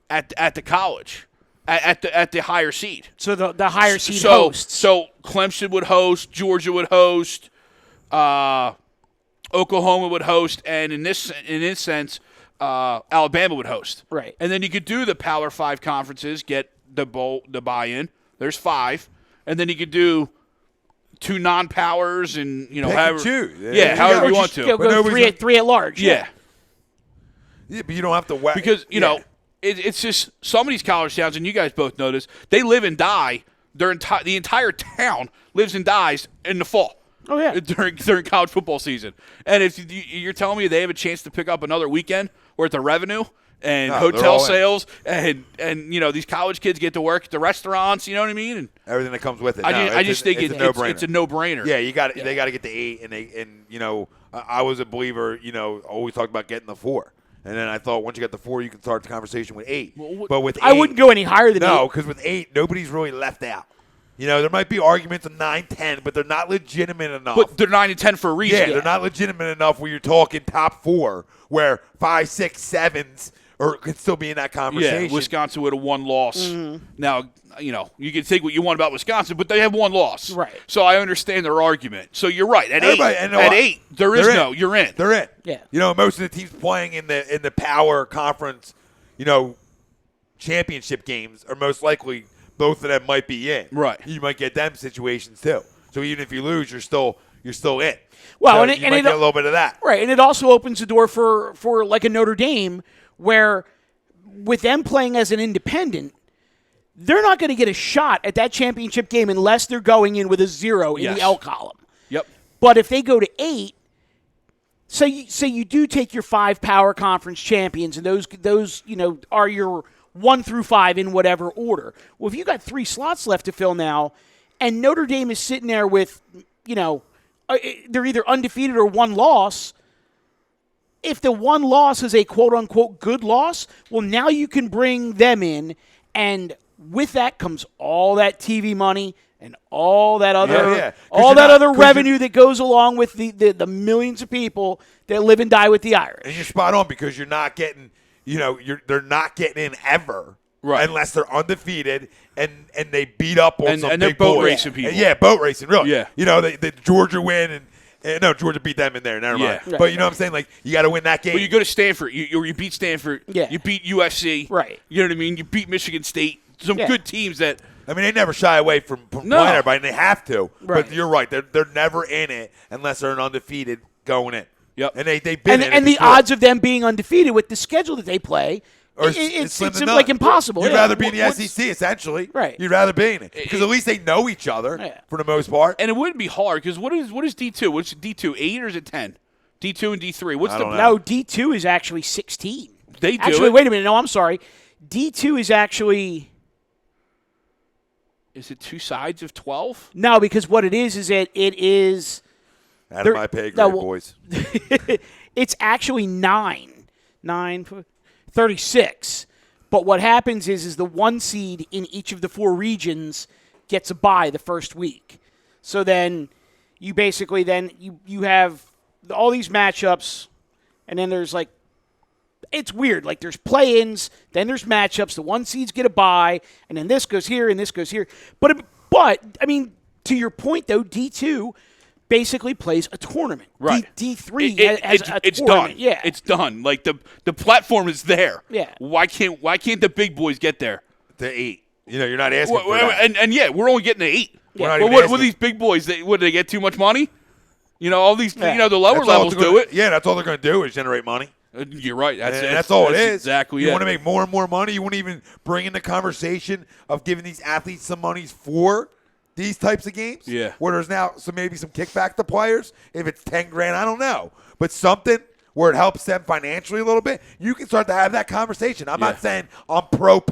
at the college at the higher seed. So the higher seed hosts. So Clemson would host, Georgia would host, Oklahoma would host, and in this sense, Alabama would host. Right. And then you could do the Power 5 conferences, get the buy-in. There's 5, and then you could do 2 non-powers and however you want to. Go 3 at large. Yeah. Yeah, but you don't have to because it's just some of these college towns, and you guys both know this. They live and die. The entire town lives and dies in the fall. Oh yeah, during college football season. And if you're telling me they have a chance to pick up another weekend worth of revenue. And hotel sales, and these college kids get to work at the restaurants. You know what I mean? And everything that comes with it. I just think it's a no-brainer. Yeah, they got to get to 8, and I was a believer. Always talked about getting the 4, and then I thought once you get the 4, you can start the conversation with 8. But with 8, I wouldn't go any higher than 8. No, because with 8, nobody's really left out. There might be arguments of 9, 10, but they're not legitimate enough. But they're 9 and 10 for a reason. Yeah, they're not legitimate enough where you're talking top 4, where 5, 6, 7s. Or could still be in that conversation. Yeah, Wisconsin would have 1 loss. Mm-hmm. Now, you can think what you want about Wisconsin, but they have 1 loss. Right. So I understand their argument. So you're right. At 8, you're in. They're in. Yeah. Most of the teams playing in the Power Conference, championship games are most likely both of them might be in. Right. You might get them situations too. So even if you lose, you're still in. Well, so and you might get a little bit of that. Right, and it also opens the door for like a Notre Dame, where with them playing as an independent, they're not going to get a shot at that championship game unless they're going in with a 0 in the L column. Yep. But if they go to 8, say you do take your 5 Power Conference champions, and those are your 1 through 5 in whatever order. Well, if you got 3 slots left to fill now, and Notre Dame is sitting there with they're either undefeated or 1 loss. If the 1 loss is a quote-unquote good loss, well, now you can bring them in, and with that comes all that TV money and all that other revenue that goes along with the millions of people that live and die with the Irish. And you're spot on because you're not getting, they're not getting in ever. Right. Unless they're undefeated and they beat up on some big boat boys. racing people. Yeah, boat racing, really. Yeah. The Georgia win and no, Georgia beat them in there. Never mind. Right. But you know what I'm saying? Like, you got to win that game. Well, you go to Stanford. You beat Stanford. Yeah. You beat USC. Right. You know what I mean? You beat Michigan State. Some good teams that. I mean, they never shy away from playing everybody, and they have to. Right. But you're right. They're never in it unless they're an undefeated going in. Yep. And they've been in it. And the odds of them being undefeated with the schedule that they play, it's like impossible. You'd rather be in the SEC, essentially. Right. You'd rather be in it. Because at least they know each other for the most part. And it wouldn't be hard because what is D2? What's D2, 8 or is it 10? D2 and D3. I don't know. No, D2 is actually 16. They do actually, it. wait a minute. No, I'm sorry. D2 is actually... Is it 2 sides of 12? No, because what it is it is... Out of my pay grade, boys. It's actually 36. But what happens is the 1 seed in each of the 4 regions gets a bye the first week. So then you basically you have all these matchups, and then there's like, it's weird. Like there's play-ins, then there's matchups. The 1 seeds get a bye, and then this goes here and this goes here. But I mean, to your point though, D2 basically plays a tournament. Right. D3 has a it's tournament. Done. Yeah. It's done. Like the platform is there. Yeah. Why can't the big boys get there? The 8. You're not asking for that. And yeah, we're only getting the 8. Yeah. But what these big boys? Would they get too much money? All these the lower levels do it. Yeah, that's all they're going to do is generate money. You're right. That's all it is. Exactly. You want to make more and more money. You want to even bring in the conversation of giving these athletes some money for these types of games. Yeah. Where there's now maybe some kickback to players. If it's $10,000, I don't know, but something where it helps them financially a little bit. You can start to have that conversation. I'm not saying I'm pro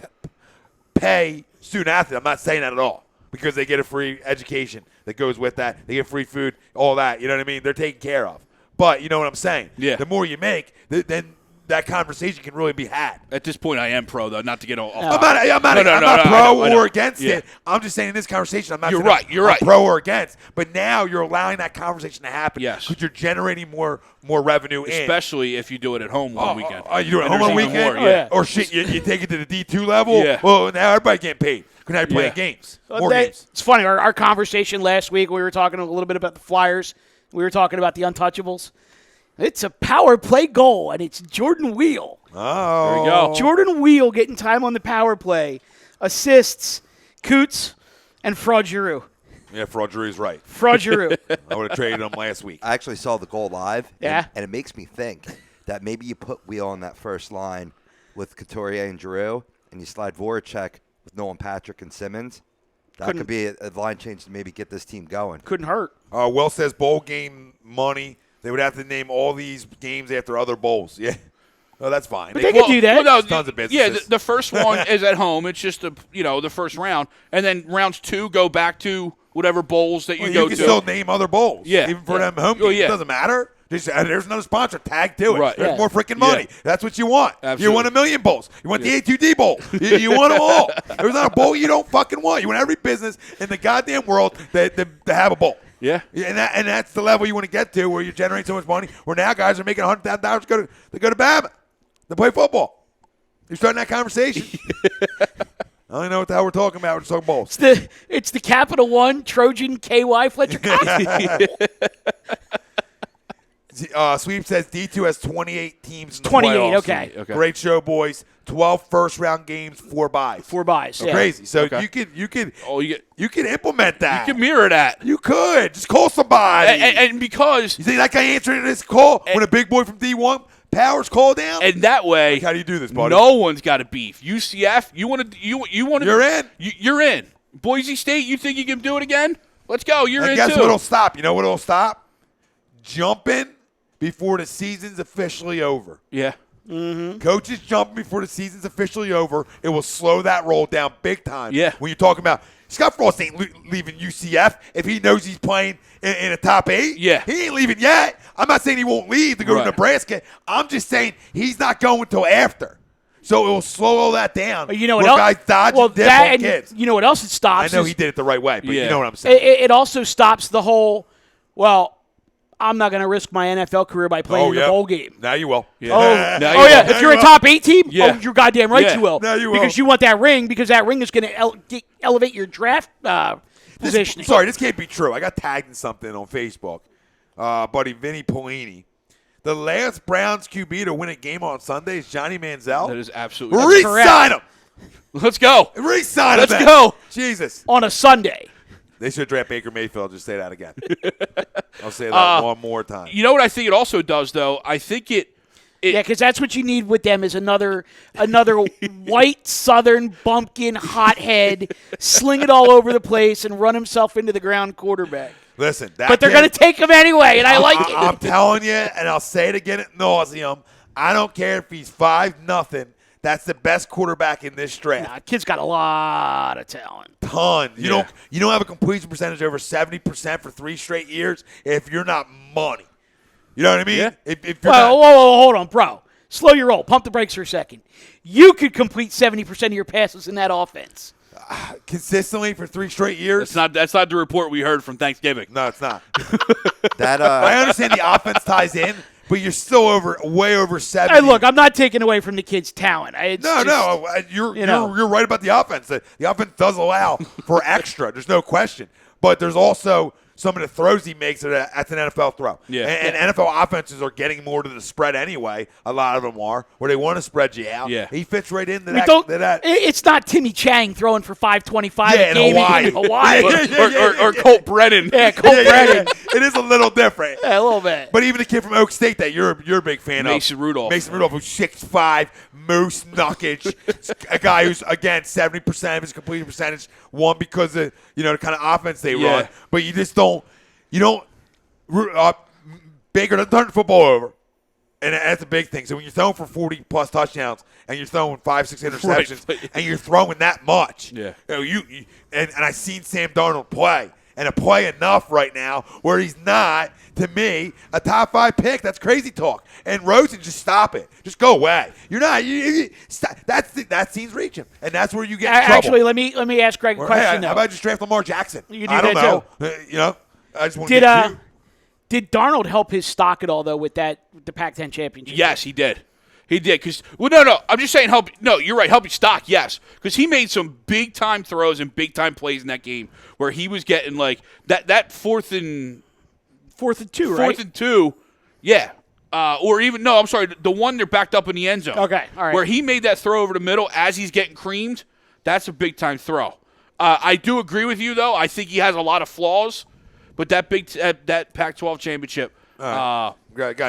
pay student athlete. I'm not saying that at all, because they get a free education that goes with that. They get free food, all that. You know what I mean? They're taken care of. But you know what I'm saying? Yeah. The more you make, then that conversation can really be had. At this point, I am pro, though, not to get off. I'm not pro or against it. I'm just saying in this conversation, I'm not You're saying right. I'm pro or against. But now you're allowing that conversation to happen. Yes. Because you're generating more revenue Especially if you do it at home one weekend. You do it at home one weekend? More, Or shit, you take it to the D2 level? Yeah. Well, now everybody's getting paid. Because now you're playing games. More games. It's funny. Our conversation last week, we were talking a little bit about the Flyers. We were talking about the Untouchables. It's a power play goal, and it's Jordan Wheel. Oh. There we go. Jordan Wheel getting time on the power play. Assists, Coots, and Fraud-Giroux. Yeah, Fraud-Giroux's right. Fraud-Giroux. I would have traded him last week. I actually saw the goal live. Yeah. And it makes me think that maybe you put Wheel on that first line with Couturier and Giroux, and you slide Voracek with Nolan Patrick and Simmons. That could be a line change to maybe get this team going. Couldn't hurt. Will says bowl game money. They would have to name all these games after other bowls. Yeah. Oh, that's fine. But they could do that. Well, no, tons of businesses. Yeah, the first one is at home. It's just the first round, and then rounds 2 go back to whatever bowls that you go to. You can still name other bowls. Yeah. Even for them home games. It doesn't matter. Just, there's another sponsor. Tag to it. Right. There's Yeah. more freaking money. Yeah. That's what you want. Absolutely. You want 1,000,000 bowls. You want the A2D bowl. You want them all. There's not a bowl you don't fucking want. You want every business in the goddamn world to have a bowl. Yeah. And that's the level you want to get to, where you generate so much money, where now guys are making $100,000 to go to Bama to play football. You're starting that conversation. I don't even know what the hell we're talking about. We're just talking bowls. It's the Capital One Trojan KY Fletcher Cox. Sweep says D2 has 28 teams in the 28, playoffs. okay. Great show, boys. 12 first-round games, 4 buys. 4 buys. Yeah. Crazy. So Okay. you could you implement that. can mirror that. You could. Just call somebody. And because You think that guy answering this call when a big boy from D1 Powers call down? and that way, How do you do this, buddy? no one's got a beef. UCF, you want to You're in. You're in. Boise State, you think you can do it again? Let's go. You're And in guess too. what'll stop? You know what'll stop? Jumping before the season's officially over. Yeah. Coaches jumping before the season's officially over. It will slow that roll down big time. Yeah. When you're talking about Scott Frost ain't leaving UCF if he knows he's playing in a top 8. Yeah. He ain't leaving yet. I'm not saying he won't leave to go to Right. Nebraska. I'm just saying he's not going until after. So it will slow all that down. You know what where else? guys dodge and dip that on and kids. you know what else it I stops? know is he did it the right way, but Yeah. you know what I'm saying. it also stops the whole, well, I'm not going to risk my NFL career by playing in the bowl game. Now you will. Yeah. Oh, Now oh you yeah. will. If you're a top 8 team, Yeah. oh, you're goddamn right Yeah. you will. Now you will. Because you want that ring, because that ring is going to elevate your draft positioning. Sorry, this can't be true. I got tagged in something on Facebook. Buddy Vinny Polini. The last Browns QB to win a game on Sunday is Johnny Manziel. That is absolutely Re-sign him. Let's go. Re-sign him. Let's then. go. Jesus. On a Sunday. They should draft Baker Mayfield. I'll just say that again. I'll say that one more time. You know what I think it also does, though? I think it Yeah, because that's what you need with them is another white Southern bumpkin hothead, sling it all over the place and run himself into the ground quarterback. Listen, that But they're kid- going to take him anyway, and I like it. I'm telling you, and I'll say it again at nauseum, I don't care if he's 5-0. That's the best quarterback in this draft. Nah, kid's got a lot of talent. Tons. You don't have a completion percentage over 70% for 3 straight years if you're not money. You know what I mean? Yeah. If you're Whoa, hold on, bro. Slow your roll. Pump the brakes for a second. You could complete 70% of your passes in that offense. consistently for 3 straight years. That's not the report we heard from Thanksgiving. No, it's not. I understand the offense ties in, but you're still way over 70. Hey, look, I'm not taking away from the kid's talent. You're right about the offense. The offense does allow for extra. There's no question. But there's also some of the throws he makes that's an NFL throw. Yeah. And NFL offenses are getting more to the spread anyway. A lot of them are, where they want to spread you out. Yeah. He fits right into that. It's not Timmy Chang throwing for 525 in Hawaii. or Colt Brennan. Yeah, Colt Brennan. It is a little different. Yeah, a little bit. But even the kid from Oak State that you're a big fan Mason of. Rudolph. Mason Rudolph, who's 6'5", moose knuckage. A guy who's, again, 70% of his completion percentage. One, because of the kind of offense they run. But you just don't. Baker doesn't turn the football over. And that's a big thing. So when you're throwing for 40-plus touchdowns and you're throwing 5-6 interceptions and you're throwing that much, and I've seen Sam Darnold play, and play enough right now where he's not, to me, a top 5 pick. That's crazy talk. And Rosen, just stop it. Just go away. You're not. That seems reaching, and that's where you get in trouble. Actually, let me ask Greg a question. How about just draft Lamar Jackson? You do I don't that know. I just want to get you. Did Darnold help his stock at all, though, with the Pac-10 championship? Yes, he did. He did. No. I'm just saying help. No, you're right. Help your stock, yes. Because he made some big-time throws and big-time plays in that game where he was getting, like, that fourth and 2, right? Fourth and 2, yeah. Or even, no, I'm sorry, the one they're backed up in the end zone. Okay, all right. Where he made that throw over the middle as he's getting creamed, that's a big-time throw. I do agree with you, though. I think he has a lot of flaws. But that that Pac-12 championship, guy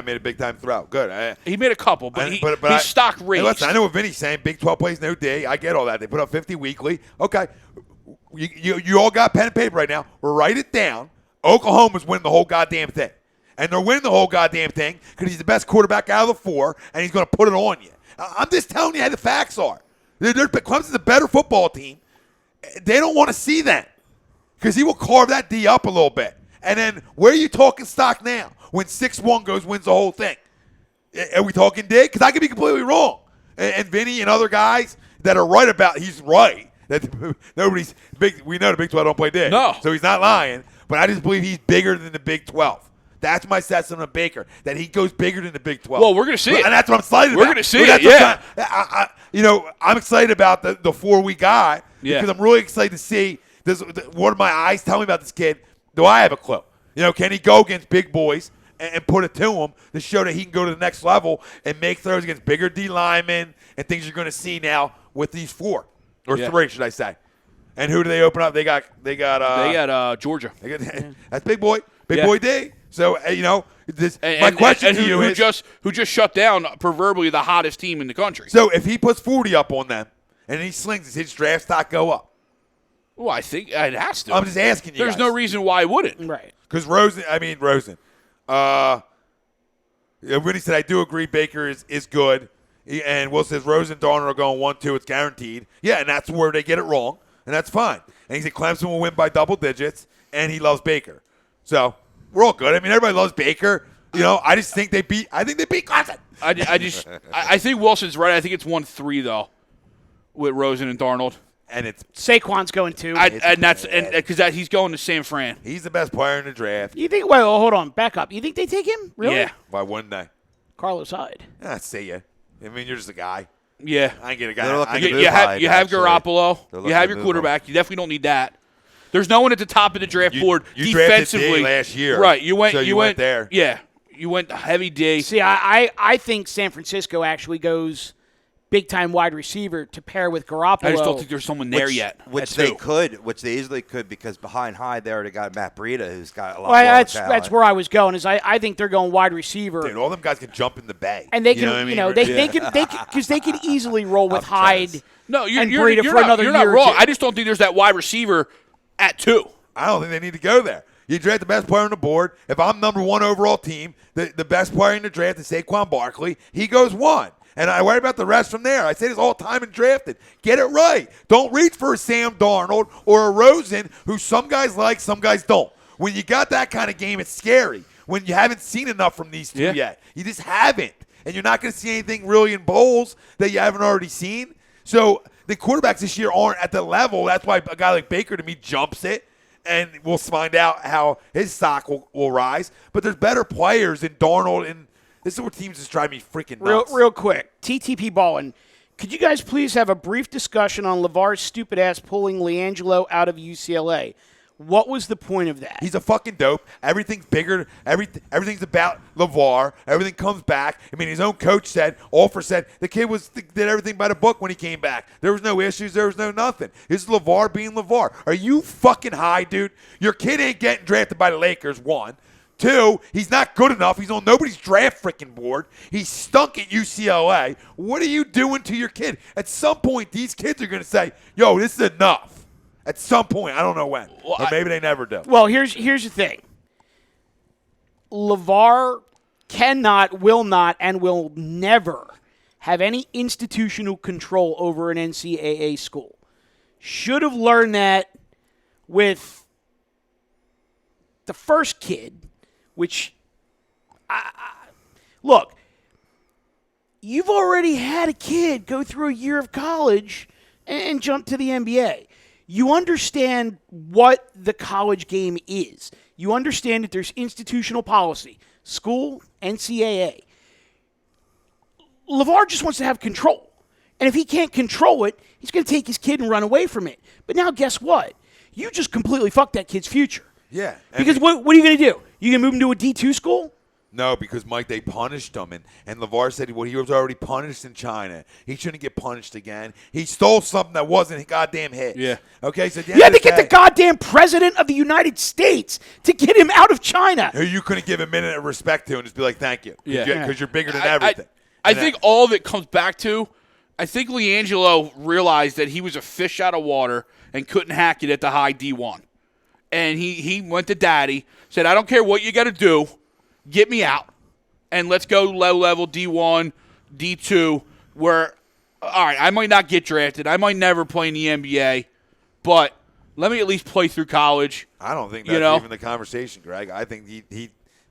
made a big time throw. Good. He made a couple, but his stock raised. Hey, listen, I know what Vinny's saying. Big 12 plays no day. I get all that. They put up 50 weekly. Okay, you all got pen and paper right now. Write it down. Oklahoma's winning the whole goddamn thing, and they're winning the whole goddamn thing because he's the best quarterback out of the 4, and he's going to put it on you. I'm just telling you how the facts are. Clemson's a better football team. They don't want to see that. Because he will carve that D up a little bit. And then where are you talking stock now when 6-1 wins the whole thing? Are we talking dig? Because I could be completely wrong. And Vinny and other guys that are right about, he's right. That nobody's big. We know the Big 12 don't play dig. No. So he's not lying. But I just believe he's bigger than the Big 12. That's my assessment of Baker, that he goes bigger than the Big 12. Well, we're going to see it. And that's what I'm excited about. We're going to see it, yeah. I'm excited about the 4 we got because I'm really excited to see what do my eyes tell me about this kid? Do I have a clue? Can he go against big boys and put it to him to show that he can go to the next level and make throws against bigger D linemen and things you're going to see now with these 4 or 3, should I say? And who do they open up? They got Georgia. That's big boy, boy D. So my question to you is who just shut down proverbially the hottest team in the country. So if he puts 40 up on them and he slings, does his draft stock go up? Well, I think it has to. I'm just asking you. There's no reason why it wouldn't. Right. Because Rosen. When he said, I do agree Baker is good. And Will says Rosen and Darnold are going 1-2. It's guaranteed. Yeah, and that's where they get it wrong. And that's fine. And he said Clemson will win by double digits. And he loves Baker. So we're all good. Everybody loves Baker. I just think they beat Clemson. I think Wilson's right. I think it's 1-3, though, with Rosen and Darnold. And it's Saquon's going 2. Because he's going to San Fran. He's the best player in the draft. You think? Well, hold on, back up. You think they take him? Really? Yeah. Why wouldn't they? Carlos Hyde. I see you. You're just a guy. Yeah. I ain't get a guy. You have Garoppolo. You have your quarterback. You definitely don't need that. There's no one at the top of the draft board you defensively. Drafted D last year. Right. You went there. Yeah. You went heavy D. See, I think San Francisco actually goes big-time wide receiver to pair with Garoppolo. I just don't think there's someone there yet. Which they easily could, because behind Hyde they already got Matt Breida, who's got a lot of talent. That's where I was going. I think they're going wide receiver. Dude, all them guys can jump in the bay, and they can, they can easily roll with Hyde. No, you're Breida for another year. You're not wrong. I just don't think there's that wide receiver at 2. I don't think they need to go there. You draft the best player on the board. If I'm number 1 overall team, the best player in the draft is Saquon Barkley. He goes 1. And I worry about the rest from there. I say this all the time in drafting. Get it right. Don't reach for a Sam Darnold or a Rosen, who some guys like, some guys don't. When you got that kind of game, it's scary. When you haven't seen enough from these two yet. You just haven't. And you're not going to see anything really in bowls that you haven't already seen. So the quarterbacks this year aren't at the level. That's why a guy like Baker, to me, jumps it. And we'll find out how his stock will rise. But there's better players than Darnold, and this is where teams just drive me freaking nuts. Real quick, TTP Ballin, could you guys please have a brief discussion on LaVar's stupid ass pulling LiAngelo out of UCLA? What was the point of that? He's a fucking dope. Everything's bigger. Everything's about LaVar. Everything comes back. I mean, his own coach said, Alford said, the kid did everything by the book when he came back. There was no issues. There was no nothing. This is LaVar being LaVar. Are you fucking high, dude? Your kid ain't getting drafted by the Lakers, 1. 2, he's not good enough. He's on nobody's draft freaking board. He stunk at UCLA. What are you doing to your kid? At some point, these kids are going to say, yo, this is enough. At some point, I don't know when. Or maybe they never do. Well, here's the thing. LaVar cannot, will not, and will never have any institutional control over an NCAA school. Should have learned that with the first kid, which, look, you've already had a kid go through a year of college and jump to the NBA. You understand what the college game is. You understand that there's institutional policy, school, NCAA. LaVar just wants to have control. And if he can't control it, he's going to take his kid and run away from it. But now guess what? You just completely fucked that kid's future. Yeah. Because what are you going to do? You going to move him to a D2 school? No, because, Mike, they punished him. And LaVar said he was already punished in China. He shouldn't get punished again. He stole something that wasn't goddamn his. Yeah. Okay, so you had to get the goddamn president of the United States to get him out of China. Who you couldn't give a minute of respect to and just be like, thank you. Yeah. Because you're bigger than everything. I think all of it comes back to, I think LiAngelo realized that he was a fish out of water and couldn't hack it at the high D1. And he went to daddy, said, I don't care what you got to do. Get me out, and let's go low-level D1, D2, where, all right, I might not get drafted. I might never play in the NBA, but let me at least play through college. I don't think that's even the conversation, Greg. I think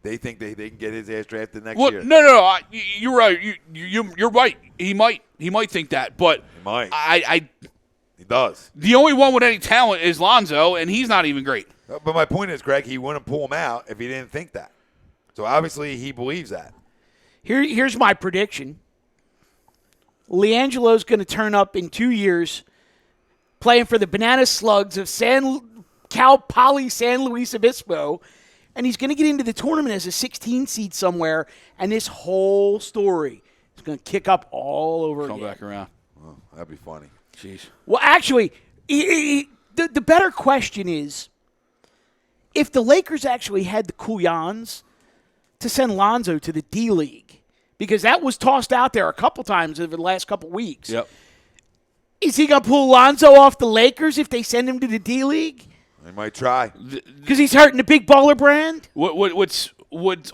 they think they can get his ass drafted next year. No, you're right. You're right. He might think that, but he might. He does. The only one with any talent is Lonzo, and he's not even great. But my point is, Greg, he wouldn't pull him out if he didn't think that. So obviously he believes that. Here's my prediction. LiAngelo's going to turn up in 2 years playing for the Banana Slugs of Cal Poly San Luis Obispo, and he's going to get into the tournament as a 16 seed somewhere, and this whole story is going to kick up all over again. Come back around. Well, that'd be funny. Jeez. Well, actually, the better question is, if the Lakers actually had the couillons to send Lonzo to the D-League, because that was tossed out there a couple times over the last couple weeks. Yep. Is he going to pull Lonzo off the Lakers if they send him to the D-League? They might try. Because he's hurting the big baller brand? What's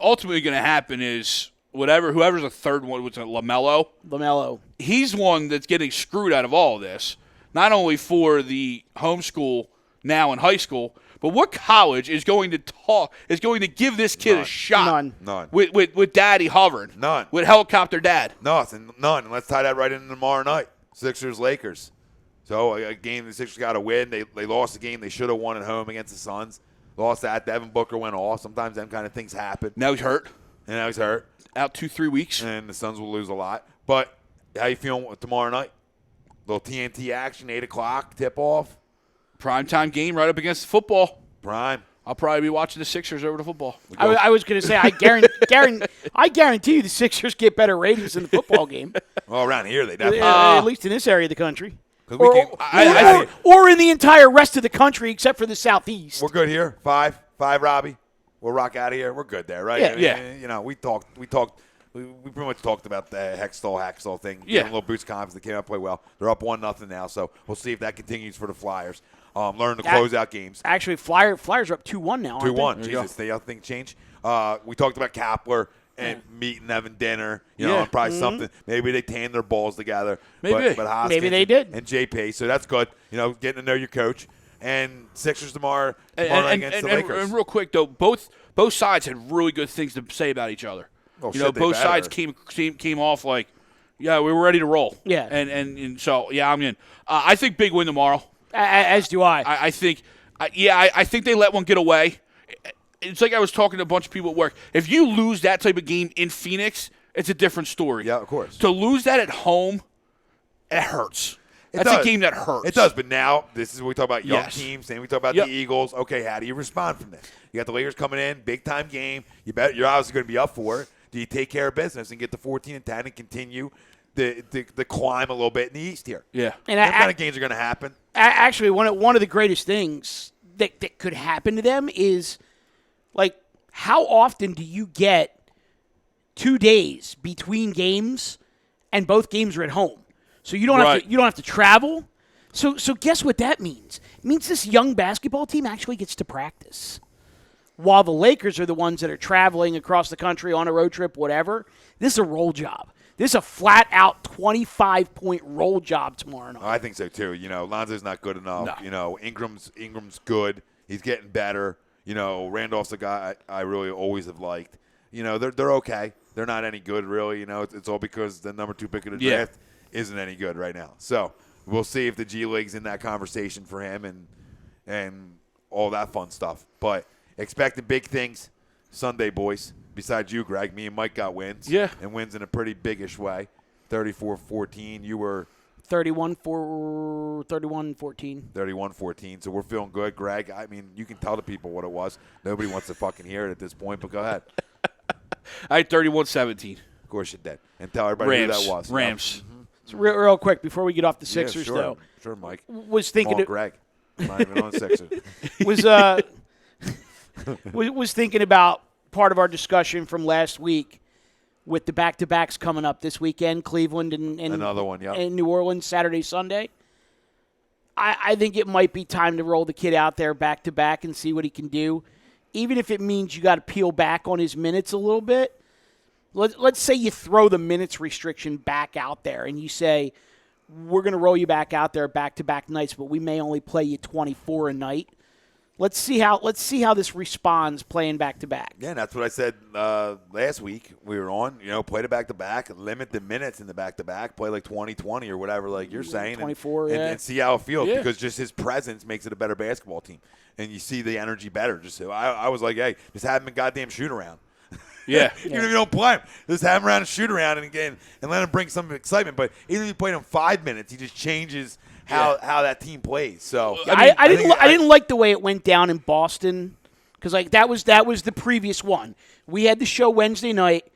ultimately going to happen is whoever's the third one, what's it, LaMelo? He's one that's getting screwed out of all of this, not only for the homeschool now in high school, but what college is going to give this kid a shot? None. With daddy hovering. None. With helicopter dad. Nothing. None. And let's tie that right into tomorrow night. Sixers-Lakers. So a game the Sixers got to win. They lost the game they should have won at home against the Suns. Lost that. Devin Booker went off. Sometimes them kind of things happen. Now he's hurt. And now he's hurt. Out 2-3 weeks. And the Suns will lose a lot. But how you feeling tomorrow night? Little TNT action, 8 o'clock, tip-off. Primetime game right up against football. Prime. I'll probably be watching the Sixers over the football. I was going to say, I guarantee you the Sixers get better ratings in the football game. Well, around here they definitely at least in this area of the country. Or in the entire rest of the country except for the Southeast. We're good here. Five, Robbie. We'll rock out of here. We're good there, right? Yeah. You know, we pretty much talked about the Hextall thing. Yeah. Little boots conference that came out play well. They're up 1-0 now, so we'll see if that continues for the Flyers. learn to close out games. Actually, Flyers are up 2-1 now, aren't 2-1. they? Jesus, they think change. We talked about Kapler and meeting having dinner, and probably something. Maybe they tan their balls together. Maybe. But Hoskins Maybe they did. And JP, so that's good. Getting to know your coach. And Sixers tomorrow against the Lakers. And real quick, though, both sides had really good things to say about each other. Both sides came off like, yeah, we were ready to roll. Yeah. And so, yeah, I'm in. I think big win tomorrow. As do I. I think they let one get away. It's like I was talking to a bunch of people at work. If you lose that type of game in Phoenix, it's a different story. Yeah, of course. To lose that at home, it hurts. That's a game that hurts. It does, but now this is what we talk about young Yes. teams, and we talk about the Eagles. Okay, how do you respond from this? You got the Lakers coming in, big-time game. You're obviously going to be up for it. Do you take care of business and get to 14-10 and continue the climb a little bit in the East here? Yeah. And what kind of games are going to happen? Actually, one of the greatest things that could happen to them is, like, how often do you get 2 days between games and both games are at home? So you don't have to travel. So guess what that means? It means this young basketball team actually gets to practice. While the Lakers are the ones that are traveling across the country on a road trip, whatever. This is a roll job. This is a flat-out 25-point roll job tomorrow night. I think so, too. Lonzo's not good enough. No. Ingram's good. He's getting better. Randolph's a guy I really always have liked. They're okay. They're not any good, really. It's all because the number 2 pick of the draft isn't any good right now. So we'll see if the G League's in that conversation for him and all that fun stuff. But expecting big things Sunday, boys. Besides you, Greg, me and Mike got wins. Yeah. And wins in a pretty biggish way. 34-14. You were 31-14. 31-14. So we're feeling good, Greg. I mean, you can tell the people what it was. Nobody wants to fucking hear it at this point, but go ahead. I had 31-17. Of course you did. And tell everybody who that was. Rams. So real quick, before we get off the Sixers, though. Sure, Mike. Was thinking Greg. I'm not even on Sixers. was thinking about part of our discussion from last week with the back-to-backs coming up this weekend, Cleveland and another one, and New Orleans Saturday, Sunday. I think it might be time to roll the kid out there back-to-back and see what he can do, even if it means you got to peel back on his minutes a little bit. Let's say you throw the minutes restriction back out there and you say, we're going to roll you back out there back-to-back nights, but we may only play you 24 a night. Let's see how this responds playing back-to-back. Yeah, that's what I said last week. We were on, play the back-to-back, limit the minutes in the back-to-back, play like 20-20 or whatever, like you're saying. 24, and see how it feels because just his presence makes it a better basketball team. And you see the energy better. Just I was like, hey, just have him in goddamn shoot-around. Yeah. Even if you don't play him, just have him around and shoot around and let him bring some excitement. But even if you played him 5 minutes, he just changes how that team plays. So I didn't like the way it went down in Boston because that was the previous one. We had the show Wednesday night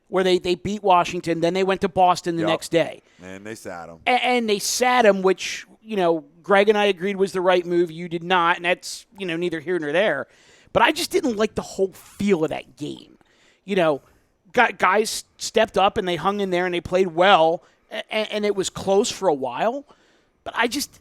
where they beat Washington, then they went to Boston the next day. And they sat him. And they sat him, which Greg and I agreed was the right move. You did not, and that's neither here nor there. But I just didn't like the whole feel of that game. Guys stepped up and they hung in there and they played well, and it was close for a while. But I just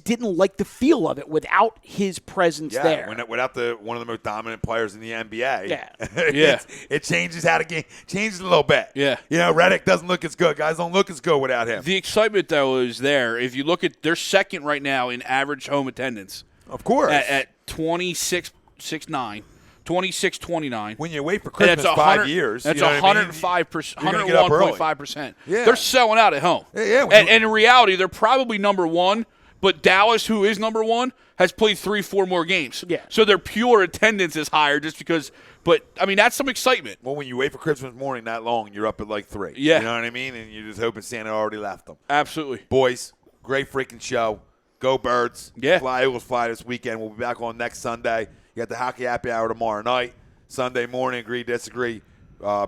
didn't like the feel of it without his presence there. Without one of the most dominant players in the NBA. Yeah. It changes how the game changes a little bit. Yeah. Redick doesn't look as good. Guys don't look as good without him. The excitement, though, is there. If you look at – they're second right now in average home attendance. Of course. At 26.9. 26-29. When you wait for Christmas 5 years, that's 101.5%. Yeah. They're selling out at home. Yeah. And in reality, they're probably number one, but Dallas, who is number one, has played 3-4 more games. Yeah. So their pure attendance is higher just because – but, I mean, that's some excitement. Well, when you wait for Christmas morning that long, you're up at like 3. Yeah. You know what I mean? And you're just hoping Santa already left them. Absolutely. Boys, great freaking show. Go Birds. Yeah. Fly Eagles fly this weekend. We'll be back on next Sunday. You got the hockey happy hour tomorrow night. Sunday morning, agree, disagree,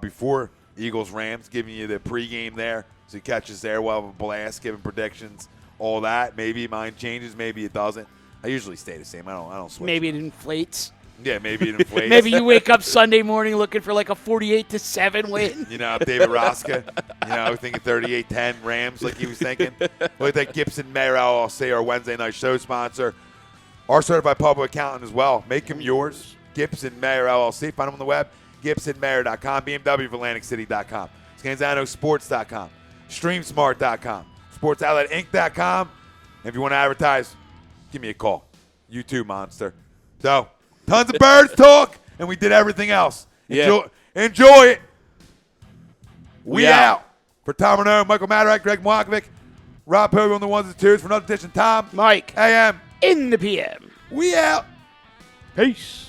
before Eagles-Rams, giving you the pregame there. So you catch us there. We'll have a blast, giving predictions, all that. Maybe mine changes, maybe it doesn't. I usually stay the same. I don't switch. Maybe it inflates. Yeah, maybe it inflates. Maybe you wake up Sunday morning looking for like a 48-7 win. David Roska, thinking 38-10 Rams like he was thinking. Look at that Gibson Mayer, I'll say our Wednesday night show sponsor. our certified public accountant as well. Make him yours. Gibson Mayer LLC. Find him on the web, GibsonMayer.com, BMWForAtlanticCity.com, ScanzanoSports.com, StreamSmart.com, SportsOutletInc.com. And if you want to advertise, give me a call. You too, monster. So, tons of birds talk, and we did everything else. Enjoy it. We out. For Tom Renaud, Michael Matarak, Greg Mwakovic, Rob Pilgrim on the ones and twos. For another edition, Tom, Mike, AM, in the PM. We out. Peace.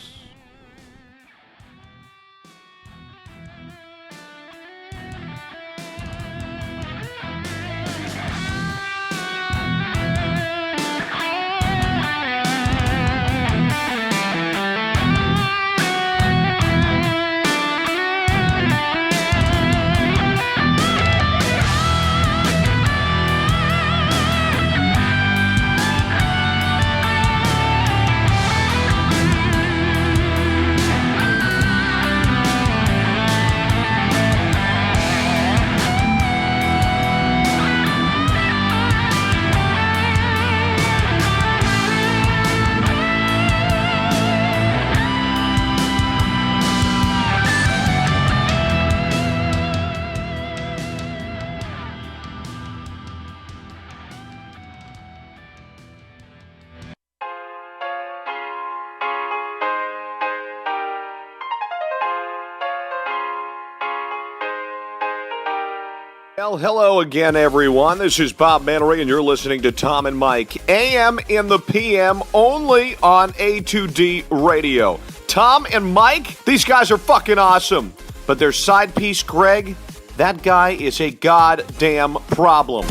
Well, hello again, everyone. This is Bob Mannery, and you're listening to Tom and Mike, AM in the PM, only on A2D Radio. Tom and Mike, these guys are fucking awesome. But their side piece, Greg, that guy is a goddamn problem.